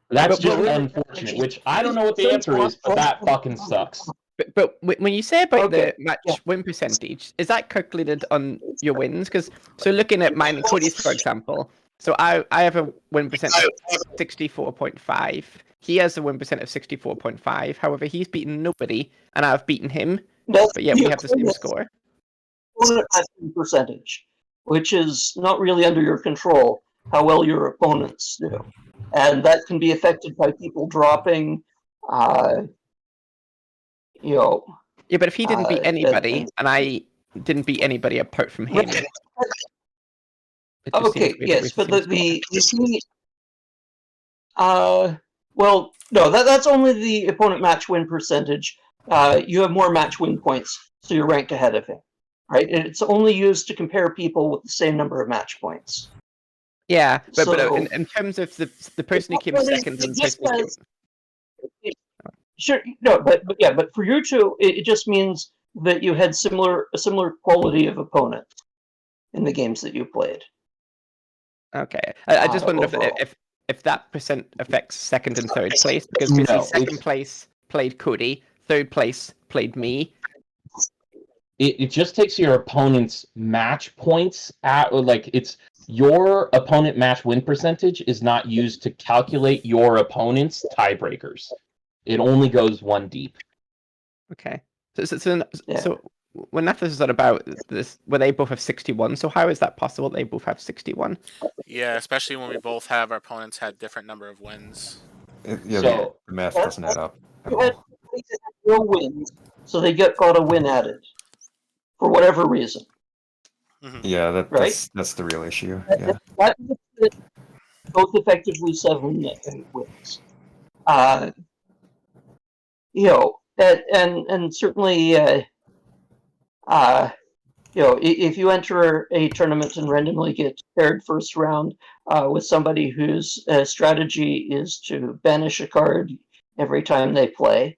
That's just unfortunate, which I don't know what the answer is, but that fucking sucks. But when you say about the match win percentage, is that calculated on your wins? Because looking at mine and Cody's, for example, so I have a win percentage of 64.5, he has a win percent of 64.5. However, he's beaten nobody, and I've beaten him. That's But yeah, we have the same score. opponent matching percentage, which is not really under your control, how well your opponents do. And that can be affected by people dropping, you know. Yeah, but if he didn't beat anybody, and I didn't beat anybody apart from him, it just Okay, seems weird that we yes, have but the same well, no, that's only the opponent match win percentage. You have more match win points, so you're ranked ahead of him, right? It's only used to compare people with the same number of match points. Yeah, but So- in terms of the person who came second and the person who came... Sure, no, but for you two, it just means that you had a similar quality of opponent in the games that you played. Okay, I just wonder overall. if that percent affects second and third place, because we No, see second place played Cody, third place played me. It just takes your opponent's match points at, like, it's your opponent match win percentage is not used to calculate your opponent's tiebreakers. It only goes one deep. Okay, so when Nathas is on about this, where they both have 61, so how is that possible? They both have 61. Yeah, especially when we both have our opponents had different number of wins. Yeah, So- the math doesn't add up at You had all. no wins, so they got a win added for whatever reason. Yeah, Right? that's the real issue. Yeah. That makes it both effectively 7 wins. You know, and certainly, you know, if you enter a tournament and randomly get paired first round with somebody whose strategy is to banish a card every time they play,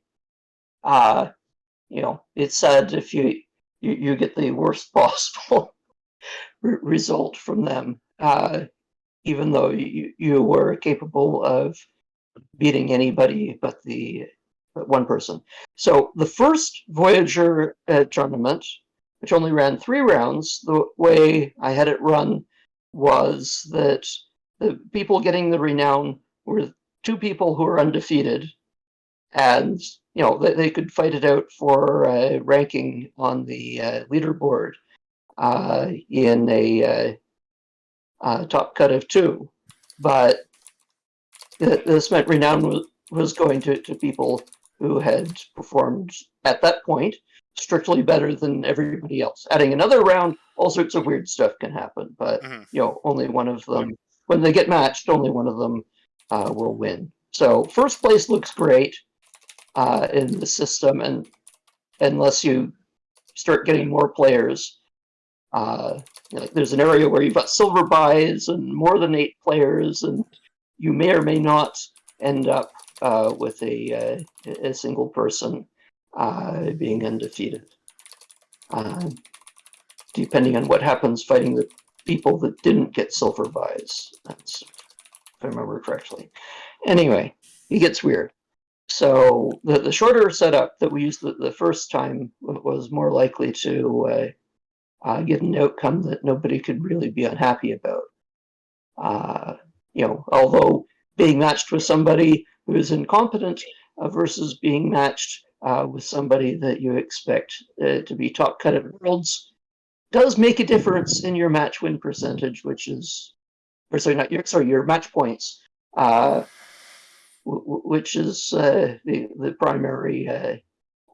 you know, it's sad if you get the worst possible result from them, even though you were capable of beating anybody but one person. So the first Voyageur tournament, which only ran 3 rounds, the way I had it run was that the people getting the renown were 2 people who were undefeated, and you know they could fight it out for ranking on the leaderboard in a top cut of 2. But this meant renown was going to people who had performed at that point strictly better than everybody else. Adding another round, all sorts of weird stuff can happen, but you know, only one of them, when they get matched, only one of them will win. So first place looks great in the system, and unless you start getting more players, like there's an area where you've got silver buys and more than 8 players, and you may or may not end up with a single person being undefeated, depending on what happens fighting the people that didn't get silver buys. That's, if I remember correctly. Anyway, it gets weird. So the shorter setup that we used the first time was more likely to get an outcome that nobody could really be unhappy about. You know, although being matched with somebody who is incompetent versus being matched with somebody that you expect to be top cut at Worlds does make a difference in your match win percentage, which is, or sorry, not your match points, which is the primary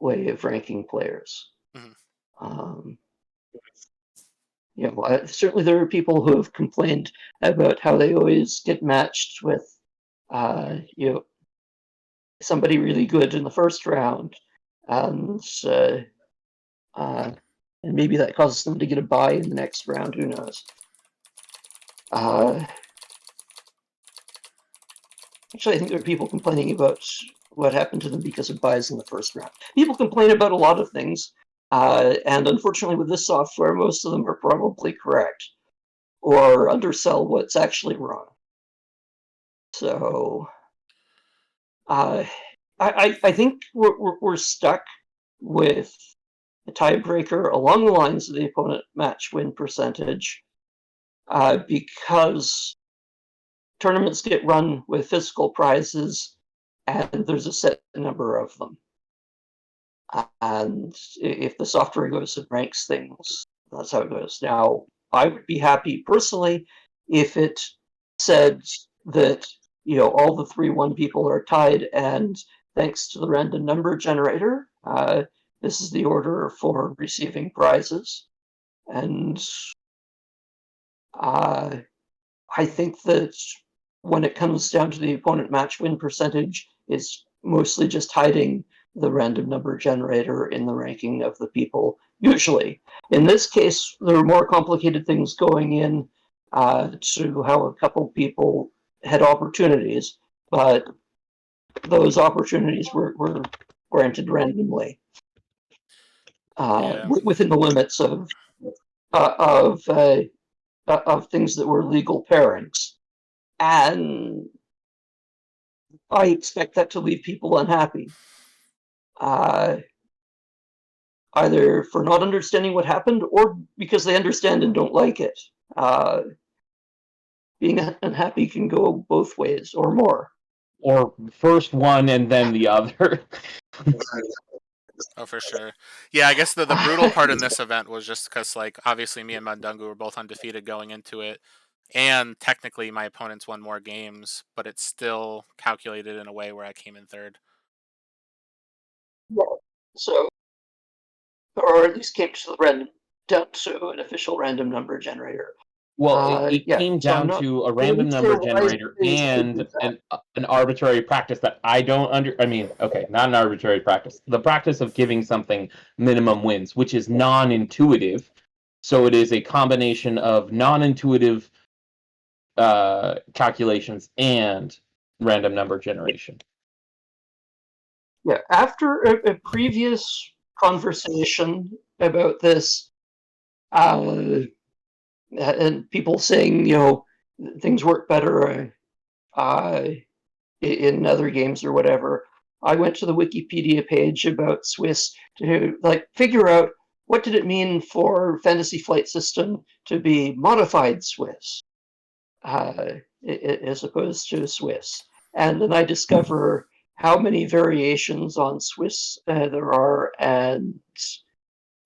way of ranking players. You know, certainly there are people who have complained about how they always get matched with, you know, somebody really good in the first round, and maybe that causes them to get a bye in the next round. Who knows? Actually, I think there are people complaining about what happened to them because of buys in the first round. People complain about a lot of things. And unfortunately, with this software, most of them are probably correct or undersell what's actually wrong. So I think we're stuck with a tiebreaker along the lines of the opponent match win percentage because tournaments get run with physical prizes, and there's a set number of them. And if the software goes and ranks things, that's how it goes. Now, I would be happy personally if it said that, you know, all the 3-1 people are tied, and thanks to the random number generator, this is the order for receiving prizes. And I think that when it comes down to the opponent match win percentage, it's mostly just hiding the random number generator in the ranking of the people, usually. In this case, there are more complicated things going in to how a couple people had opportunities, but those opportunities were granted randomly Yeah. within the limits of things that were legal pairings. And I expect that to leave people unhappy. Either for not understanding what happened or because they understand and don't like it. Being unhappy can go both ways or more. Or first one and then the other. Oh, for sure. Yeah, I guess the brutal part in this event was just because, like, obviously me and Mandungu were both undefeated going into it, and technically my opponents won more games, but it's still calculated in a way where I came in third. Yeah. So, or at least came to the random, down to an official random number generator. Well, it Yeah, came so I'm down not to a really random sure number why generator they and did that. an arbitrary practice that I don't I mean, okay, not an arbitrary practice. The practice of giving something minimum wins, which is non-intuitive. So it is a combination of non-intuitive calculations and random number generation. Yeah, after a previous conversation about this, and people saying, you know, things work better in other games or whatever, I went to the Wikipedia page about Swiss to like figure out what did it mean for Fantasy Flight System to be modified Swiss as opposed to Swiss. And then I discover how many variations on Swiss there are, and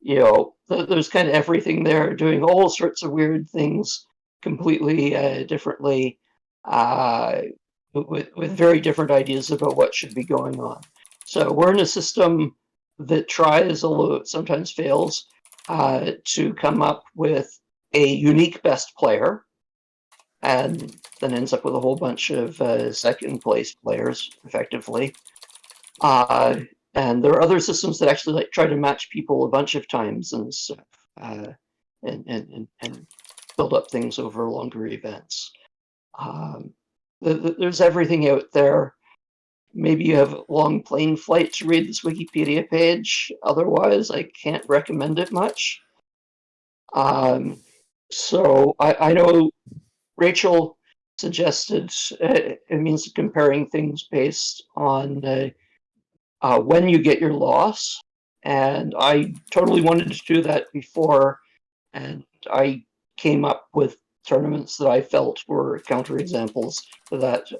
you know, there's kind of everything there, doing all sorts of weird things completely differently, with very different ideas about what should be going on. So we're in a system that tries, although it sometimes fails, to come up with a unique best player, and then ends up with a whole bunch of second place players, effectively. And there are other systems that actually like try to match people a bunch of times and stuff, and build up things over longer events. There's everything out there. Maybe you have a long plane flight to read this Wikipedia page. Otherwise, I can't recommend it much. So I know Rachel suggested a means of comparing things based on when you get your loss, and I totally wanted to do that before, and I came up with tournaments that I felt were counterexamples to that.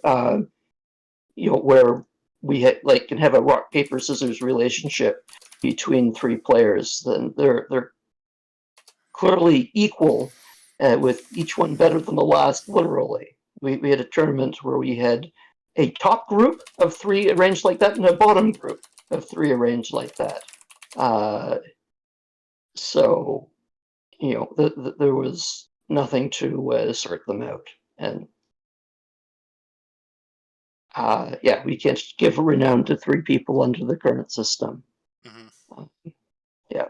You know, where we like can have a rock paper scissors relationship between 3 players. Then they're clearly equal, with each one better than the last. Literally, we had a tournament where we had a top group of 3 arranged like that and a bottom group of 3 arranged like that. So, you know, there was nothing to sort them out. And yeah, we can't give renown to 3 people under the current system. Mm-hmm. Yeah.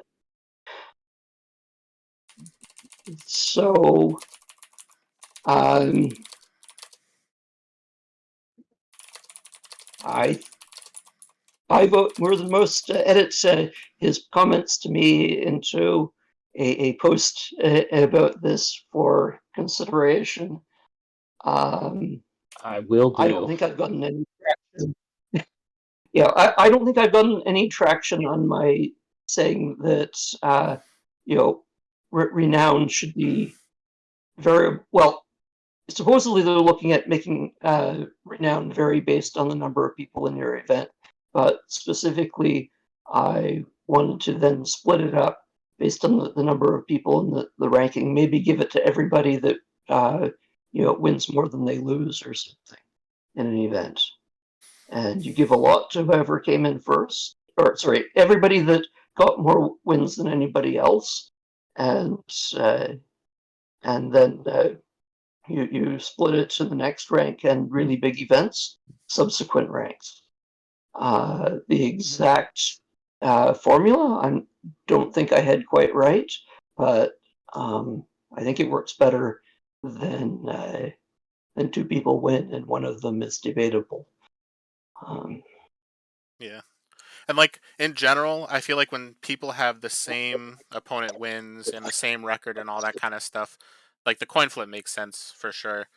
So, I vote more than most edits his comments to me into a post about this for consideration. I will do. I don't think I've gotten any traction. Yeah, I don't think I've gotten any traction on my saying that you know, renown should be very well. supposedly they're looking at making renown vary based on the number of people in your event, but specifically I wanted to then split it up based on the number of people in the ranking, maybe give it to everybody that wins more than they lose or something in an event. And you give a lot to whoever came in first, or sorry, everybody that got more wins than anybody else, and then you split it to the next rank and really big events, subsequent ranks. The exact formula, I don't think I had quite right, but I think it works better than two people win and one of them is debatable. Yeah. And like in general, I feel like when people have the same opponent wins and the same record and all that kind of stuff, like the coin flip makes sense for sure.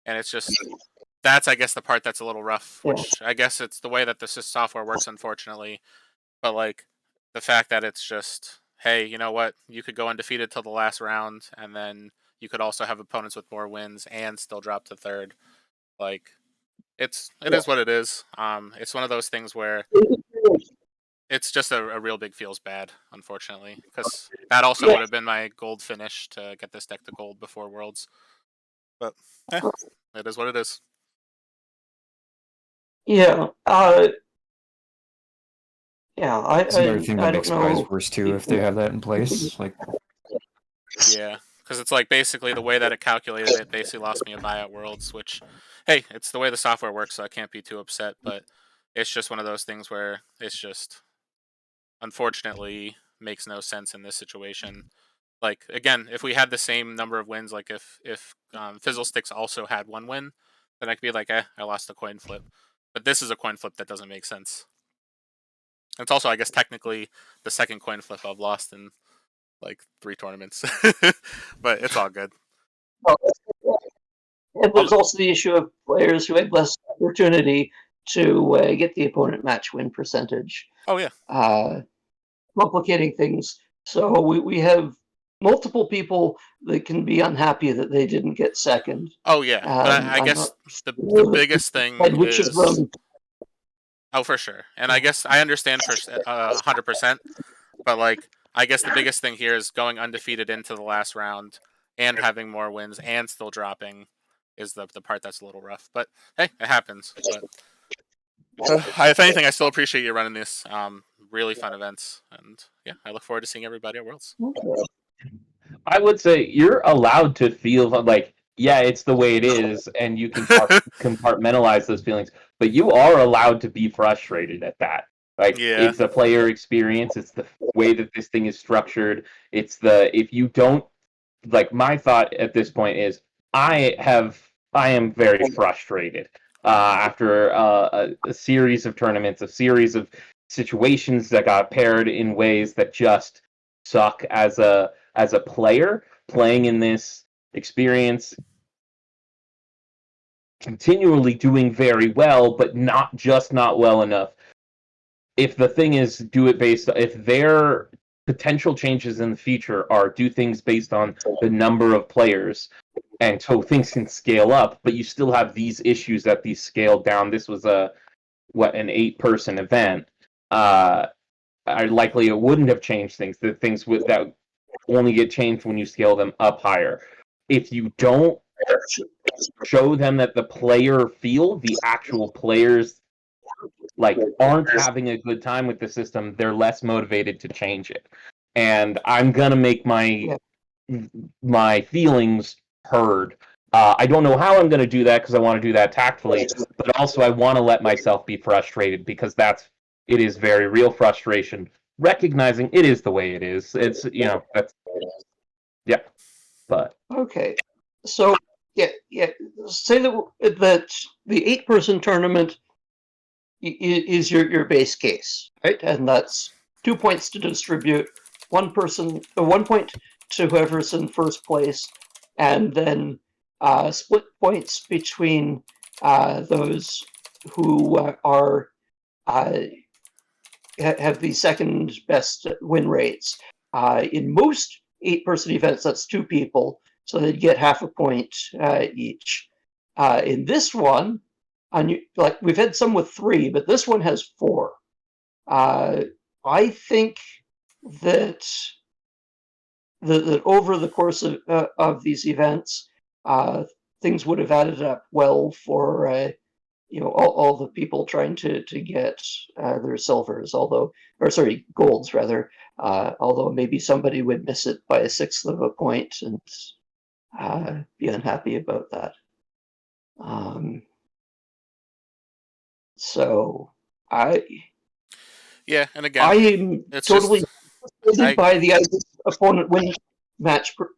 And it's just that's I guess the part that's a little rough, Yeah. which I guess it's the way that this software works, unfortunately. But like the fact that it's just, hey, you know what? You could go undefeated till the last round, and then you could also have opponents with more wins and still drop to third. Like it is what it is. It's one of those things where it's just a real big feels bad, unfortunately, because that also would have been my gold finish to get this deck to gold before Worlds. But it is what it is. Yeah. Yeah. It's another thing that I makes don't buys know. worse too if they have that in place. Like, Yeah, because it's like basically the way that it calculated it basically lost me a buy at Worlds, which, hey, it's the way the software works, so I can't be too upset. But it's just one of those things where it's just, unfortunately, makes no sense in this situation. Like again, if we had the same number of wins, like if Fizzle Sticks also had one win, then I could be like, I lost a coin flip. But this is a coin flip that doesn't make sense. It's also, I guess, technically the second coin flip I've lost in like 3 tournaments, but it's all good. And there's also the issue of players who had less opportunity to get the opponent match win percentage. Oh yeah. Complicating things. So we have multiple people that can be unhappy that they didn't get second. Oh yeah, but I guess the biggest thing which is. Of them... Oh, for sure, and I guess I understand for 100%, but like I guess the biggest thing here is going undefeated into the last round and having more wins and still dropping is the part that's a little rough. But hey, it happens. But if anything, I still appreciate you running this. Really fun events, and yeah, I look forward to seeing everybody at Worlds. I would say you're allowed to feel like, yeah, it's the way it is, and you can compartmentalize those feelings, but you are allowed to be frustrated at that. Like, Yeah. It's a player experience. It's the way that this thing is structured. If you don't, like, my thought at this point is, I am very frustrated after a series of tournaments, a series of situations that got paired in ways that just suck as a player playing in this experience, continually doing very well, but not well enough. If the thing is do it based, if their potential changes in the future are do things based on the number of players, and so things can scale up, but you still have these issues that these scaled down. This was an 8-person event. Likely it wouldn't have changed things. The things that only get changed when you scale them up higher. If you don't show them that the actual players like aren't having a good time with the system, they're less motivated to change it. And I'm gonna make my feelings heard. I don't know how I'm going to do that because I want to do that tactfully, but also I want to let myself be frustrated because it is very real frustration. Recognizing it is the way it is. It's but okay. So yeah. Say that the 8-person tournament is your base case, right? And that's 2 points to distribute, 1 point to whoever's in first place, and then split points between those who have the second best win rates. In most 8-person events, that's 2 people. so they'd get half a point each. In this one, like we've had some with 3, but this one has 4. I think that over the course of these events, things would have added up well for all the people trying to get their silvers, golds rather. Although maybe somebody would miss it by 1/6 of a point and be unhappy about that. So Yeah, and again, I'm it's totally just fascinated by the opponent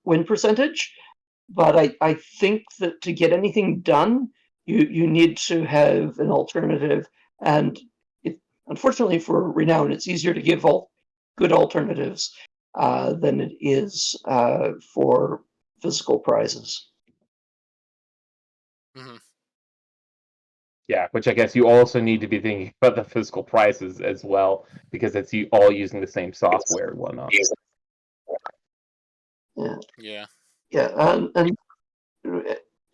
win percentage, but I think that to get anything done, you need to have an alternative, and unfortunately for Renown, it's easier to give all good alternatives than it is for physical prizes. Mhm. Yeah, which I guess you also need to be thinking about the physical prices as well, because it's all using the same software and whatnot. Yeah, Yeah.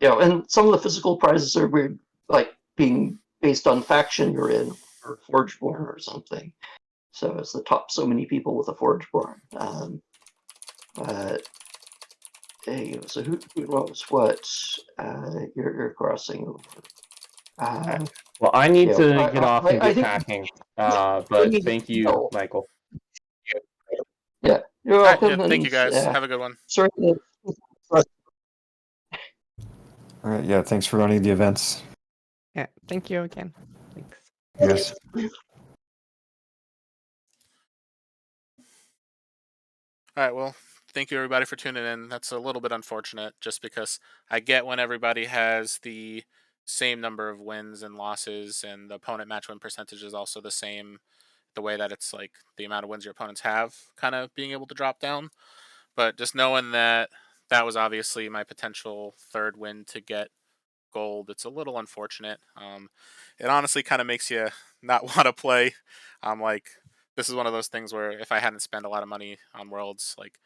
yeah, and some of the physical prizes are weird, like being based on faction you're in or Forgeborn or something. So it's the top so many people with a Forgeborn. So who knows what you're crossing over? Well, I need to I, get off I, and I get think packing. But thank you, Michael. Yeah, you're All right. Yeah. welcome. Thank you, And guys. Have a good one. sorry. All right, yeah, thanks for running the events. Yeah, thank you again. Thanks. Yes. All right. Well, thank you everybody for tuning in. That's a little bit unfortunate, just because I get when everybody has the same number of wins and losses, and the opponent match win percentage is also the same. The way that it's like the amount of wins your opponents have, kind of being able to drop down. But just knowing that that was obviously my potential third win to get gold, it's a little unfortunate. It honestly kind of makes you not want to play. Like, this is one of those things where if I hadn't spent a lot of money on Worlds, like,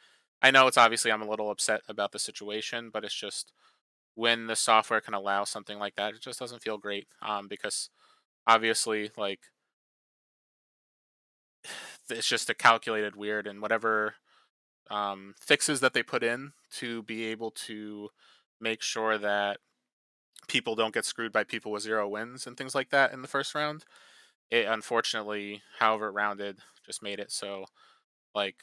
I know it's obviously I'm a little upset about the situation, but it's just when the software can allow something like that, it just doesn't feel great. Because obviously, like, it's just a calculated weird, and whatever fixes that they put in to be able to make sure that people don't get screwed by people with 0 wins and things like that in the first round. It unfortunately, however it rounded, just made it so like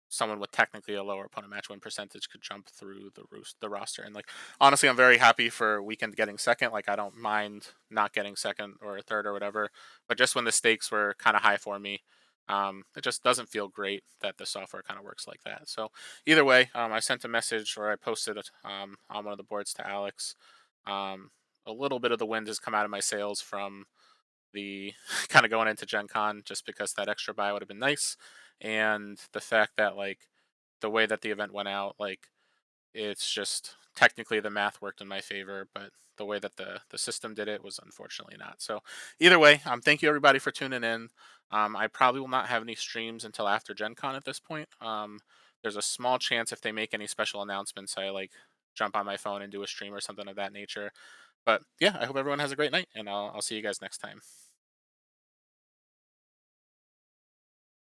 someone with technically a lower opponent match win percentage could jump through the roster. And like, honestly, I'm very happy for Weekend getting second. Like, I don't mind not getting second or third or whatever. But just when the stakes were kind of high for me, it just doesn't feel great that the software kind of works like that. So either way, I sent a message or I posted it on one of the boards to Alex. Um, a little bit of the wind has come out of my sails from the kind of going into Gen Con, just because that extra buy would have been nice. And the fact that, like, the way that the event went out, like, it's just technically the math worked in my favor, but the way that the system did it was unfortunately not. So either way, thank you everybody for tuning in. I probably will not have any streams until after Gen Con at this point. There's a small chance if they make any special announcements, I like jump on my phone and do a stream or something of that nature. But yeah, I hope everyone has a great night, and I'll see you guys next time.